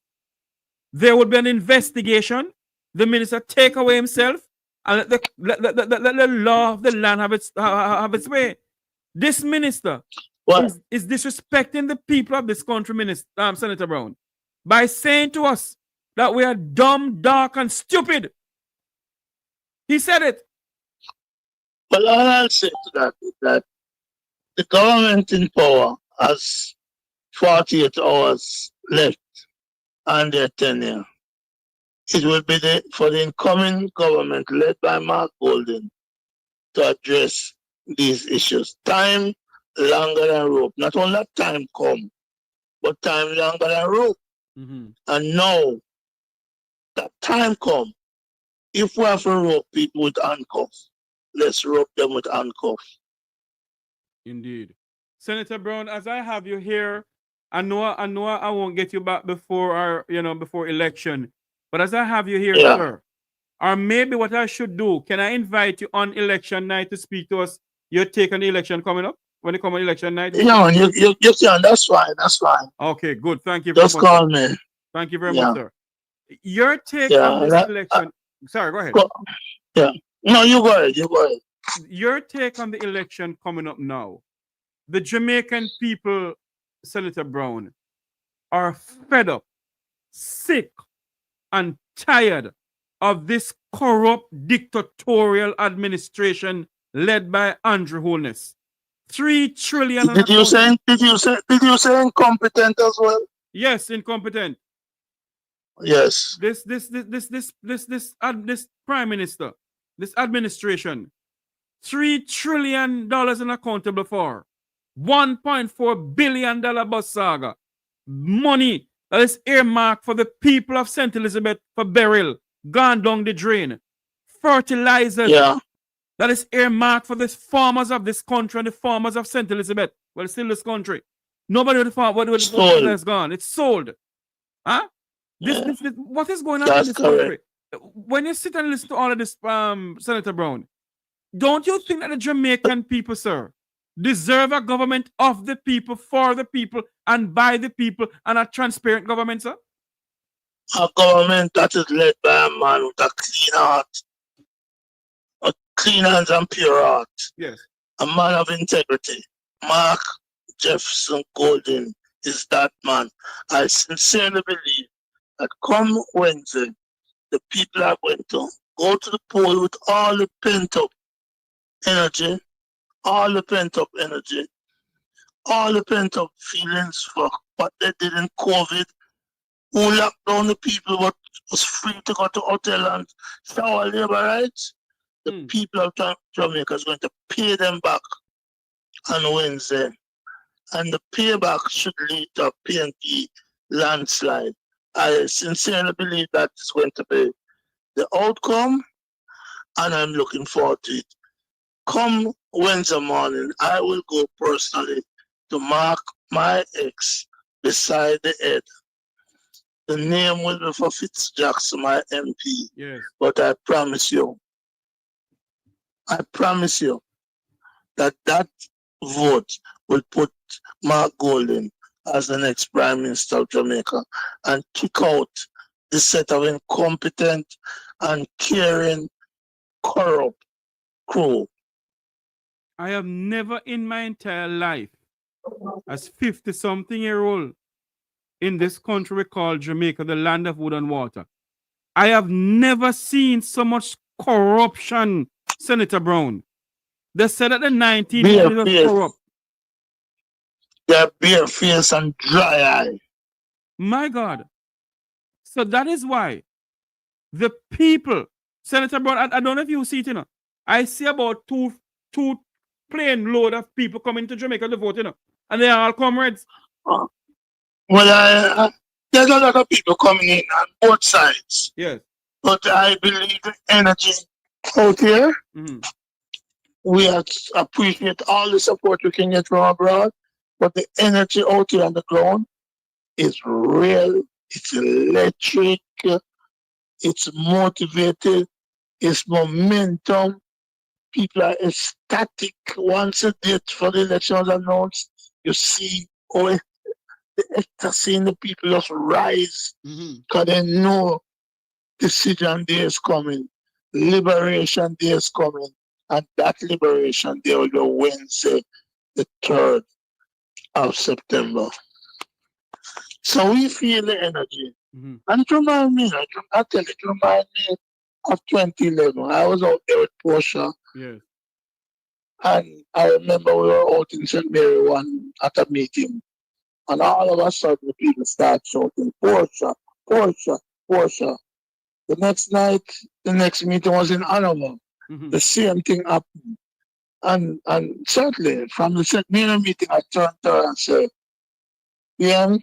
there would be an investigation. The minister take away himself and let the law of the land have its way. This minister is disrespecting the people of this country, Senator Brown, by saying to us that we are dumb, dark, and stupid. He said it.
Well, all I'll say to that is that the government in power has 48 hours left on their tenure. It will be for the incoming government led by Mark Golden to address these issues. Time longer than rope. Not only that time come, but time longer than rope. And now that time come, if we have to rope people with handcuffs, let's rope them with handcuffs.
Indeed. Senator Brown, as I have you here, I know I won't get you back before before election. But as I have you here, sir, or maybe what I should do, can I invite you on election night to speak to us? Your take on the election coming up? When you come on election night?
Yeah, you can. That's fine. That's fine.
Okay, good. Thank you very much.
Just call me.
Thank you very much, sir. Your take on this election. Sorry, go ahead.
Yeah. No, you go ahead. You go ahead.
Your take on the election coming up now. The Jamaican people, Senator Brown, are fed up, sick, and tired of this corrupt dictatorial administration led by Andrew Holness. $3 trillion.
Did you say incompetent as well?
Yes, incompetent.
Yes.
This prime minister, this administration, $3 trillion unaccountable for. $1.4 billion bus saga. Money that is earmarked for the people of St. Elizabeth for burial, gone down the drain. Fertilizers that is earmarked for the farmers of this country and the farmers of St. Elizabeth. Well, still this country. Nobody with the farm, what has gone. It's sold. Huh? This, what is going on in this country? When you sit and listen to all of this, Senator Brown, don't you think that the Jamaican people, sir, deserve a government of the people, for the people, and by the people, and a transparent government, sir?
A government that is led by a man with a clean heart, a clean hands and pure heart.
Yes.
A man of integrity. Mark Jefferson Golden is that man. I sincerely believe that come Wednesday, the people are going to go to the poll with all the pent-up energy, all the pent-up feelings for what they did in COVID, who locked down the people but was free to go to hotel and shower labor rights. The people of Jamaica is going to pay them back on Wednesday. And the payback should lead to a PNP landslide. I sincerely believe that is going to be the outcome, and I'm looking forward to it. Come Wednesday morning, I will go personally to mark my X beside the head. The name will be for Fitzjackson, my MP.
Yes.
But I promise you that vote will put Mark Golden as the next Prime Minister of Jamaica and kick out the set of incompetent and caring, corrupt crew.
I have never in my entire life, as 50-something-year-old in this country we call Jamaica, the land of wood and water, I have never seen so much corruption, Senator Brown. They said that the 1980s was corrupt.
They're bare-faced and dry-eyed.
My God. So that is why the people, Senator Brown, I don't know if you see it, I see about two plane load of people coming to Jamaica to vote, and they are all comrades.
Well, there's a lot of people coming in on both sides.
Yes.
But I believe the energy out here We appreciate all the support we can get from abroad, but the energy out here on the ground is real, it's electric, it's motivated, it's momentum. People are ecstatic once a date for the elections announced. You see how the ecstasy in the people just rise because they know decision day is coming, liberation day is coming, and that liberation day will be Wednesday, the 3rd of September. So we feel the energy. And it reminds me, I tell you, it reminds me of 2011. I was out there with Portia.
Yes.
And I remember we were out in St. Mary one at a meeting. And all of a sudden the people start shouting, Portia, Portia, Portia. The next night, the next meeting was in Hanover. The same thing happened. And certainly from the St. Mary meeting, I turned to her and said, Ian,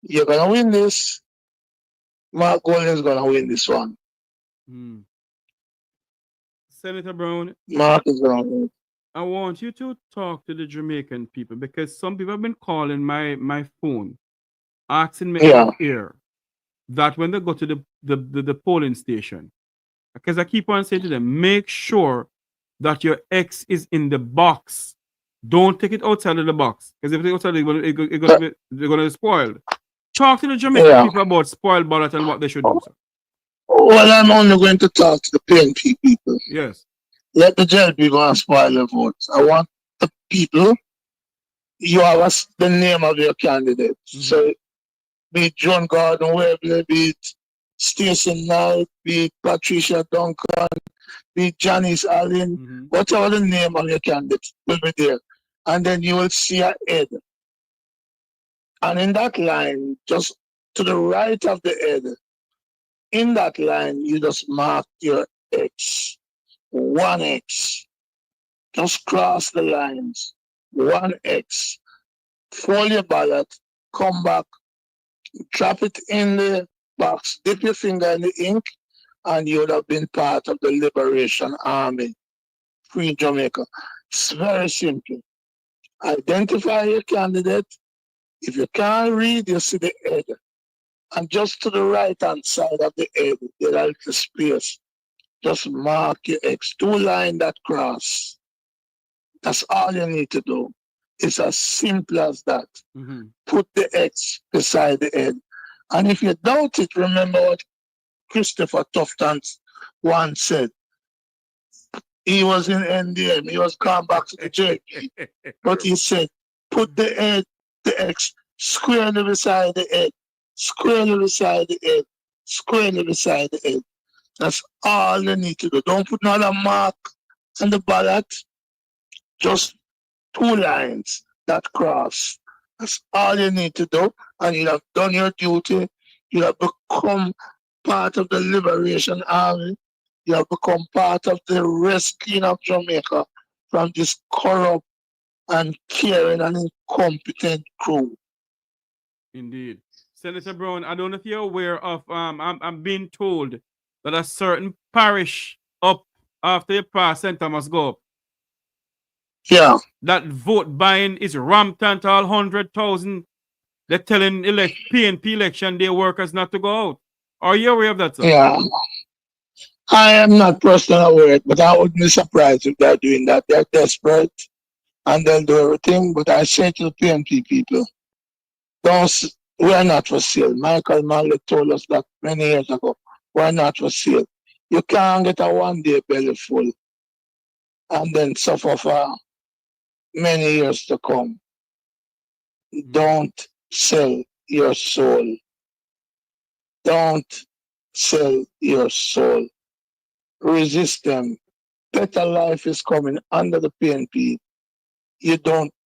you're going to win this. Mark Golden's going to win this one.
Senator Brown,
Mark is going to win.
I want you to talk to the Jamaican people because some people have been calling my phone, asking me here that when they go to the polling station, because I keep on saying to them, make sure that your X is in the box. Don't take it outside of the box, because if you take it outside, they're going to be spoiled. Talk to the Jamaican people about spoiled ballot and what they should do, sir.
Well, I'm only going to talk to the PNP people.
Yes.
Let the jail people and spoil the votes. I want the people, you have the name of your candidate. So be it John Gordon Webley, be it Stacey Knight, be it Patricia Duncan, be it Janice Allen, whatever the name of your candidate will be there. And then you will see a head. And in that line, just to the right of the head, in that line, you just mark your X. 1X. Just cross the lines. 1X. Fold your ballot. Come back. Drop it in the box. Dip your finger in the ink. And you would have been part of the Liberation Army. Free Jamaica. It's very simple. Identify your candidate. If you can't read, you see the head. And just to the right-hand side of the head, there are the space. Just mark your X, 2 lines that cross. That's all you need to do. It's as simple as that. Put the X beside the head. And if you doubt it, remember what Christopher Tufton once said. He was in NDM. He was come back to the JP. But he said, put the head, the X, squarely beside the head. Squarely beside the head. Squarely beside the head. That's all you need to do. Don't put another mark on the ballot. Just 2 lines that cross. That's all you need to do. And you have done your duty. You have become part of the Liberation Army. You have become part of the rescuing of Jamaica from this corrupt and caring and incompetent crew.
Indeed. Senator Brown, I don't know if you're aware of, I'm being told that a certain parish up after you pass St. Thomas go up.
Yeah.
That vote buying is ramped into all 100,000. They're telling PNP election day workers not to go out. Are you aware of that, sir?
Yeah. I am not personally aware, but I wouldn't be surprised if they're doing that. They're desperate and they'll do everything. But I say to the PNP people, we're not for sale. Michael Manley told us that many years ago. We're not for sale. You can't get a 1-day belly full and then suffer for many years to come. Don't sell your soul. Don't sell your soul. Resist them. Better life is coming under the PNP. You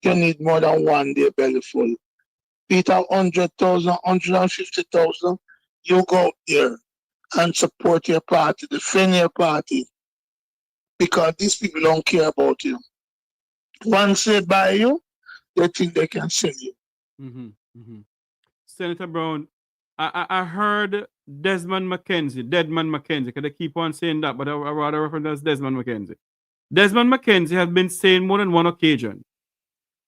need more than 1 day belly full. Peter, 100,000, 150,000, you go there and support your party, defend your party. Because these people don't care about you. Once they buy you, they think they can sell you.
Senator Brown, I heard Deadman McKenzie, because they keep on saying that, but I rather refer to as Desmond McKenzie. Desmond McKenzie has been saying more than one occasion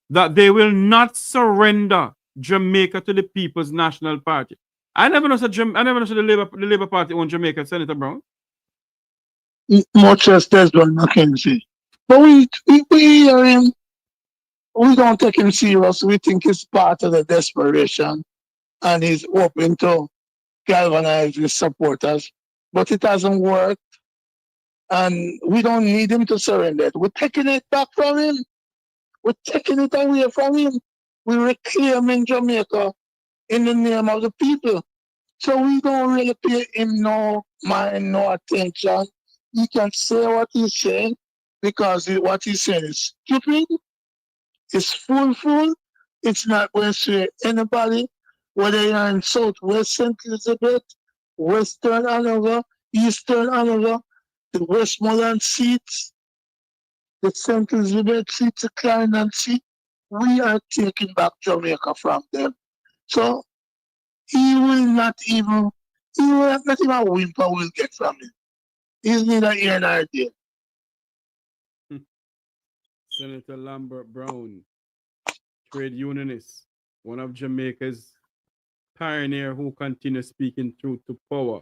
that they will not surrender Jamaica to the People's National Party. I never know the Labour Party on Jamaica, Senator Brown.
Much as Desmond McKenzie. But we hear him, we don't take him serious. We think it's part of the desperation and he's hoping to galvanize his supporters. But it hasn't worked. And we don't need him to surrender. We're taking it back from him. We're taking it away from him. We're reclaiming Jamaica in the name of the people. So we don't really pay him no mind, no attention. He can say what he's saying because what he's saying is stupid. It's foolful. It's not going to sway anybody, whether you're in Southwest St. Elizabeth, Western Hanover, Eastern Hanover, the Westmoreland seats, the St. Elizabeth seats, the Clarendon seat. We are taking back Jamaica from them. So he will not even whimper will get from him. He's neither here nor there.
Senator Lambert Brown, trade unionist, one of Jamaica's pioneer who continues speaking truth to power.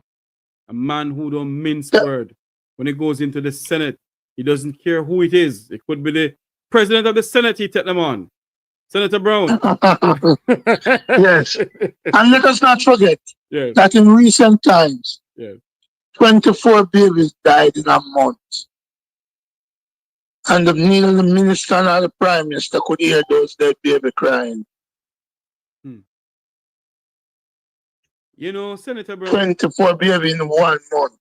A man who don't mince word. When he goes into the Senate, he doesn't care who it is. It could be the president of the Senate, he take them on. Senator Brown.
Yes. And let us not forget
yes.
that in recent times,
yes.
24 babies died in a month. And neither the minister nor the prime minister could hear those dead baby crying.
You know, Senator Brown.
24 babies in 1 month.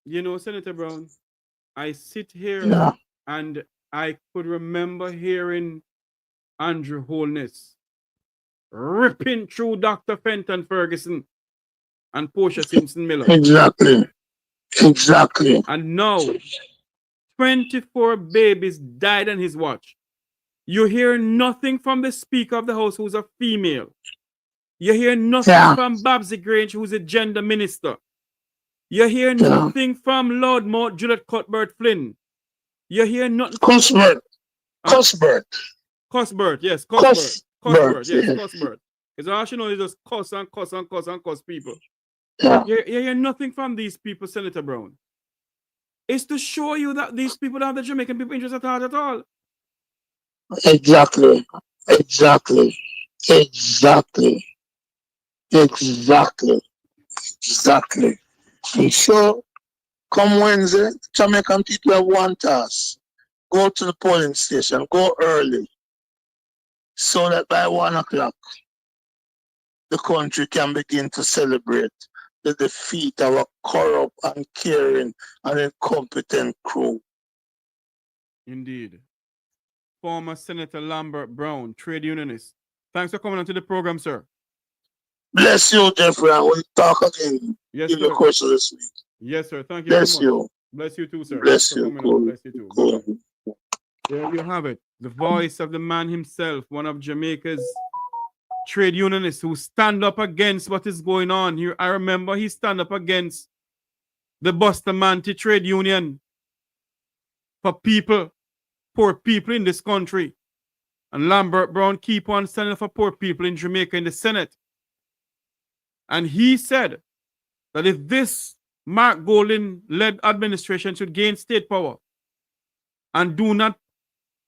You know, Senator Brown, I sit here and I could remember hearing Andrew Holness ripping through Dr. Fenton Ferguson and Portia Simpson Miller.
Exactly. Exactly.
And now, 24 babies died on his watch. You hear nothing from the Speaker of the House, who's a female. You hear nothing from Babsy Grange, who's a gender minister. You hear nothing from Lord Mount Juliet Cuthbert Flynn. You hear nothing.
Cuthbert. Cuthbert.
Cuthbert, yes.
Cuthbert,
Cuthbert, yes,
yes.
Cuthbert. Because all she knows is just cuss and cuss and cuss and cuss people.
Yeah.
You hear nothing from these people, Senator Brown. It's to show you that these people don't have the Jamaican people interest at heart at all.
Exactly. Exactly. Exactly. Exactly. Exactly. And so, come Wednesday, Jamaican people have one task. Go to the polling station, go early, so that by 1 o'clock, the country can begin to celebrate the defeat of a corrupt, uncaring, and incompetent crew.
Indeed. Former Senator Lambert Brown, trade unionist. Thanks for coming onto the program, sir.
Bless you, Jeffrey, and we'll talk again
yes,
in the course of this week.
Yes, sir. Thank you.
Bless
very much.
you.
Bless you too, sir.
Bless you. Cool.
Bless you too.
Cool.
There you have it. The voice of the man himself, one of Jamaica's trade unionists who stand up against what is going on here. I remember he stand up against the Bustamante trade union for people, poor people in this country. And Lambert Brown keep on standing up for poor people in Jamaica in the Senate. And he said that if this Mark Golding-led administration should gain state power and do not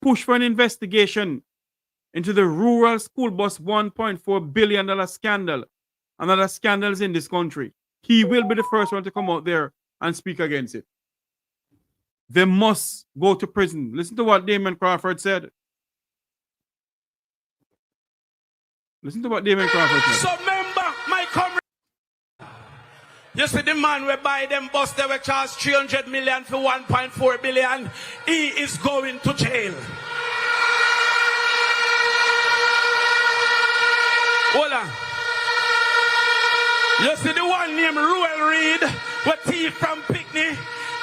push for an investigation into the rural school bus $1.4 billion scandal and other scandals in this country, he will be the first one to come out there and speak against it. They must go to prison. Listen to what Damon Crawford said. Listen to what Damon Crawford said.
So remember, my comrade, you see the man who buy them bus, they were charged 300 million for 1.4 billion. He is going to jail. Hold on. You see the one named Ruel Reed, with thief from Pickney,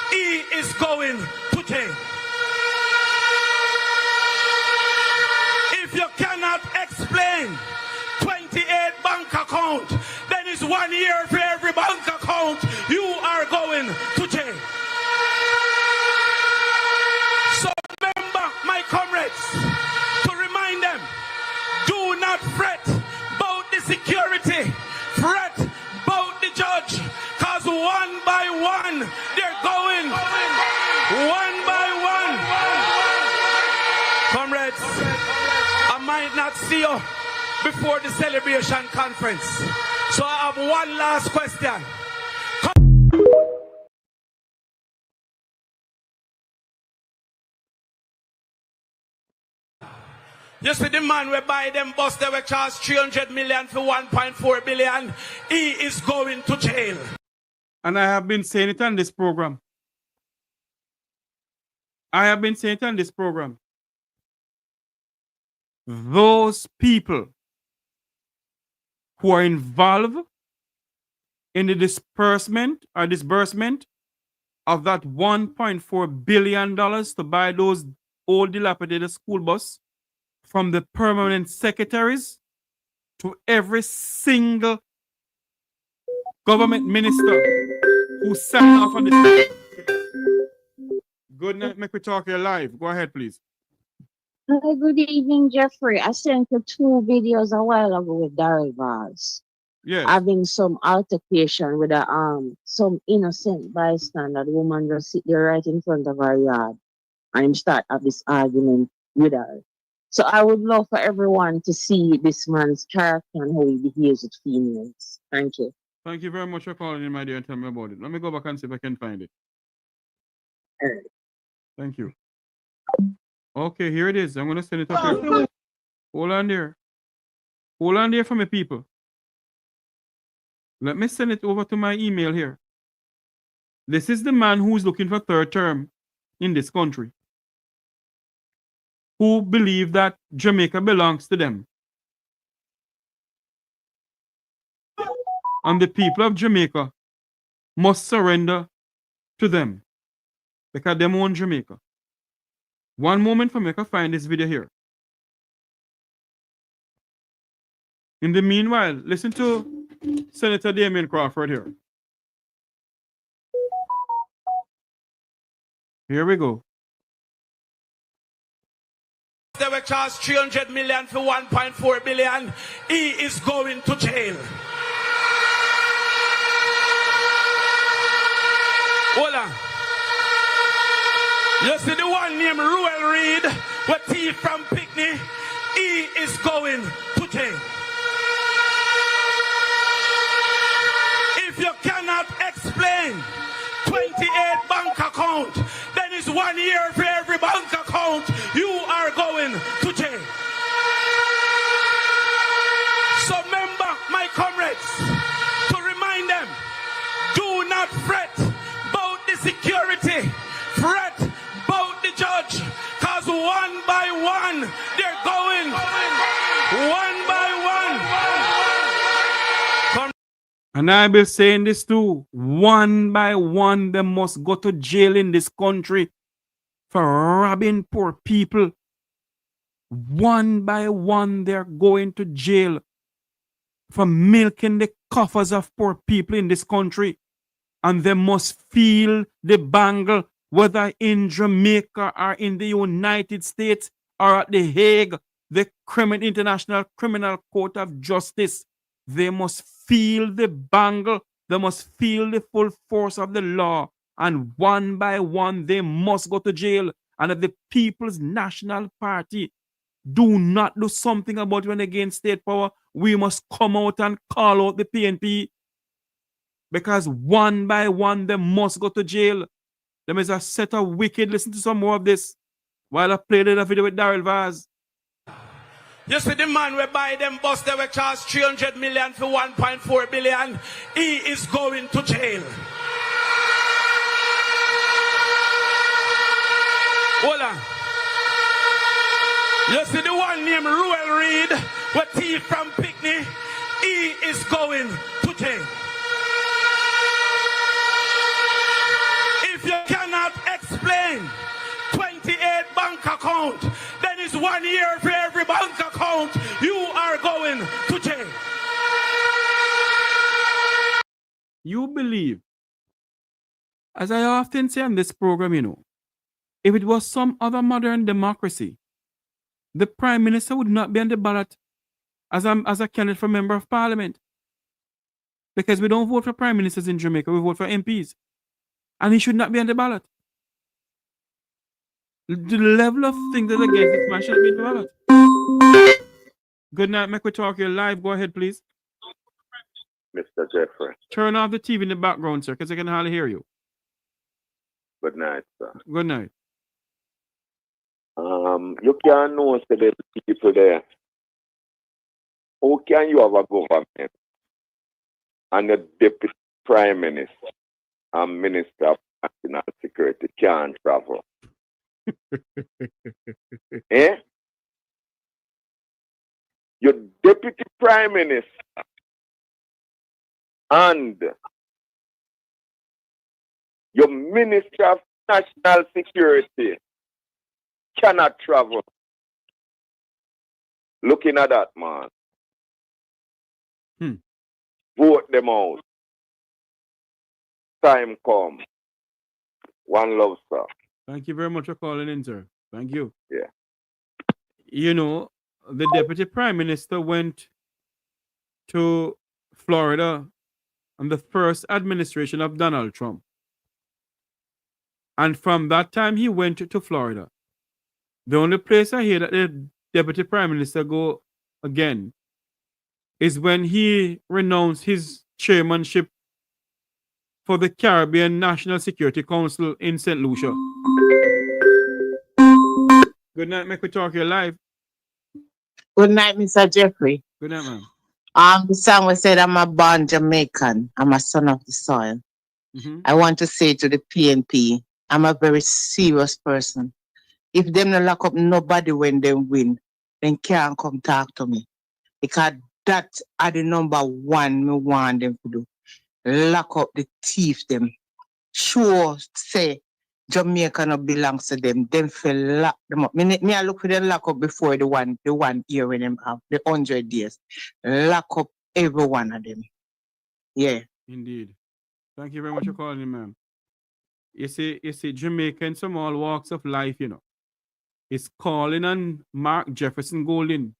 he is going to jail. If you cannot explain 28 bank account, then it's 1 year for every bank account. You are going to jail. comrades, to remind them, do not fret about the security, fret about the judge, because one by one, they're going, one by one. Comrades, I might not see you before the celebration conference, so I have one last question. You see the man who buy them bus, they were charged 300 million for 1.4 billion. He is going to jail.
And I have been saying it on this program. Those people who are involved in the disbursement of that $1.4 billion to buy those old dilapidated school bus, from the permanent secretaries to every single government minister who signed off on this. Good night, Mek Wi Talk, you're live. Go ahead, please.
Hi, good evening, Jeffrey. I sent you 2 videos a while ago with Daryl Vaz.
Yes.
Having some altercation with some innocent bystander. The woman just sit there right in front of her yard and him start have this argument with her. So I would love for everyone to see this man's character and how he behaves with females. Thank you.
Thank you very much for calling in, my dear, and tell me about it. Let me go back and see if I can find it. Thank you. Okay, here it is. I'm going to send it up here. Hold on there. Hold on there for me, people. Let me send it over to my email here. This is the man who is looking for 3rd term in this country, who believe that Jamaica belongs to them. And the people of Jamaica must surrender to them because they own Jamaica. One moment for me to find this video here. In the meanwhile, listen to Senator Damien Crawford here. Here we go.
They were charged 300 million for 1.4 billion. He is going to jail. Hold on. You see the one named Ruel Reid, what thief from Pickney, he is going to jail. If you cannot explain 28 bank account, then it's 1 year for every bank account. You are going to jail. So remember, my comrades, to remind them, do not fret about the security, fret about the judge, because one by one, they're going, one by one.
And I be saying this too. One by one, they must go to jail in this country for robbing poor people. One by one, they're going to jail for milking the coffers of poor people in this country. And they must feel the bangle, whether in Jamaica or in the United States or at The Hague, the International Criminal Court of Justice. They must feel the bangle. They must feel the full force of the law. And one by one, they must go to jail. And if the People's National Party do not do something about it against state power, we must come out and call out the PNP. Because one by one, they must go to jail. There is a set of wicked. Listen to some more of this while I played the video with Daryl Vaz.
You see the man who buy them bus, they were charged 300 million for 1.4 billion. He is going to jail. Hold on. You see the one named Ruel Reid, what thief from Pickney, he is going to jail. If you cannot explain 28 bank account, then it's 1 year for every bank account. You are going to jail.
You believe, as I often say on this program, if it was some other modern democracy, the Prime Minister would not be on the ballot as a candidate for Member of Parliament. Because we don't vote for Prime Ministers in Jamaica, we vote for MPs. And he should not be on the ballot. The level of things that against this man shouldn't be in the ballot. Good night, Mek Wi Talk. You're live. Go ahead, please.
Mr. Jeffrey.
Turn off the TV in the background, sir, because I can hardly hear you.
Good night, sir.
Good night.
You can't know the people there. How can you have a government and a deputy prime minister and minister of national security can't travel? Eh? Your deputy prime minister and your minister of national security cannot travel. Looking at that, man. Vote them out. Time come. One love, sir.
Thank you very much for calling in, sir. Thank you.
Yeah.
You know, the Deputy Prime Minister went to Florida on the first administration of Donald Trump. And from that time, he went to Florida. The only place I hear that the Deputy Prime Minister go again is when he renounced his chairmanship for the Caribbean National Security Council in St. Lucia. Good night, Mek Wi Talk. You're live.
Good night, Mr. Jeffrey.
Good night, ma'am.
The song was said, I'm a born Jamaican. I'm a son of the soil. I want to say to the PNP, I'm a very serious person. If them not lock up nobody when they win, then can't come talk to me. Because that are the number one me want them to do. Lock up the thief them. Sure say Jamaica no belongs to them. Them feel lock them up. Me I look for them lock up before the one year when them have the 100 days. Lock up every one of them. Yeah.
Indeed. Thank you very much for calling, ma'am. You see, Jamaica in some all walks of life, you know. It's calling on Mark Jefferson Golden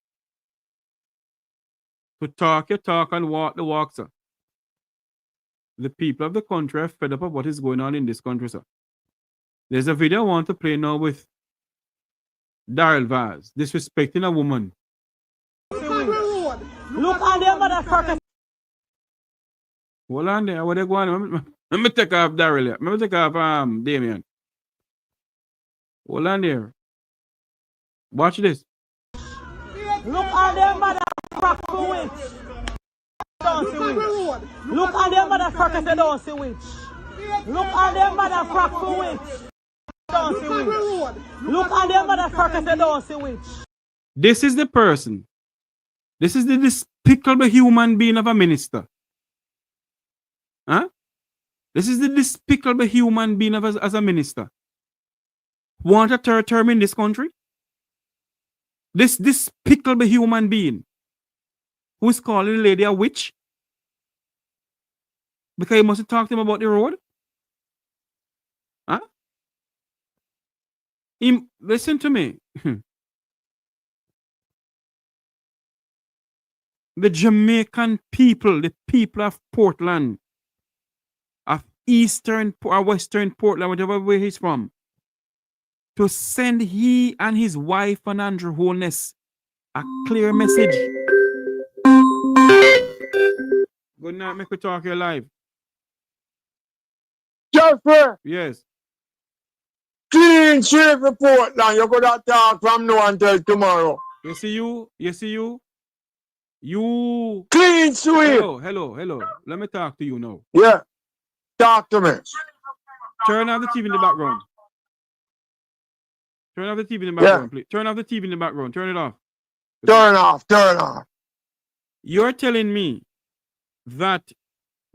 to talk your talk and walk the walk, sir. The people of the country are fed up of what is going on in this country, sir. There's a video I want to play now with Daryl Vaz disrespecting a woman.
Look on them motherfuckers.
Hold on there. What they going on? Let me take off Daryl here. Let me take off Damien. Hold on there. Watch this.
Look on them motherfuckers witch. Don't see witch. Look on them motherfuckers they don't see witch. Look on them motherfuckers witch. Don't see witch. Look on them motherfuckers they don't see witch.
This is the person. This is the despicable human being of a minister. Huh? This is the despicable human being of as a minister. Want a third term in this country? This despicable human being who is calling the lady a witch because he must talk to him about the road. Huh? Listen to me. The Jamaican people, the people of Portland, of Eastern or Western Portland, whatever way he's from, to send he and his wife and Andrew Holness a clear message. Good night, Mek Wi Talk. You're live.
Jeffrey!
Yes.
Clean sheet report now. You're going to talk from now until tomorrow.
You see you? You.
Clean sweep.
Hello. Let me talk to you now.
Yeah. Talk to me.
Turn off the TV in the background. Turn off the TV in the background, please. Turn off the TV in the background. Turn it off.
Turn off.
You're telling me that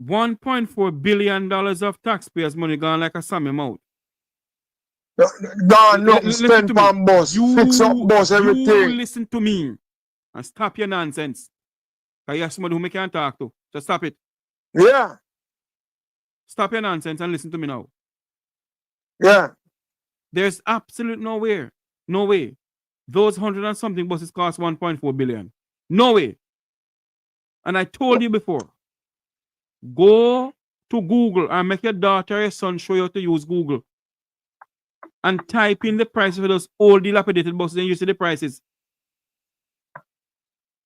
$1.4 billion of taxpayers' money gone like a salmon mouth.
Gone, no, spend on bus, fix up bus, everything.
You listen to me and stop your nonsense. Because you're somebody who me can't talk to. So stop it.
Yeah.
Stop your nonsense and listen to me now.
Yeah.
There's absolute no way those 100 and something buses cost 1.4 billion. No way. And I told you before, go to Google and make your daughter or your son show you how to use Google. And type in the prices for those old dilapidated buses and you see the prices.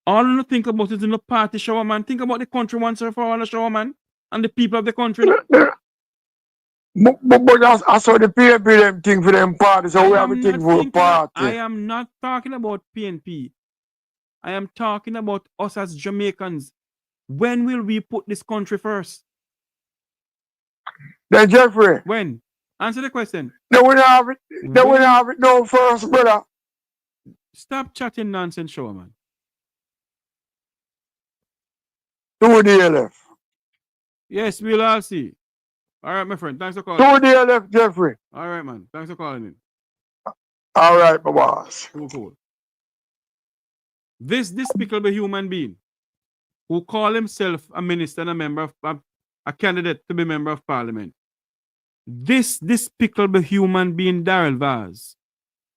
All you think about is in the party shower, man. Think about the country once for all the shower, man. And the people of the country.
But I saw the PNP them thing for them party, so we have a thing for a party.
I am not talking about PNP. I am talking about us as Jamaicans. When will we put this country first?
Then Jeffrey.
When? Answer the question.
They will have it. They will have it no first, brother.
Stop chatting nonsense, show, man.
2 days left.
Yes, we'll all see. All right, my friend. Thanks for calling.
2 days left, Jeffrey.
All right, man. Thanks for calling in.
All right, my boss.
Cool. This despicable human being who call himself a minister and a member of a candidate to be member of parliament. This despicable human being, Darrell Vaz,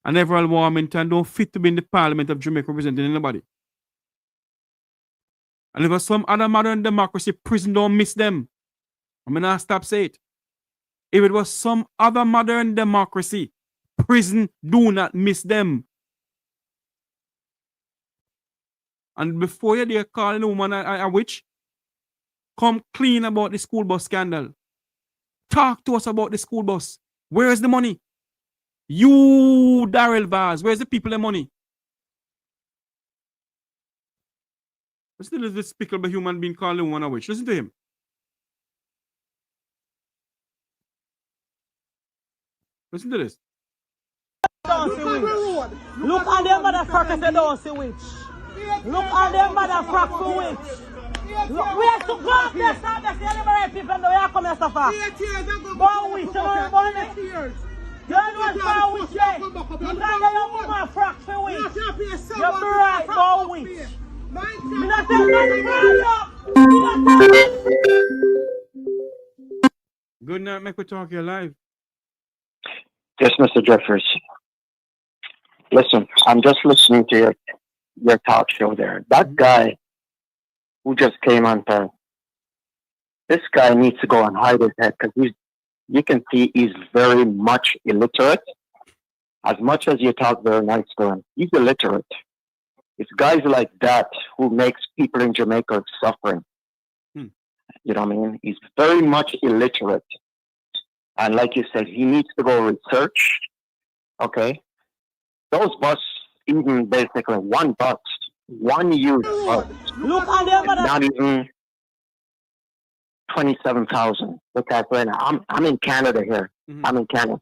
and Everald Warmington don't fit to be in the parliament of Jamaica representing anybody. And if there's some other modern democracy, prison don't miss them. I'm gonna stop saying it. If it was some other modern democracy, prison do not miss them. And before you're calling a woman a witch, come clean about the school bus scandal. Talk to us about the school bus. Where is the money? You, Darrell Vaz, where's the people and money? Listen to this despicable human being calling a woman a witch. Listen to him. Listen to this.
Don't see witch. Look at them motherfuckers, they don't see witch. Look at them motherfuckers, witch. Look, we have to go up there, stop there, see liberate people, and we are coming to suffer. Go witch, you know what you know what's wrong with you? You can't get your woman frock for witch. You're bright, go witch. Me not tell nothing for you.
Good night, Mek Wi Talk, you're live.
Yes, Mr. Jeffers. Listen, I'm just listening to your talk show there. That guy who just came on there, this guy needs to go and hide his head because you can see he's very much illiterate. As much as you talk very nice to him, he's illiterate. It's guys like that who makes people in Jamaica suffering. You know what I mean? He's very much illiterate. And like you said, he needs to go research. Okay? Those bus, even basically one bus, one used bus, not even 27,000. Because when I'm in Canada here. I'm in Canada.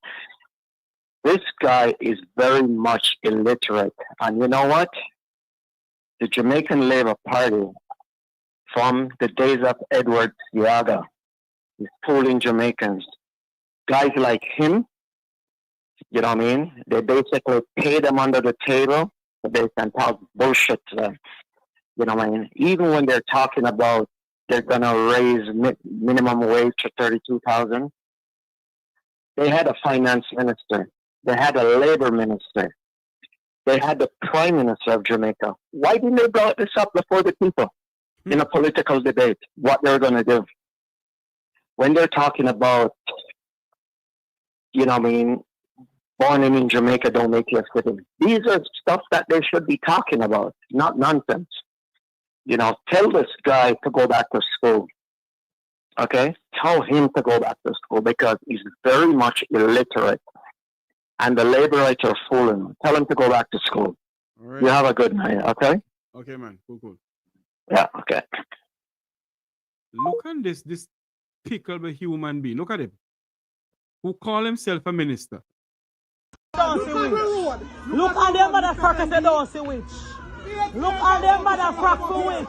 This guy is very much illiterate. And you know what? The Jamaican Labour Party, from the days of Edward Siaga, is fooling Jamaicans. Guys like him, you know what I mean? They basically pay them under the table so they can talk bullshit to them. You know what I mean? Even when they're talking about they're going to raise minimum wage to 32,000, they had a finance minister. They had a labor minister. They had the Prime Minister of Jamaica. Why didn't they bring this up before the people in a political debate, what they're going to do? When they're talking about, you know what I mean, born in Jamaica don't make you a citizen. These are stuff that they should be talking about, not nonsense. You know, tell this guy to go back to school. Okay? Tell him to go back to school because he's very much illiterate. And the Laborites are fooling him. Tell him to go back to school.
All right.
You have a good night, okay?
Okay, man. Cool.
Yeah, okay.
Look at this despicable human being. Look at him. Who call himself a minister.
Don't see witch. Look at them motherfuckers, they don't see witch. Look at them motherfuckers, witch.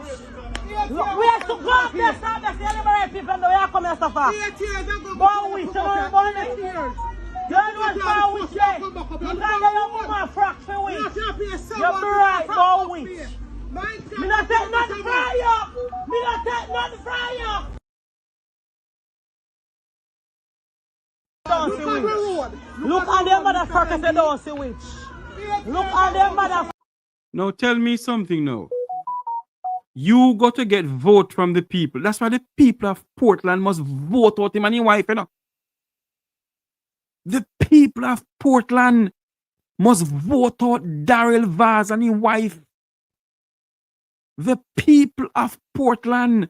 Look, we have to go up there, stop there, see liberate people, and we are coming to suffer. Go witch, you know what you know. You know what's wrong with you? You can't get your woman frock for witch. You're bright, go witch. Me not take nothing from you. Me not take nothing from you. Don't see witch. Look at them motherfuckers, they don't see witch. Look at them motherfuckers.
Now tell me something now. You got to get vote from the people. That's why the people of Portland must vote out him and his wife, you know. The people of Portland must vote out Daryl Vaz and his wife. The people of Portland,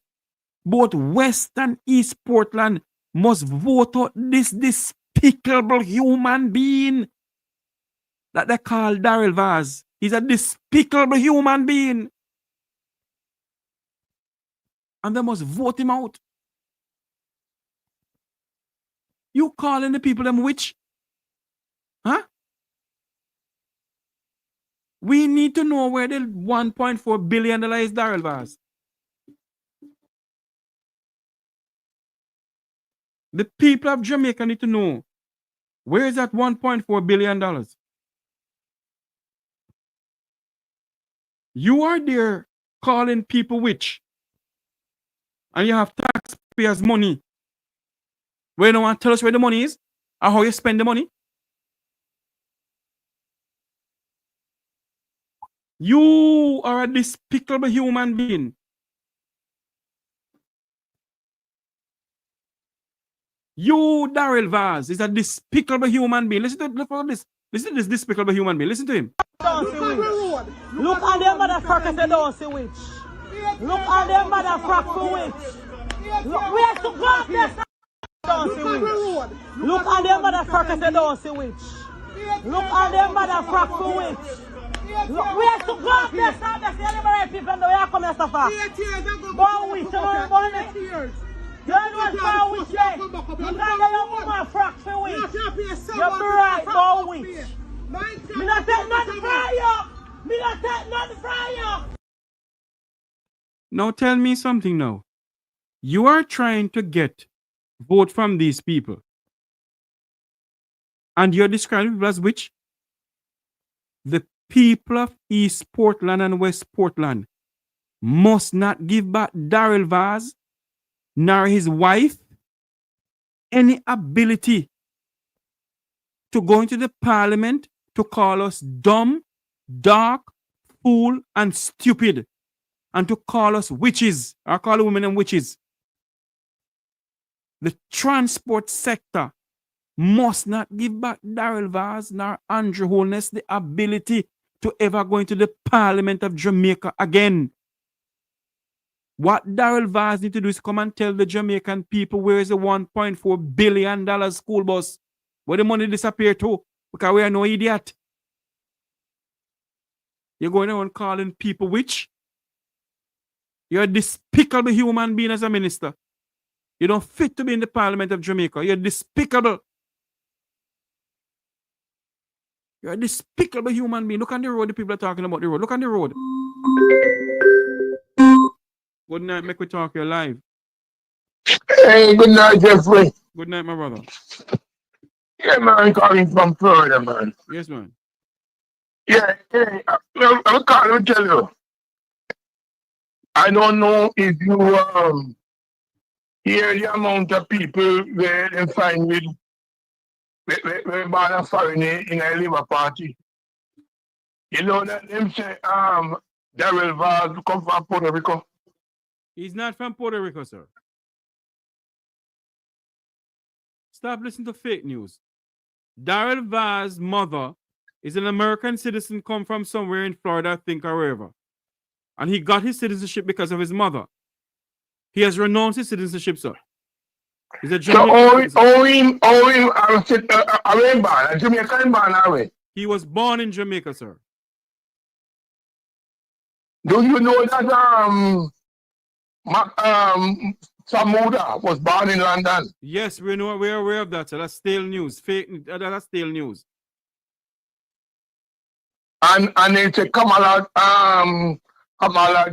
both West and East Portland, must vote out this despicable human being that they call Daryl Vaz. He's a despicable human being. And they must vote him out. You calling the people them witch? Huh? We need to know where the $1.4 billion is Daryl Vaz. The people of Jamaica need to know, where is that $1.4 billion? You are there calling people witch. And you have taxpayers' money. Where you don't want to tell us where the money is or how you spend the money. You are a despicable human being. You, Daryl Vaz, is a despicable human being. Listen to this. Listen to this despicable human being. Listen to him.
Don't see witch. Look at them motherfuckers that don't see witch. Look at them motherfucker witch. Look, where's the God that don't see witch? Look at them motherfuckers that don't see witch. Look at them motherfucker witch. Look, where's the God that see liberate people and they come and suffer? Go witch, go witch. You know what's wrong with you? Look at your woman frack for witch. You're bright, go witch. Me not take nothing from you. Me not take nothing from you.
Now tell me something now. You are trying to get vote from these people. And you're describing people as which? The people of East Portland and West Portland must not give back Daryl Vaz nor his wife any ability to go into the parliament to call us dumb, dark, fool, and stupid, and to call us witches, or call women and witches. The transport sector must not give back Daryl Vaz nor Andrew Holness the ability to ever go into the Parliament of Jamaica again. What Daryl Vaz need to do is come and tell the Jamaican people where is the $1.4 billion school bus, where the money disappeared to, because we are no idiot. You're going around calling people witch. You're a despicable human being as a minister. You don't fit to be in the Parliament of Jamaica. You're despicable. You're a despicable human being. Look on the road, the people are talking about the road. Look on the road. Good night, Mek Wi Talk, you're live.
Hey, good night, Jeffrey.
Good night, my brother.
Yeah, man, I'm calling from Florida, man.
Yes, man.
Yeah, I'm calling to tell you. I don't know if you hear the amount of people where they find with born foreigner in a Labour Party. You know that them say Daryl Vaz come from Puerto Rico.
He's not from Puerto Rico, sir. Stop listening to fake news. Daryl Vaz's mother is an American citizen, come from somewhere in Florida, I think, or wherever. And he got his citizenship because of his mother. He has renounced his citizenship, sir. He's a Jamaican citizen. He was born in Jamaica, sir.
Do you know that Samuda was born in London?
Yes, we're aware of that, sir. That's stale news. Fake. That's stale news.
And it's a Kamala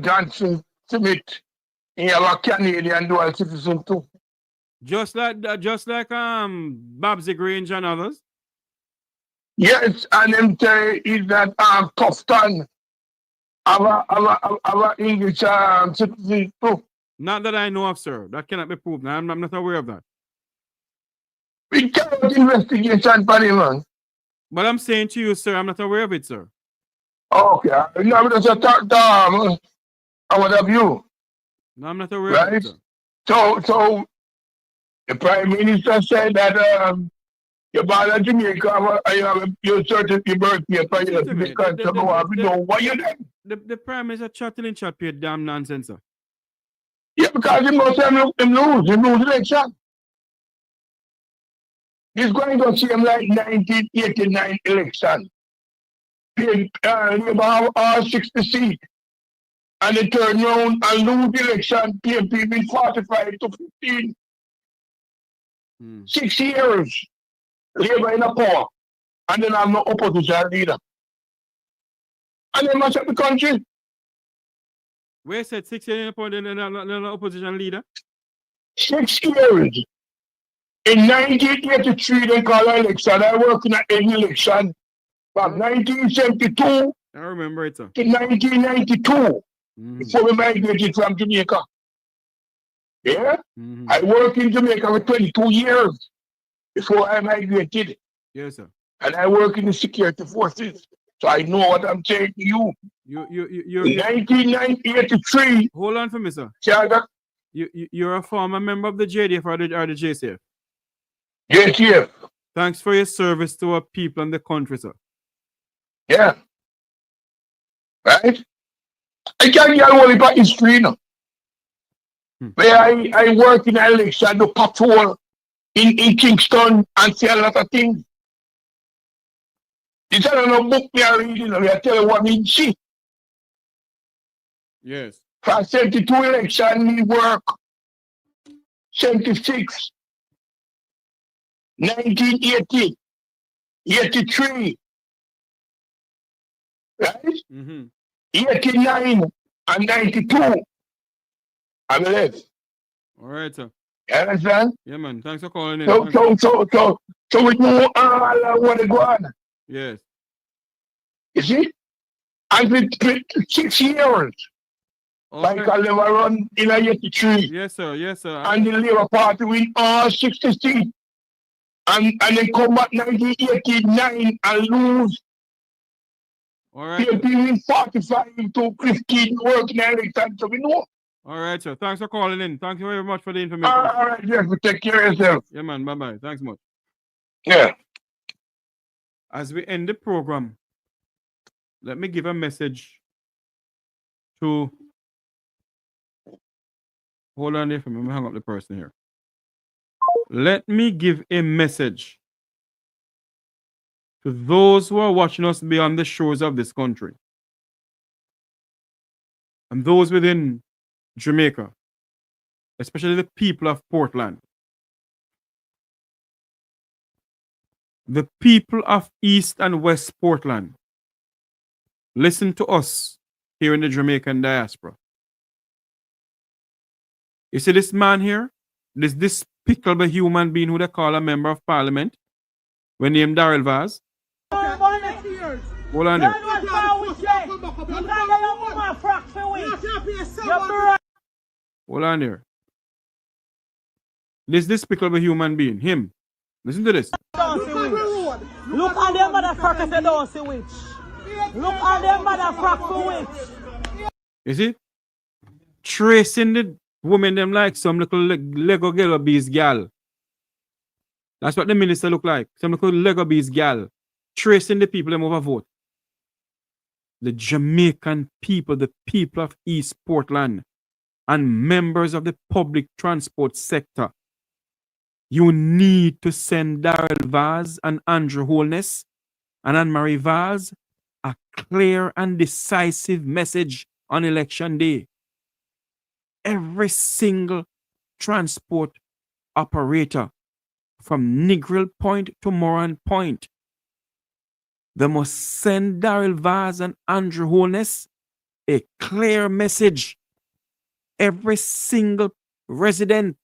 Johnson Smith. He have a Canadian dual citizen too.
Just like Babsy Grange and others.
Yes, and them say is that Tufton our English citizen too.
Not that I know of, sir. That cannot be proved. I'm not aware of that.
We carry out investigation for him, man.
But I'm saying to you, sir, I'm not aware of it, sir.
Okay. No, because I talked what have you?
No, I'm not aware of
Right?
it, sir.
So the Prime Minister said that you're born in Jamaica, you have your certain birth paper, you Jamaican, so go on. We know what you did.
The Prime Minister chatting in chat pure damn nonsense, sir.
Yeah, because he must have him lose election. He's going to see him like 1989 election. Labour have all 60 seats. And they turn around and lose election, PNP win 45 to 15. 6 years. Labour in a power. And then have no opposition leader. And they must have the country.
Where said 6 years in a power, then no opposition leader?
6 years. In 1983, they call an election. I worked in an election from 1972
I remember it, sir.
to 1992 before we migrated from Jamaica. Yeah? I worked in Jamaica for 22 years before I migrated.
Yes, sir.
And I work in the security forces. So I know what I'm saying to you.
In
1983.
Hold on for me, sir.
Chaga.
You're a former member of the JDF or the JCF?
JCF.
Thanks for your service to our people and the country, sir.
Yeah. Right? I can't get all about history now. Where I work in an election, the patrol in Kingston and see a lot of things. It's not a book me reading, I tell you what I see.
Yes.
From 72 election, we work 76, 1980, 83, right? 89 and 92. I'm left.
All right, sir.
You understand?
Yeah, man. Thanks for calling in.
So we know all what go on.
Yes.
You see? And with 6 years. Like I never run in a 83.
Yes, sir. Yes, sir.
And the Labour Party win all 60 seats. And then come back 1989 and lose.
All right.
PNP win 45 to 15 working election. So we know.
All right, sir. Thanks for calling in. Thank you very much for the information.
All right, yes, take care of yourself.
Yeah, man. Bye-bye. Thanks much.
Yeah.
As we end the program, let me give a message to... Hold on there for me. Let me hang up the person here. Let me give a message to those who are watching us beyond the shores of this country and those within Jamaica, especially the people of Portland. The people of East and West Portland, listen to us here in the Jamaican diaspora. You see this man here, this despicable human being who they call a member of parliament, when named Daryl Vaz. Hold on there. Hold on there. This despicable human being, him. Listen to this.
Look at them motherfuckers, they don't see which. Look at them motherfuckers which.
You see? Tracing the women them like some little Lego girl bees gal. That's what the minister look like. Some little Lego bees gal. Tracing the people them over vote. The Jamaican people, the people of East Portland, and members of the public transport sector. You need to send Daryl Vaz and Andrew Holness and Anne-Marie Vaz a clear and decisive message on election day. Every single transport operator from Negril Point to Moran Point, they must send Daryl Vaz and Andrew Holness a clear message. Every single resident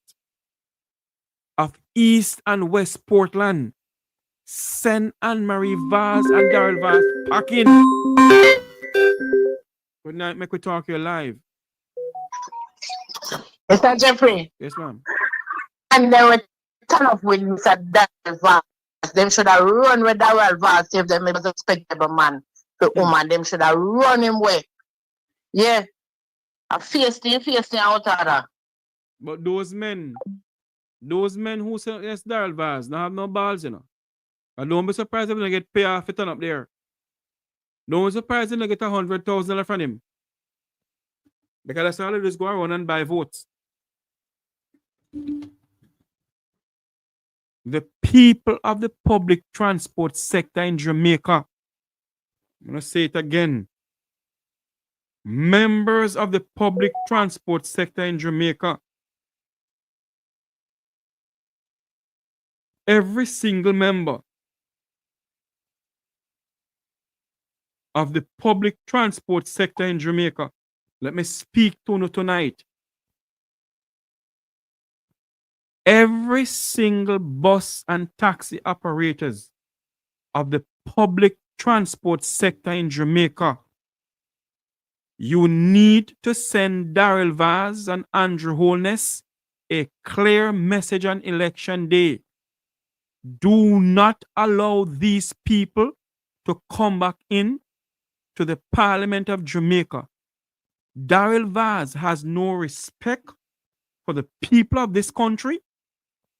of East and West Portland, send Anne-Marie Vaz and Daryl Vaz packing. Good night, Mek Wi Talk here live.
Mr. Jeffrey.
Yes, ma'am.
And they were turn off with Mr. Daryl Vaz Them should have run with Darrell Vaz if them is a respectable man. The woman, them should have run him away. Yeah. I face the out of that.
But those men who say yes, Darrell Vaz, don't have no balls, you know. And don't be surprised if they get paid off it up there. Don't be surprised if they get $100,000 from him. Because that's all they just go around and buy votes. The people of the public transport sector in Jamaica, I'm going to say it again. Members of the public transport sector in Jamaica, every single member of the public transport sector in Jamaica, let me speak to you tonight. Every single bus and taxi operators of the public transport sector in Jamaica, you need to send Darrell Vaz and Andrew Holness a clear message on election day. Do not allow these people to come back in to the Parliament of Jamaica. Darrell Vaz has no respect for the people of this country.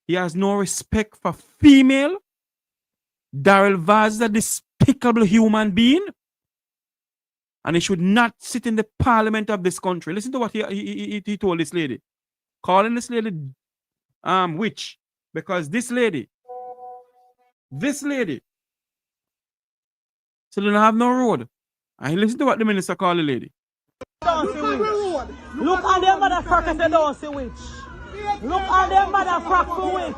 He has no respect for female. Darrell Vaz is a despicable human being. And he should not sit in the Parliament of this country. Listen to what he told this lady. Calling this lady witch. Because this lady, so they don't have no road. And listen to what the minister called the lady.
Don't see witch. Look at them motherfuckers, they don't see witch. Look at them motherfucker witch.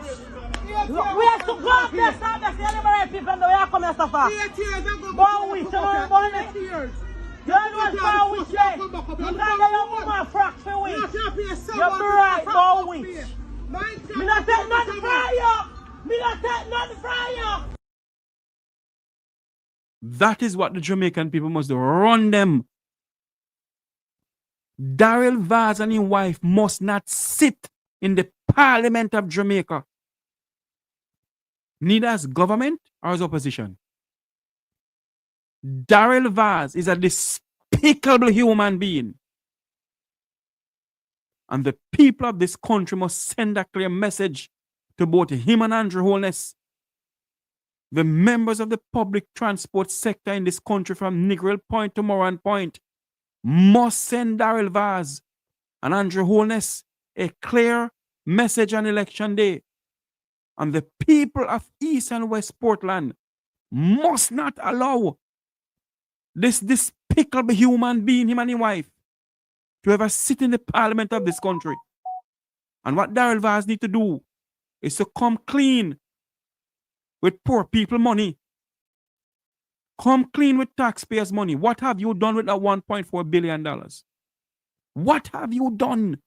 Look, we have to go up there, start there, see liberate people, and we have to come here, suffer. Born witch, you know, born it. You know what's born witch, eh? Look at them woman frack for witch. You're right, born witch. Me not take nothing from you. Me not take nothing from you.
That is what the Jamaican people must do. Run them. Darrell Vaz and his wife must not sit in the Parliament of Jamaica, neither as government or as opposition. Darrell Vaz is a despicable human being. And the people of this country must send a clear message to both him and Andrew Holness. The members of the public transport sector in this country from Negril Point to Moran Point must send Darrell Vaz and Andrew Holness a clear message on election day. And the people of East and West Portland must not allow this despicable human being, him and his wife, to ever sit in the Parliament of this country. And what Darrell Vaz need to do is to come clean with poor people money. Come clean with taxpayers' money. What have you done with that $1.4 billion? What have you done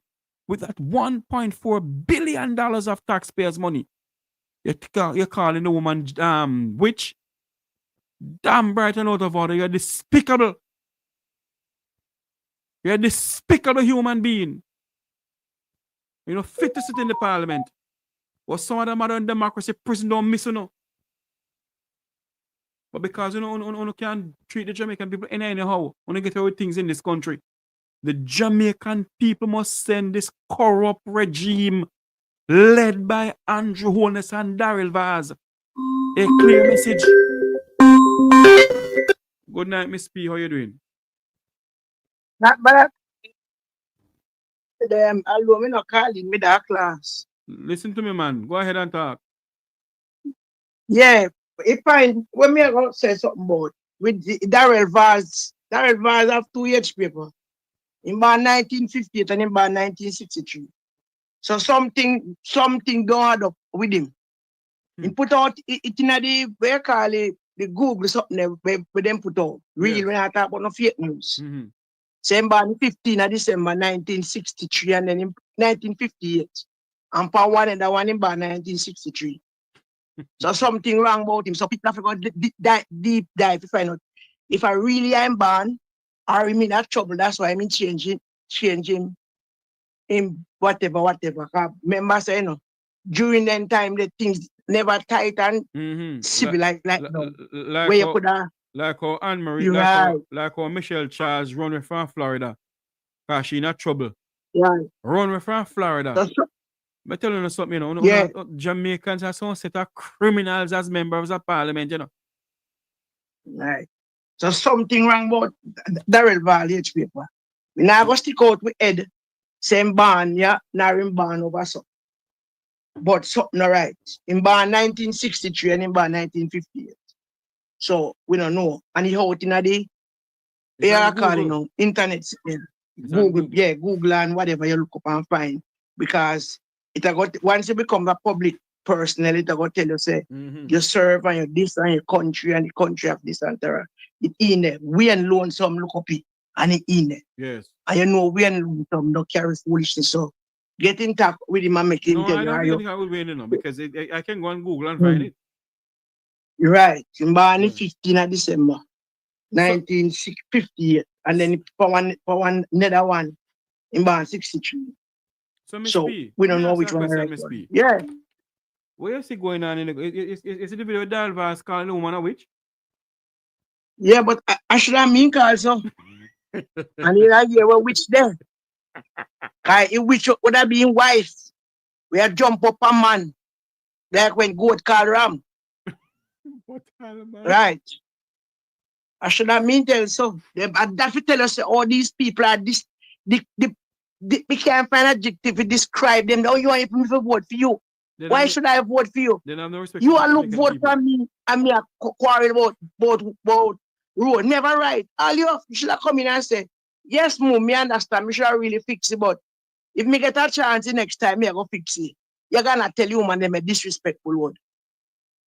with that $1.4 billion of taxpayers' money? You're calling the woman witch? Damn bright and out of order. You're despicable. You're a despicable human being. You're not fit to sit in the Parliament. Or some of them are in democracy prison don't miss you know. But because you can't treat the Jamaican people anyhow, when you get away with things in this country, the Jamaican people must send this corrupt regime led by Andrew Holness and Darrell Vaz a clear message. Good night, Miss P. How you doing?
Not bad. Them alone, me not calling me that class.
Listen to me, man. Go ahead and talk.
Yeah, when me go say something about with Darrell Vaz have 2 age paper. In about 1958 and in about 1963. So something don't add up with him. He put out it in the where call it the Google something there where them put out. Real when I talk about no fake news. So in about 15 of December 1963 and then in 1958. And for one and the one in about 1963. So something wrong about him. So people have to go deep dive to find out if I really am born or I'm in that trouble. That's why I'm changing him whatever. Remember say, during that time the things never tight and civilized like now. Where you could have
like how Anne Marie,
right.
like how Michelle Charles run away from Florida. Because she in trouble.
Right.
Run away from Florida.
That's
I'm telling you something, you know,
yeah.
Jamaicans are some set of criminals as members of parliament, you know.
Right. So something wrong about Darrell Valley paper. We now go stick out with Ed, same ban, yeah, now in ban over something. But something not right. In ban 1963 and in ban 1958. So we don't know. And he out in the internet. Google, yeah, Google and whatever you look up and find. Because it got once you become a public personnel, it got tell you say you serve and you this and your country and the country of this and that. It in there. We and loan some look up it and it in there.
Yes.
And you know we and loan some no carry foolishness. So get in touch with him and make him tell you.
I don't think I will win, you know, because I can go on Google and find it.
You're right. In born 15 of December 1958. And then for one another one in born 63. So we don't know which one. Right. Yeah.
What you see going on in the is it the video Dalvas calling the woman a witch?
Yeah, but I should have mean also. And you like yeah, well, witch there. If witch would have been wife. We have jump up a man. Like when goat call ram.
What kind of man?
Right. I should have mean tell so. They have to tell us all these people are this we can't find adjective to describe them. Oh, you want me to vote for you? Why should I vote for you?
Then I'm no respect.
You all look vote for me and me a quarrel about road. Never right. All you should have come in and say, yes, mom, me understand. Me should have really fix it. But if me get a chance the next time, me I go fix it. You're gonna tell you man them a disrespectful word.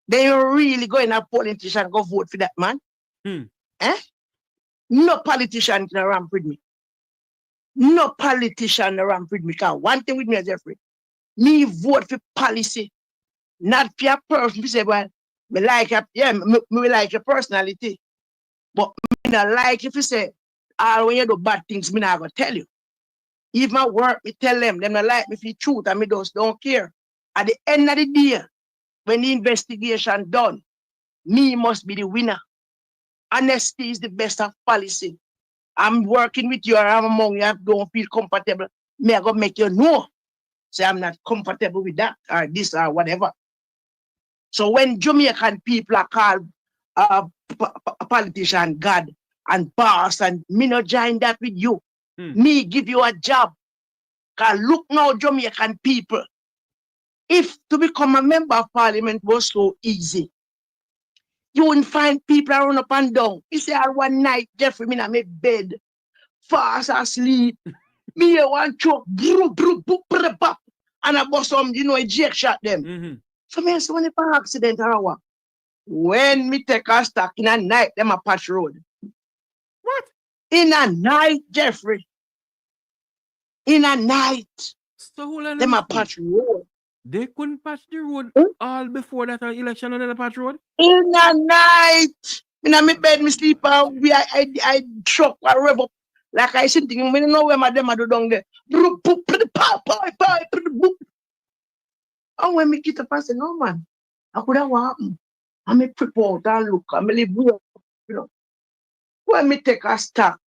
Then you really go in a politician go vote for that man. Eh? No politician can ramp with me. No politician ramp with me. Because one thing with me, Jeffrey, me vote for policy, not for a person. Me say, well, me like a, yeah, me like your personality. But me not like if you say, when you do bad things, me not gonna tell you. If my work, me tell them not like me for the truth, and me just don't care. At the end of the day, when the investigation done, me must be the winner. Honesty is the best of policy. I'm working with you or I'm among you, I don't feel comfortable. Me I go make you know. Say I'm not comfortable with that or this or whatever. So when Jamaican people are called a politician, God and boss, and me not join that with you. Me give you a job. Cause look now, Jamaican people. If to become a member of parliament was so easy, you wouldn't find people run up and down. You say, one night, Jeffrey, me in my bed, fast asleep. Me one choke, and I bust some, a jake shot them. So me say, when if an accident or what? When me take a stock in a night, them a patch road. What? In a night, Jeffrey. In a night.
So
them a patch road.
They couldn't patch the road all before that election on the patch road?
In the night. In my bed, me sleep, I shock, I rev up. Like I said, I don't know where my them do down there. And when me get up, I say, no man, I could have what happened. I may trip out and look, I may live well, When me take a stock,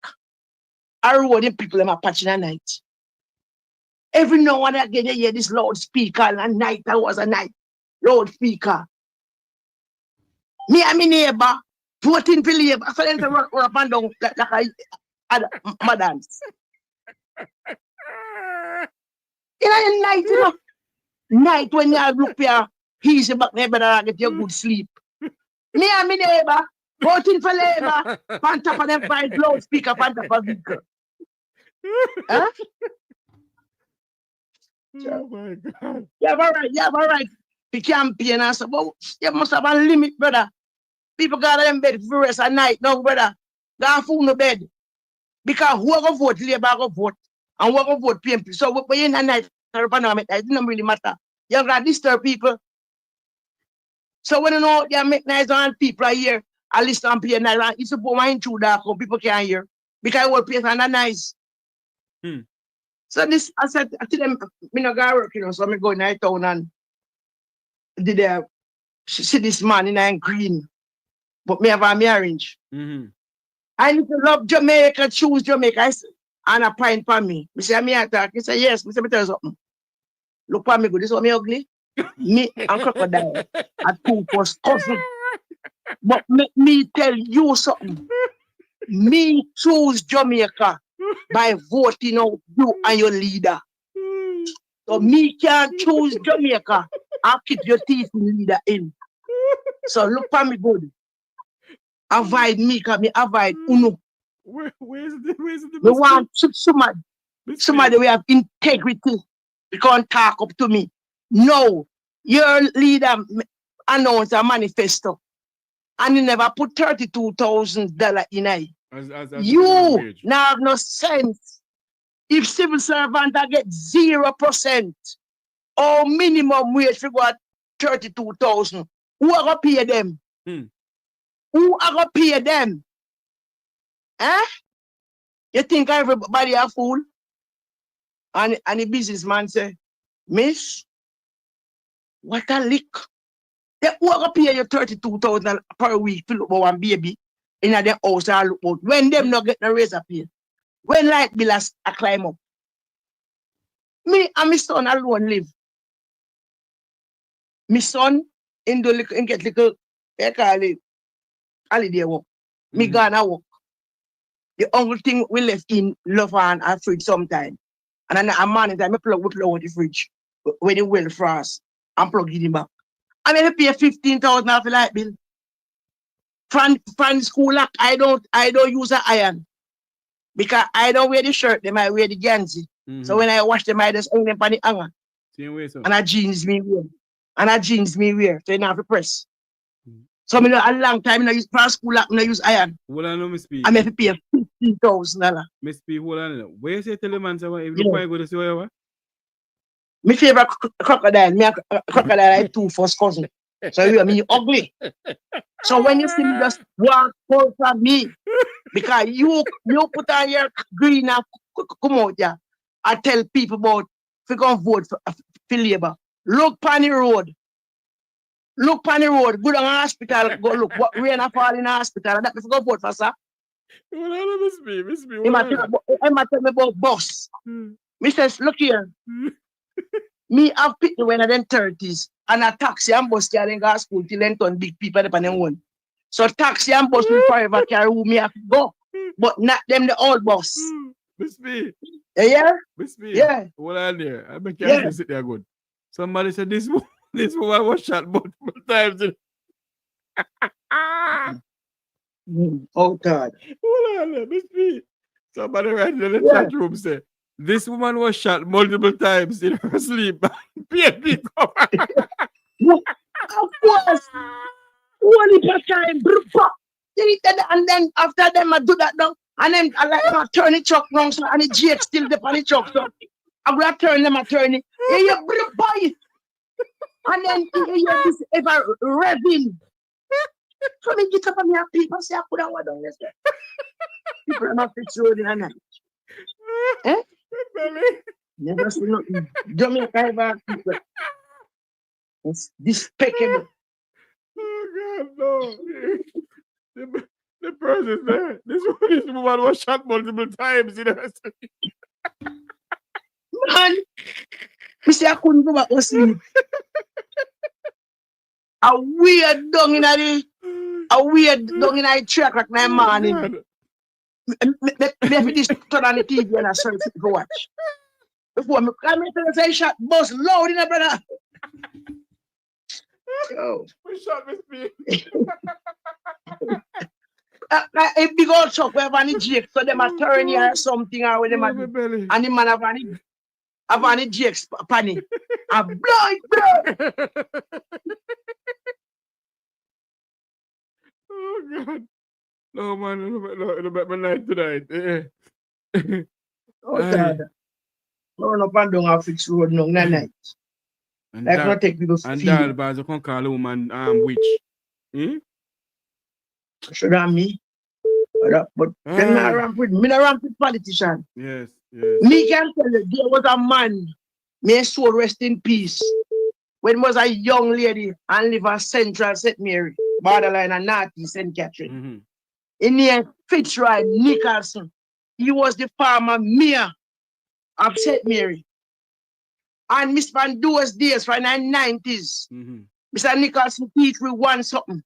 I road the people in my patch in the night. Every now and again, you hear this loudspeaker, and night, that was a night. Loudspeaker. Me and my neighbor, voting for Labour. So then to run up and down like a madams. In the night, Night when you look here, he's back neighbor and get your good sleep. Me and my neighbor, voting for Labour, on top of them five loudspeaker, on top of vehicle. Huh?
Oh my God.
Yeah, all right. The campaign and so, but you must have a limit, brother. People got them bed for the rest of the night, no, brother. Got food no bed. Because who go vote Labour go vote, and who go vote PNP. So when you're in the night, it doesn't really matter. You got to disturb people. So when you know they make nice on people are here, at least on PNP, it's a poor mind through that, people can't hear. Because what place are not nice. So this, I said, I tell them, me not go work, so I go in the town and did see this man in green, but me have a me arrange. I need to love Jamaica, choose Jamaica, and a pint for me. Me say, me attack. He say, yes. Me say, me tell you something. Look for me good. This one me ugly. Me and crocodile are two first cousin. But me tell you something. Me choose Jamaica by voting out you and your leader. So me can't choose Jamaica and keep your teeth leader in. So look for me good. Avoid me, because me avoid Uno.
Where's the
We want somebody we have integrity. You can't talk up to me. No, your leader announced a manifesto and he never put $32,000 in it. You now have no sense. If civil servant get 0% or minimum wage for what 32,000, who are gonna pay them? Who are gonna pay them? Eh? You think everybody a fool? And the businessman say, Miss, what a lick. They who are gonna pay you 32,000 per week to look for one baby in their house and look out. When them not get no raise up here. When light bill a climb up. Me and my son alone live. My son in get little they call it holiday work. Me gonna work. The only thing we left in love and fridge sometime. And then a man time I plug with the fridge when it well frost and plug it in back. I mean, I pay 15,000 off the light bill. From school, I don't use an iron because I don't wear the shirt. They might wear the ganzi. So when I wash them, I just hang them on the hanger.
Same way, so.
And a jeans me wear. So you don't have to press. So me know a long time I use for school. I use iron.
Hold on, Miss P.
I may pay $15,000.
Miss P, hold on. Where you say tell the man so if you quite go to see where?
My favorite crocodile. Me a crocodile I two first cousin. So you mean ugly. So when you see me just walk for me, because you put on your green and come out there and tell people about if you can vote for Labour. Look on the road. Look on the road. Go down to the hospital. Go look. What rain a fall in the hospital. That if you go vote for sir.
Hold on, Miss P.
He might tell me about bus. Me says, look here. Me have people when I them 30s and a taxi and bus carrying go to school till then turn big people upon them one. So taxi and bus will forever carry who me have to go. But not them the old bus.
Miss P.
Yeah?
Miss P.
Yeah.
Hold on there. I make you sit there good. Somebody said this woman was shot multiple times.
Oh God.
Hold on there, Miss P. Somebody right in the chat room said this woman was shot multiple times in her sleep. PNP
Of course. Only per time. And then after them I do that down. And then I like to turn the truck wrong so and the GX still the on the truck. So I'm gonna turn them and turn it. Yeah, you boy. And then you this ever revving. So me get up and me have people say I put on what down there. People are not fixed road in the night. Eh? Never see nothing. Jamaica ever people. It's despicable.
Oh God, no. The person there. This woman was shot multiple times. You know?
Man, we say I couldn't go back to sleep. A weird dung in the 3 o'clock in the morning. Maybe this turn on the TV and I search it for watch. Before me come into the say shot bus loud in the brother. Yo.
We shot Miss P.
A big old truck we have on the Jake, so them a turn here or something or with them and the man have on the Jake's panny. A blood.
Oh God. No man, it'll make my night tonight.
Oh God. Run up and down a fixed road no night.
And
like not take people
and
feel.
that bars can call a woman witch.
Should have me. But then me not ramp with politician.
Yes.
Me can tell you, there was a man, may his soul rest in peace. when was a young lady and live at Central St. Mary, borderline and Northeast St. Catherine. In near Fitzroy Nicholson. He was the former mayor of St. Mary. And Miss Van those days for the 90s, Mr. Nicholson teach we one something.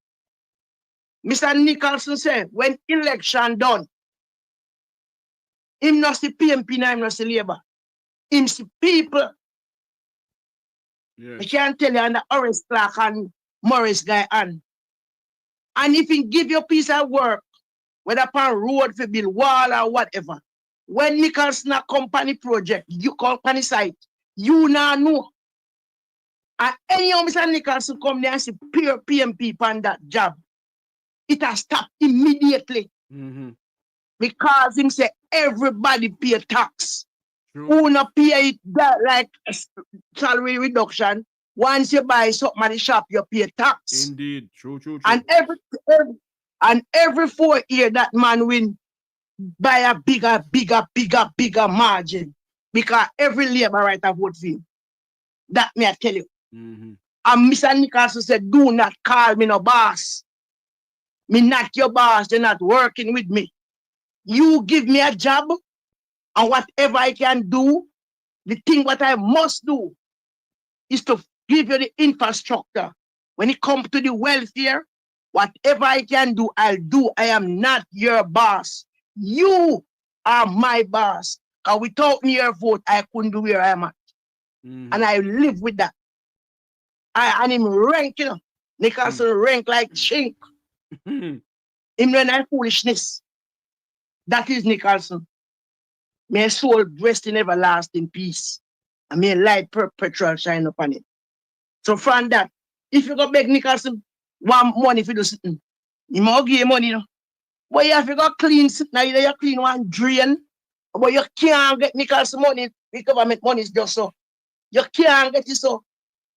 Mr. Nicholson said, when election done, him not the PNP, him not the Labour. Him the people. I can't tell you, and the Orange Clark and Morris guy and if he give you a piece of work, whether upon road for build wall or whatever, when Nicholson a company project, you company site, you now know. And any of Mr. Nicholson come there and see pure PMP on that job, it has stopped immediately. Because him say everybody pay tax. Who not pay it that like salary reduction. Once you buy something at the shop, you pay tax.
Indeed, true.
And every 4 years that man win buy a bigger margin. Because every labor right a vote for him. That me I tell you. And Mr. Nicholson said, do not call me no boss. Me not your boss, you're not working with me. You give me a job, and whatever I can do, the thing what I must do is to give you the infrastructure. When it comes to the welfare, whatever I can do, I'll do. I am not your boss. You are my boss. Because without me your vote, I couldn't be where I am at. And I live with that. And him rank, you know. Nicholson rank like chink. Him run like foolishness. That is Nicholson. May his soul rest in everlasting peace. And may light perpetual shine upon it. So from that, if you go beg Nicholson want money for do something, you must give you money, you know. But if you go clean something, now you clean one drain, but you can't get Nicholson money, the government money is just so. You can't get it so.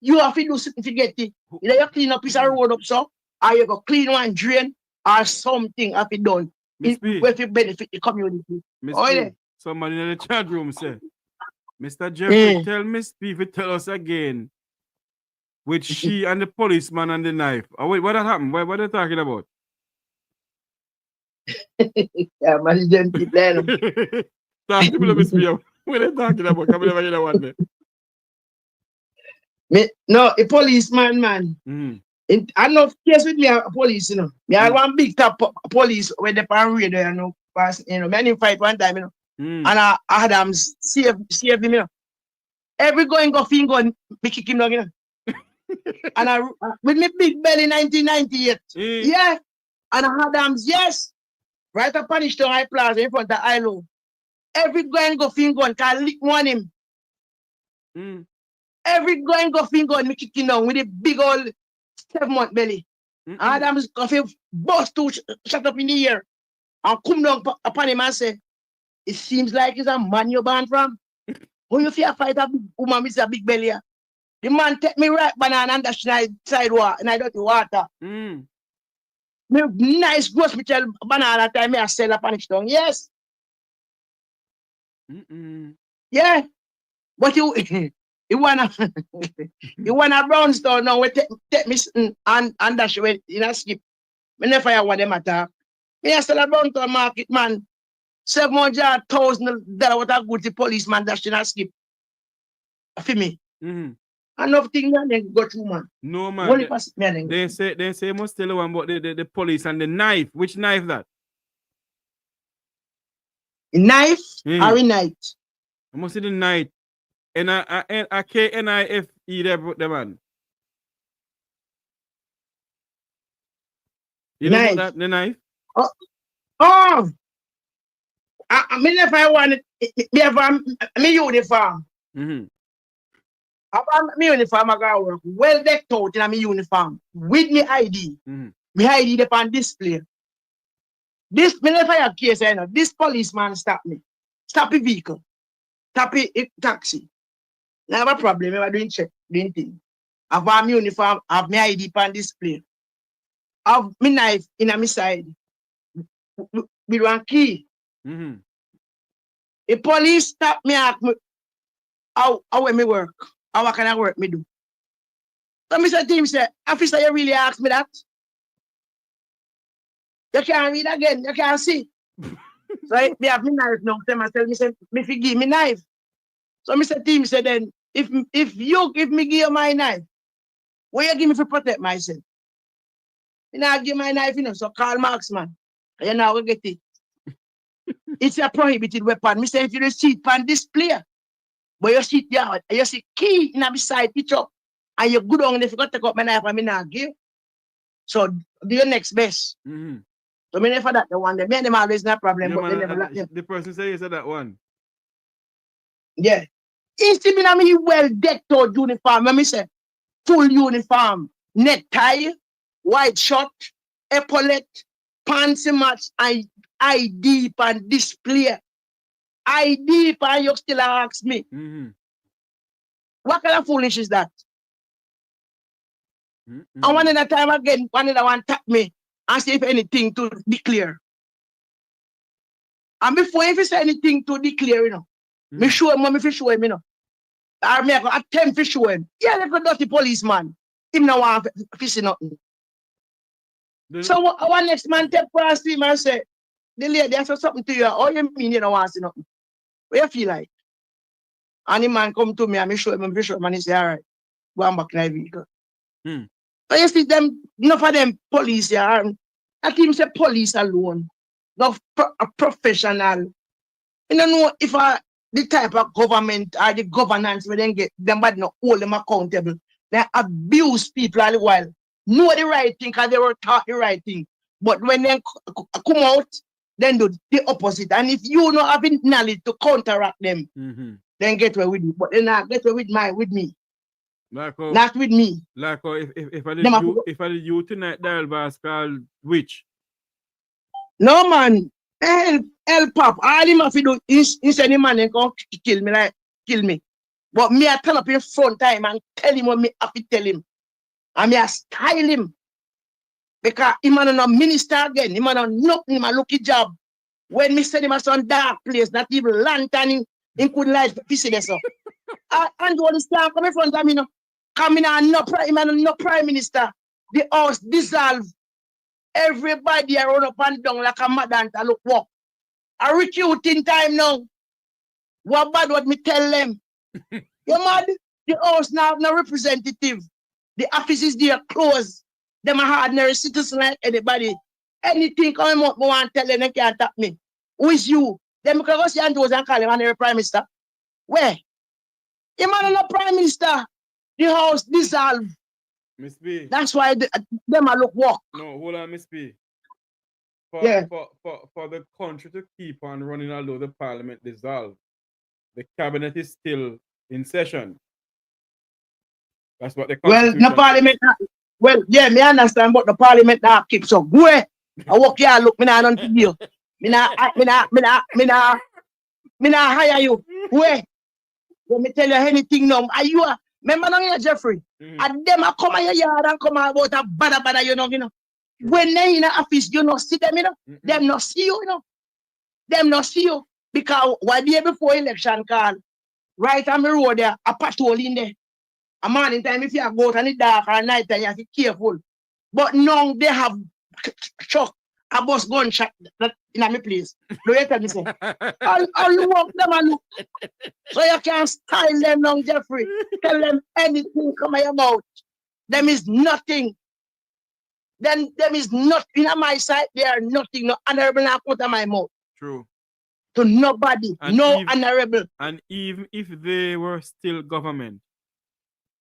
You have to do something to get it. Either you clean a piece of road up so, or you go clean one drain, or something have to be done. Where to benefit the community.
Somebody in the chat room said, Mr. Jeffrey, tell Miss P to tell us again with she and the policeman and the knife. Oh, wait, what happened? What are they talking about?
Yeah, man, don't keep that.
Talk to me, Miss P. What are they talking about? Come over here, one day.
No, a policeman, man. I know case with me a police, you know. Me had one big top police when they pan radio, you know. Pass, you know, many fight one time, you know. And Adams save him, you know. Every going go finger, me kick him down, you know. And with me big belly 1998. Yeah. And Adams, yes. Right up on the High Plaza in front of ILO. Every going go finger can lick one him. Every going go finger me kick him down with a big old 7-month belly. Adams coffee bust to shut up in the air and come down upon him and say, it seems like it's a man you're born from. When you feel a fight a big woman with a big belly, the man take me right banana and dash sidewalk and I don't water. Me nice gross me tell banana time me I sell up on it down. Yes. Yeah. But you wanna brownstone now we take me and dash away in a skip. Me never hear what them attack. Me I sell a brownstone market man. $700,000 what a good the policeman dash in a skip. For me. And nothing then go through, man.
No, man. They say you must tell one about the police and the knife. Which knife that?
A knife or a night?
I must say the night. K-N-I-F-E there, the man. You know about that, the knife?
I mean, if I want it, me uniform. About me uniform, I got work well decked out in my uniform with me ID. Me ID upon display. This, me never have case, I know. This policeman stop me. Stop the vehicle. Stop a taxi. I have a problem. I doing check, doing thing. I have my uniform, I have my ID upon display. I have my knife in my side. With one key. The police stop me at me. How me work? How can I work me do? So Mr. Team said, officer, you really asked me that? You can't read again, you can't see. So me have me knife now. Me say, me give me knife. So Mr. Team said, then if you give me my knife, what you give me to protect myself? You know, give my knife, so call marksman. You know, we get it. It's a prohibited weapon. Me say if you see it on display, but you sit down, and you see key in a side picture, and you go down and if you got to take up my knife and me not give. So do your next best. So me never that the one. Me and them always no problem,
Yeah,
but
man,
they never like them.
the person say he said that one.
Yeah. Instead of me well decked out uniform, let me say full uniform, necktie, white shirt, epaulet, pants match, and ID and display. ID and you still ask me. What kind of foolish is that? And one in a time again, one in the one tap me and see if anything to declare. And before if you say anything to declare, me show him, me show him, Or me attempt to show him. Yeah, like a dirty policeman. Him no want to see nothing. So our next man take past him and say, the lady has something to you. All you mean you don't want to see nothing? What you feel like? And the man come to me and me show him, and he say, all right, go on back in the vehicle. So you see them, enough of them police here. I think say police alone. Not a professional. You don't know if the type of government or the governance where they get them but not hold them accountable. They abuse people all the while. Know the right thing because they were taught the right thing. But when they come out, then do the opposite. And if you not having knowledge to counteract them, then get away with it. But then not get away with me.
Like
Not with me.
Like if I did you tonight, dial bass called which?
No man, help pop. All him have to do is any man and come kill me. But me I turn up in front time and tell him what me have to tell him. And me I style him. Because he man no minister again, he man no nothing, him a lucky job. When me send him a some dark place, not even lantern, he couldn't light the piece of so. And you understand, come in front of me, come in and no prime minister. The house dissolve. Everybody run up and down like a madman to look walk. A recruiting time now. What bad what me tell them? You mad? The house now have no representative. The offices there closed. Them are ordinary citizens like anybody. Anything coming up, I want to tell them they can't tap me. Who is you? Them can go see Andrews and call him honorary prime minister. Where? You man no prime minister. The house dissolved.
Miss B.
That's why them are look walk.
No, hold on, Miss B. For the country to keep on running although the parliament dissolved, the cabinet is still in session. That's what the
Well, the parliament. Well, yeah, me understand, but the parliament now keeps up. Where I walk here, look, me not to deal. Me not hire you. Where? Let me tell you anything now. Are you a remember now here, Jeffrey? And them a come your yard and come about a bada, you know. When they in the office, you know, see them, them not see you, Them not see you. Because one day before election call, right on the road there, a patrol in there. A morning time, if you go out in the dark or night time, you have to be careful. But now they have truck, a bus gunshot in my place. Do you tell me so? I'll walk them and look. So you can style them now, Jeffrey. Tell them anything come out your mouth. Them is nothing. Then them is nothing on my side. They are nothing. No honorable now put on my mouth.
True.
To nobody.
And
no honorable.
And even if they were still government,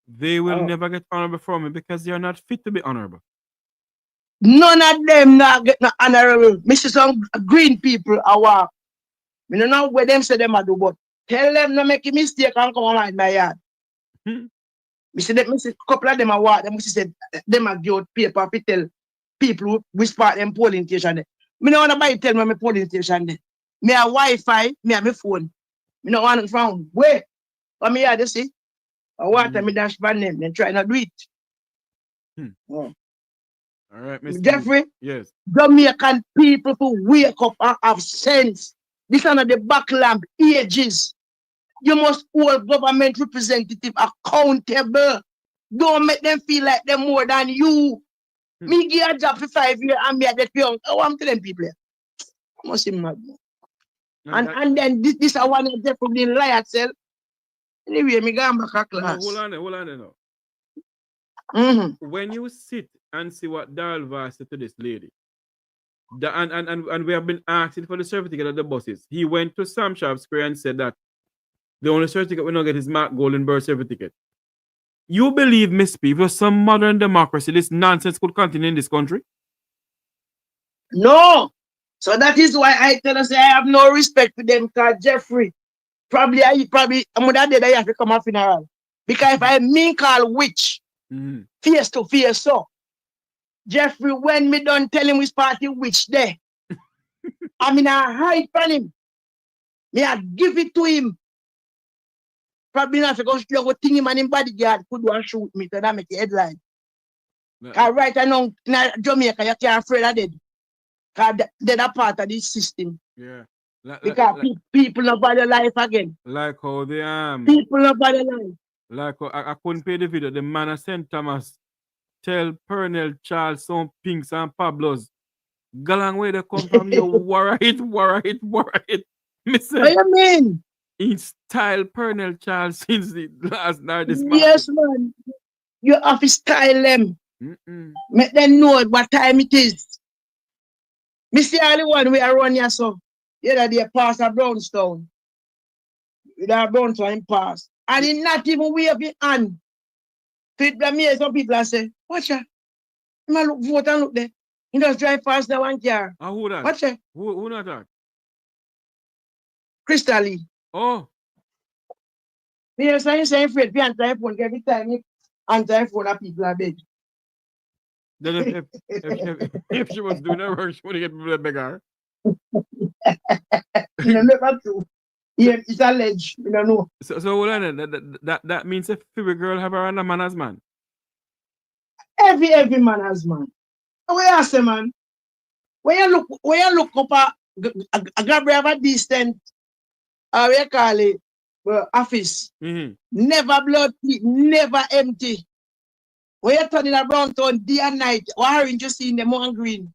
they will never get honorable from me because they are not fit to be honorable.
None of them not get no honorable. Mr. Some green people are walk. I don't know where them say them are do, but tell them not make a mistake and come on my yard. Mr. Couple of them are walk. Them say them are give out paper to tell people which part them polling station there. Me don't want to buy tell me my polling station there. Me have Wi-Fi, me have my phone. Me don't want to found. Where? Come here, you see. I want me dash by them, then try not do it.
All right, Mr.
Jeffrey.
Yes.
Jamaican people who wake up and have sense. This are not the back lamp ages. You must hold government representative accountable. Don't make them feel like they're more than you. Me give a job for 5 years and me at that young. I want to them people. I must be mad. And then this I want to get from the lie itself. Anyway, me go back to class.
Hold on there now. When you sit and see what Dalva said to this lady, and we have been asking for the certificate of the buses. He went to Sam Sharp Square and said that the only certificate we don't get is Mark Golden birth certificate. You believe, Miss P, if it was some modern democracy, this nonsense could continue in this country?
No. So that is why I tell us I have no respect for them because Jeffrey, I'm gonna dead I have to come a funeral. Because if I mean call witch, face to face, so Jeffrey, when me done tell him which party witch there, I mean I hide from him. Me I give it to him. Probably not because you go think him and him bodyguard could go and shoot me to that make the headline. Because right now in Jamaica you can't afraid of dead. Because they're a part of this system.
Yeah.
Because people not bother life again.
Like how they
people not bother life.
Like how I couldn't pay the video. The man of St. Thomas tell Pernell Charles some pinks and Pablos. Galang where they come from, you worry it.
What do you mean?
In style Pernell Charles since the last night this month.
Yes, man. You have to style them. Make them know what time it is. Me see all the one we are running here, so the other day pass a Brownstown. That Brownstown him pass. And he not even wave his hand. So it blames some people and say, watch ya. He might look vote and look there. He just drive past the one car.
Who that?
Watch ya.
Who not that?
Crystal Lee.
Oh.
Me saying afraid to answer your phone every time you answer your phone people are beg.
Then if she was doing her work, she would get people that beg her.
Never true. Yeah, it's alleged. We don't know.
So hold on. That means if every girl have a random man as man.
Every man has man. Where you say, man? When you look up a grab have a decent we call it office. Never blood, never empty. When you turn in a Brownstown day and night, what orange you see in the more green?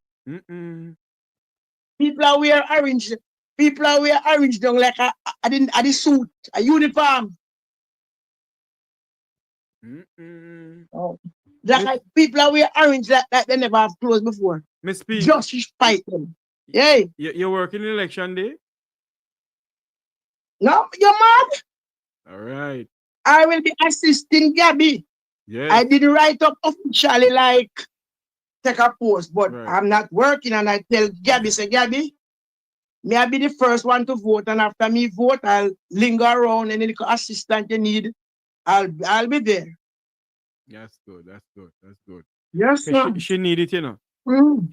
People are wear orange. People are wear orange down like a suit, a uniform. Oh. Like people are wear orange like they never have clothes before.
Miss P.
Just to spite them. Yeah.
You're working in election day?
No, you're mad.
All right.
I will be assisting Gabby.
Yes.
I did write up officially like take a post, but I'm not working and I tell Gabby, say Gabby, may I be the first one to vote and after me vote, I'll linger around and any assistant you need, I'll be there.
That's good.
Yes, sir.
She need it, you know.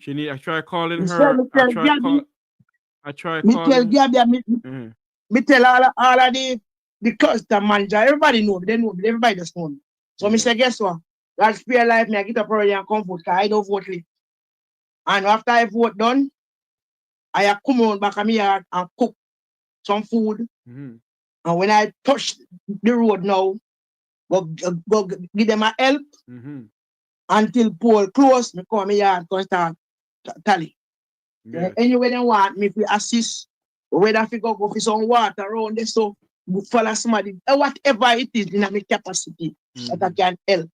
She need. I try calling
So
her.
me tell Gabby,
I try
me
calling.
tell Gabby, me tell all of the custom manager, everybody know me, they know me, everybody just know me. So me say, guess what? That's spare life, me I get up early and come vote, because I don't vote late. And after I vote done, I come on back at me yard and cook some food. And when I touch the road now, go give them a help until poll close, me come me yard to start tally. Anyway, they want me to assist, whether I go for some water around there, so follow somebody, whatever it is in my capacity that I can help,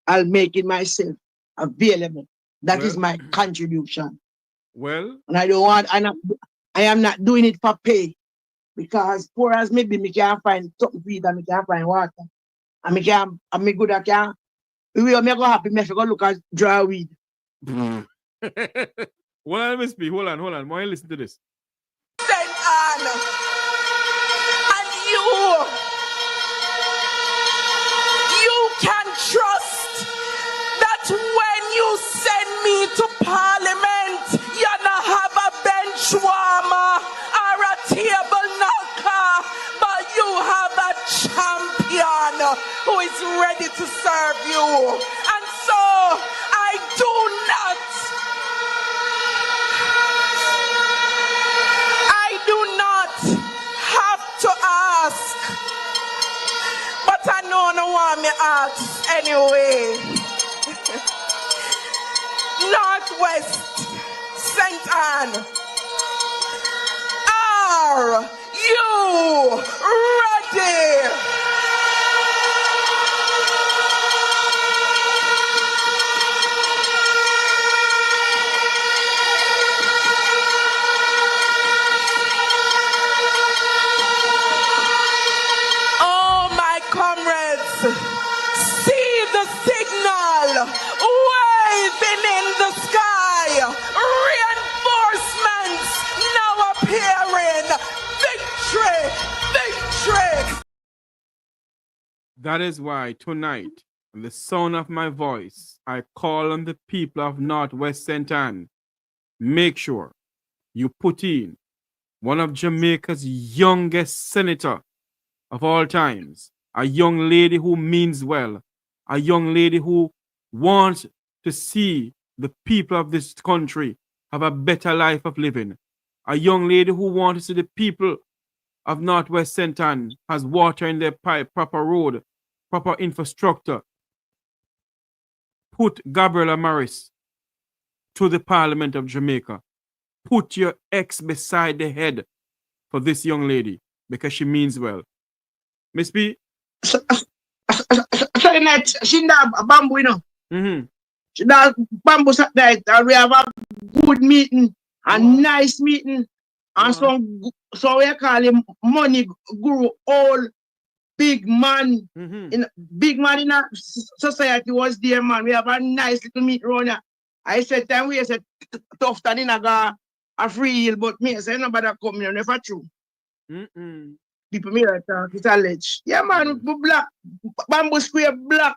I'll make it myself available. That is my contribution.
Well,
and I don't want, I am not doing it for pay, because poor as maybe me can't find something to eat and me can't find water. And me can't, and me good I can't. We will make go happy, me go look at dry weed.
Hold on, Miss P. Hold on. Why listen to this?
You can trust that when you send me to Parliament, you're not have a bench warmer or a table knocker, but you have a champion who is ready to serve you. And so I do not have to ask, but I know no want me ask anyway. Northwest St. Anne. Are you ready? Oh, my comrades, see the signal waving in the sky. Reinforcements now appearing. Victory, victory.
That is why tonight, in the sound of my voice, I call on the people of Northwest St. Anne. Make sure you put in one of Jamaica's youngest senator of all times, a young lady who means well, a young lady who wants to see the people of this country have a better life of living, a young lady who wants to see the people of Northwest St. Anne has water in their pipe, proper road, proper infrastructure. Put Gabriela Morris to the Parliament of Jamaica. Put your ex beside the head for this young lady because she means well. Miss B?
So she not a bamboo, you know. She not bamboo that night, and we have a good meeting, a nice meeting, and so we call him money guru, all big man, big man in our society was there, man. We have a nice little meeting around here. I said, time we said tough than in a free hill, but me I say nobody come here, never true. People me right talk, it's alleged. Yeah, man, black, bamboo square black.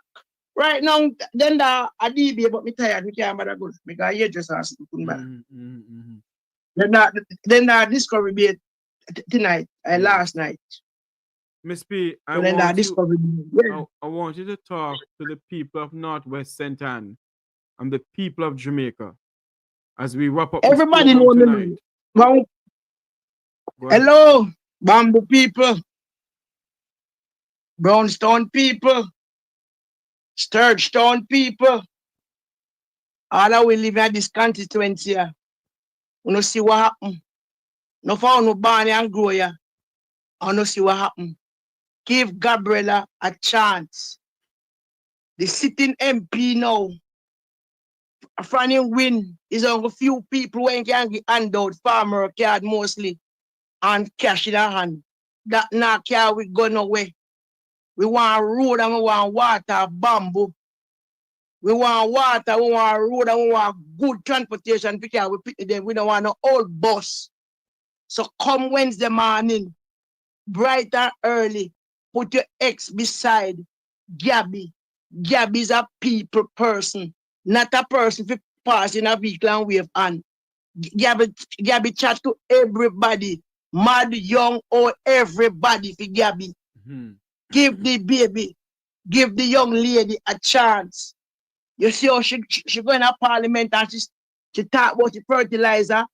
Right now, then a DB, but me tired, we can't bother go because you just asked to come back. Then that discovery be tonight, last night.
Miss P, I want you to talk to the people of Northwest St. Anne and the people of Jamaica as we wrap up.
Everybody know me. Well, hello, bamboo people, brownstone people, Sturgestone people. All that we live in this constituency here. We don't see what happen. No for no born and grow here. I don't see what happen. Give Gabriela a chance. The sitting MP now, Franny win is on a few people when can get handout, farmer card mostly, and cash in a hand. That now car we go nowhere. We want road and we want water, bamboo. We want water, we want road, and we want good transportation because we pick them. We don't want no old bus. So come Wednesday morning, bright and early, put your ex beside Gabby. Gabby is a people person, not a person for passing a vehicle and wave on. Gabby chat to everybody, mad, young, or everybody for Gabby. Give the baby, give the young lady a chance. You see how she go in a parliament and she talk about the fertilizer.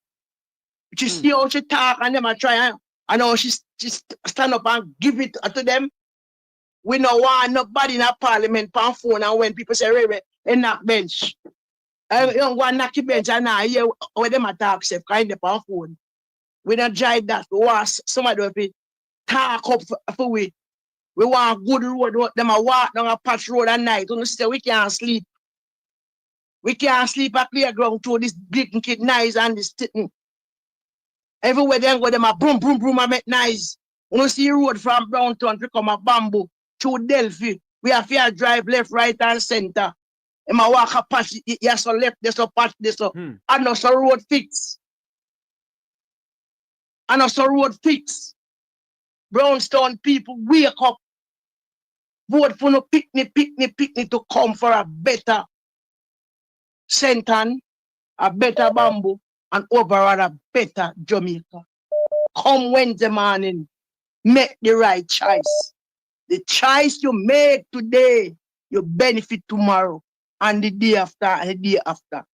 She see how she talk and them a try and how she stand up and give it to them. We don't want nobody in a parliament on phone and when people say, Ray, knock bench. You don't want to knock the bench and now hear when them attack self kind of on phone. We don't drive that. We want somebody to talk up for we. We want good road. Them a walk down a patch road at night. We can't sleep. We can't sleep at playground through this big kid nice and this thing. Everywhere they go, them a boom, boom, boom, and make nice. We see road from Browntown to come a bamboo through Delphi. We have to drive left, right, and center. And I walk a patch, yes, so left, this, so patch, this, so. And also road fix. And also road fix. Brownstone people, wake up. Vote for no picnic to come for a better St. Anne, a better bamboo, and overall a better Jamaica. Come Wednesday morning, make the right choice. The choice you make today, you benefit tomorrow, and the day after, and the day after.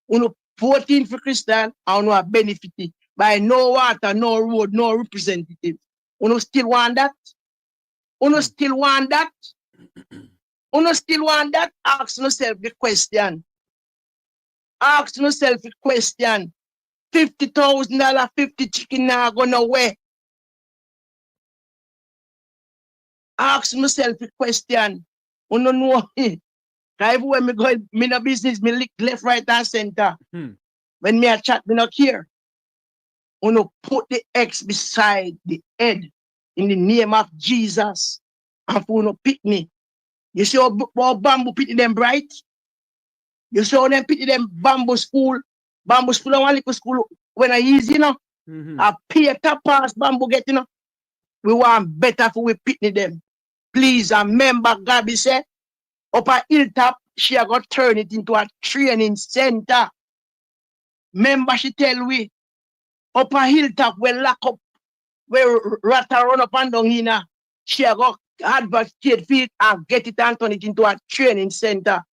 You know, 14 for Christian, and you are benefited by no water, no road, no representative. You know, still want that? You know, still want that? Uno still want that? Ask yourself the question. Ask yourself the question. $50,000, 50 chicken now go nowhere. Ask myself the question. Uno know. Everywhere me go, me no business, me lick left, right, and center. When me a chat, me not care. Uno put the X beside the head in the name of Jesus. And for uno pick me. You see how bamboo pity them bright? You see how them pity them bamboo school? Bamboo school, I want little school when I easy, you know. I pay top pass bamboo get, you know. We want better for we pity them. Please, remember Gabby said, up a hilltop, she a got turn it into a training center. Remember she tell we, up a hilltop, we lock up, where rata run up and down in, she a got advocate for it and get it and turn it into a training center.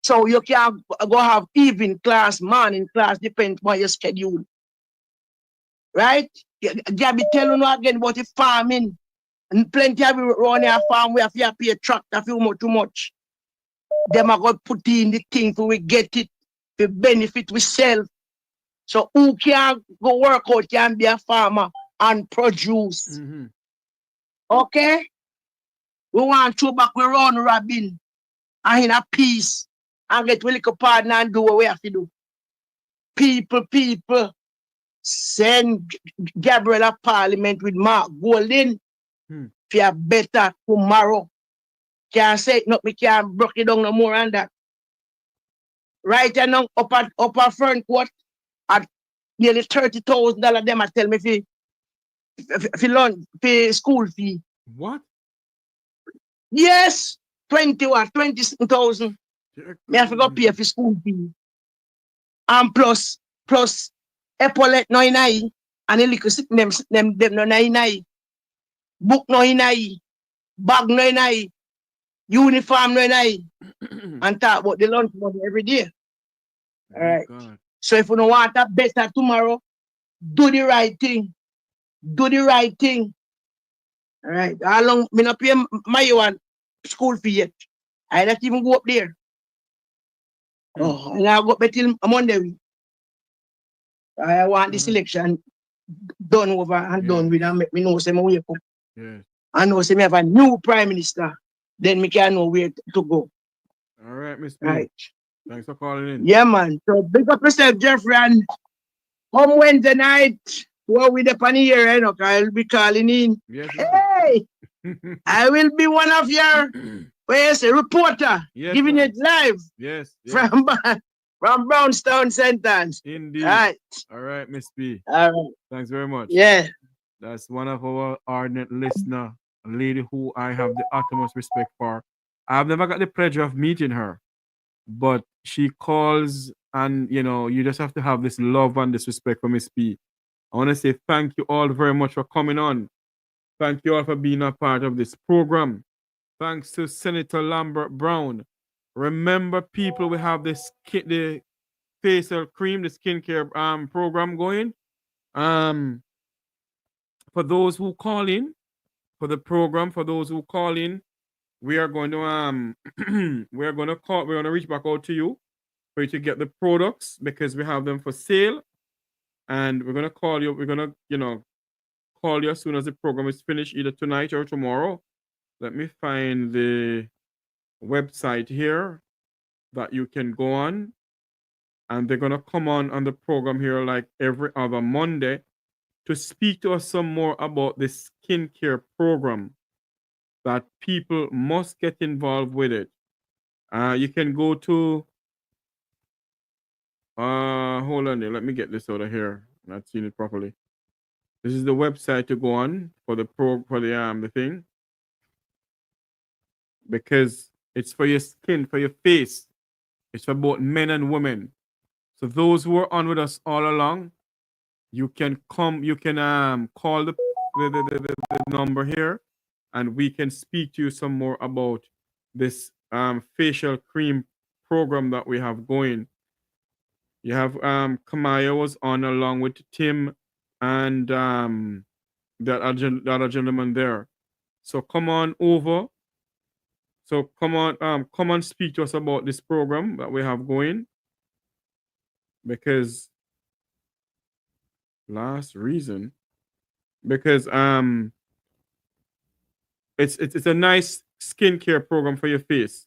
So you can go have evening class, morning class, depends on your schedule. Right? Gabby tell you again about the farming. And plenty of people run a farm, we have to pay a tractor too much. Them are going to put in the thing so we get it, to benefit we sell. So who can go work out can be a farmer and produce. Okay? We want to back we run Robin and in a peace and get a little partner and do what we have to do. People, send Gabriel a parliament with Mark Golden for a better tomorrow. Can't say it, no, we can't break it down no more than that. Right now, up at front court, at nearly $30,000, them I tell me for school fee.
What?
Yes, 20,000. Me have to go pay for school fee. And plus epaulet no in eye, and the little sit them no in eye. Book no in eye, bag no in eye. Uniform no eye and talk about the lunch money every day. All right. So if you don't want that better tomorrow, do the right thing. Do the right thing. All right. How long me not pay my one school fee yet? I not even go up there. Oh, and I go up till Monday week. I want this election done over and done with and make me know say me wake up. I know say me have a new prime minister. Then we can know where to go.
All right, Miss B.
Right.
Thanks for calling in.
Yeah, man. So big up yourself, Jeffrey, and come Wednesday night, we're with the panny here, you know, I'll be calling in.
Yes,
hey! I will be one of your reporter, giving it live.
Yes.
From Brownstown sentence.
Indeed.
Right.
All right, Miss B.
All right.
Thanks very much.
Yeah.
That's one of our ardent listener, a lady who I have the utmost respect for. I've never got the pleasure of meeting her, but she calls and, you know, you just have to have this love and this respect for Miss B. I want to say thank you all very much for coming on. Thank you all for being a part of this program. Thanks to Senator Lambert Brown. Remember, people, we have the facial cream, the skincare program going. For those who call in, for the program, for those who call in, we are going to we're going to reach back out to you for you to get the products because we have them for sale, and we're going to call you. We're going to call you as soon as the program is finished, either tonight or tomorrow. Let me find the website here that you can go on, and they're going to come on the program here like every other Monday to speak to us some more about the skincare program that people must get involved with it. You can go to hold on there. Let me get this out of here. I'm not seeing it properly. This is the website to go on for the thing. Because it's for your skin, for your face. It's for both men and women. So those who are on with us all along, you can call the number here, and we can speak to you some more about this facial cream program that we have going. You have Kamaya was on along with Tim and that other gentleman there. So come on over So come on, speak to us about this program that we have going. Because it's a nice skincare program for your face.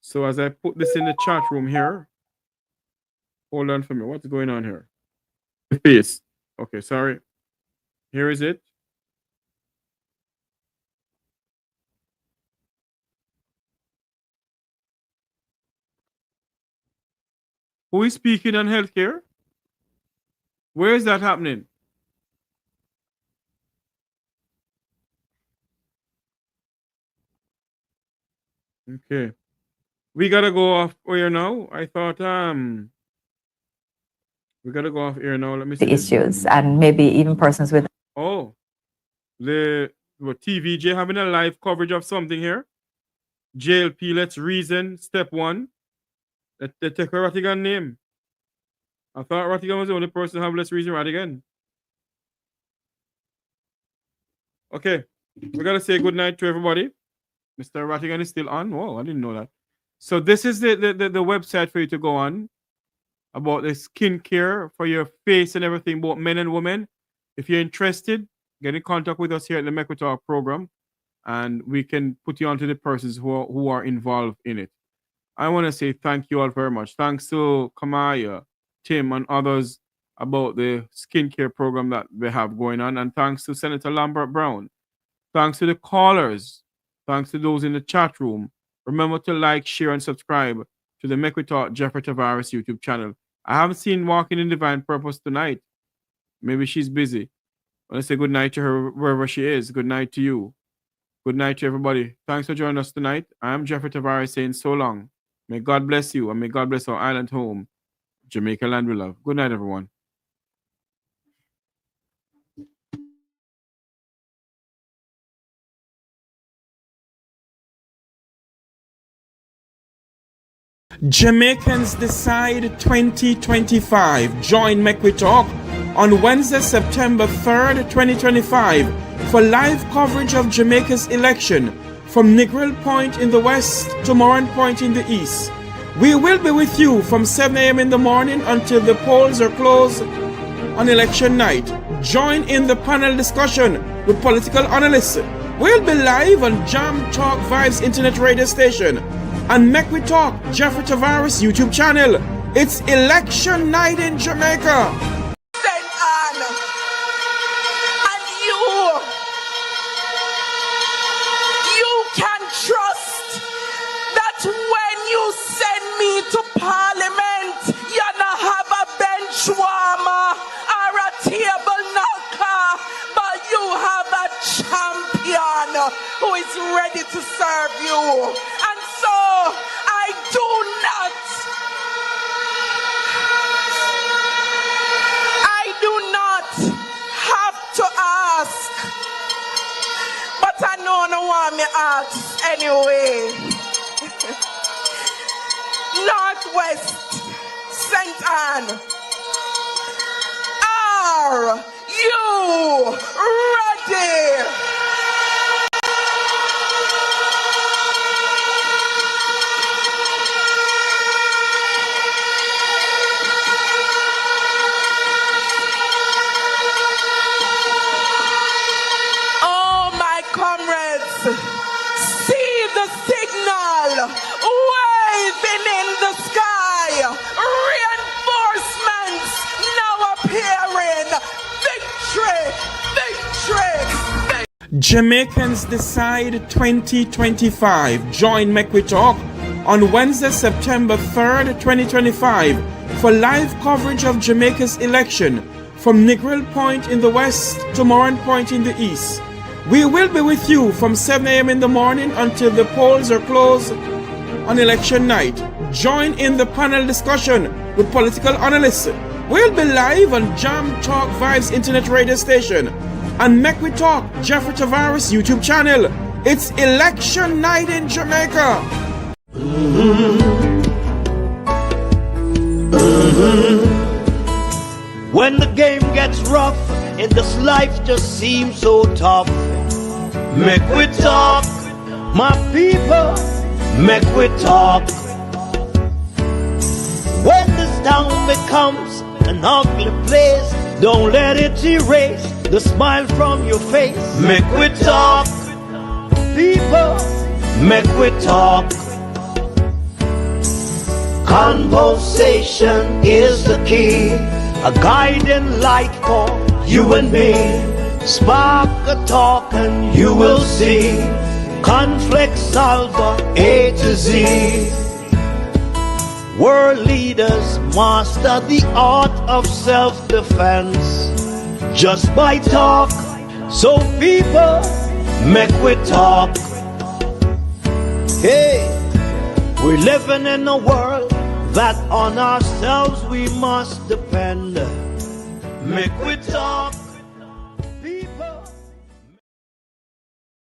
So as I put this in the chat room here, hold on for me. What's going on here? Face. Okay, sorry. Here is it. Who is speaking on healthcare? Where is that happening? Okay. We gotta go off air now. I thought we gotta go off air now. Let me see.
The issues and maybe even persons with
the TVJ having a live coverage of something here. JLP, let's reason. Step 1. Let's take a Rattigan name. I thought Rattigan was the only person who have let's reason Rattigan. Okay. We gotta say good night to everybody. Mr. Rattigan is still on. Whoa, I didn't know that. So this is the website for you to go on about the skincare for your face and everything, both men and women. If you're interested, get in contact with us here at the Mek Wi Talk program, and we can put you on to the persons who are involved in it. I want to say thank you all very much. Thanks to Kamaya, Tim, and others about the skincare program that they have going on, and thanks to Senator Lambert Brown. Thanks to the callers. Thanks to those in the chat room. Remember to like, share, and subscribe to the Mek Wi Talk Jeffrey Tavares YouTube channel. I haven't seen Walking in Divine Purpose tonight. Maybe she's busy. I want to say good night to her wherever she is. Good night to you. Good night to everybody. Thanks for joining us tonight. I am Jeffrey Tavares saying so long. May God bless you, and may God bless our island home, Jamaica land we love. Good night, everyone. Jamaicans Decide 2025. Join Mek Wi Talk on Wednesday, September 3rd, 2025 for live coverage of Jamaica's election from Negril Point in the west to Moran Point in the east. We will be with you from 7 a.m. in the morning until the polls are closed on election night. Join in the panel discussion with political analysts. We'll be live on Jam Talk Vibes Internet Radio Station and Mek Wi Talk Jeffrey Tavares YouTube channel. It's election night in Jamaica.
You can trust that when you send me to Parliament, you're not have a bench warmer or a table knocker, but you have a champion who is ready to serve you. And so I do not have to ask, but I know no one me ask anyway. Northwest St. Anne, are you ready? See the signal waving in the sky. Reinforcements now appearing. Victory, victory, victory.
Jamaicans Decide 2025. Join Mek Wi Talk on Wednesday, September 3rd, 2025 for live coverage of Jamaica's election from Negril Point in the west to Moran Point in the east. We will be with you from 7 a.m. in the morning until the polls are closed on election night. Join in the panel discussion with political analysts. We'll be live on Jam Talk Vibes Internet Radio Station and Mek Wi Talk Jeffrey Tavares YouTube channel. It's election night in Jamaica.
When the game gets rough and this life just seems so tough, Mek Wi Talk, My people, make we talk. When this town becomes an ugly place, don't let it erase the smile from your face. Make we talk. People, make we talk. Conversation is the key, a guiding light for you and me. Spark a talk and you will see. Conflict solver A to Z. World leaders master the art of self-defense just by talk. So people, make we talk. Hey, we're living in a world that on ourselves we must depend. Make we talk.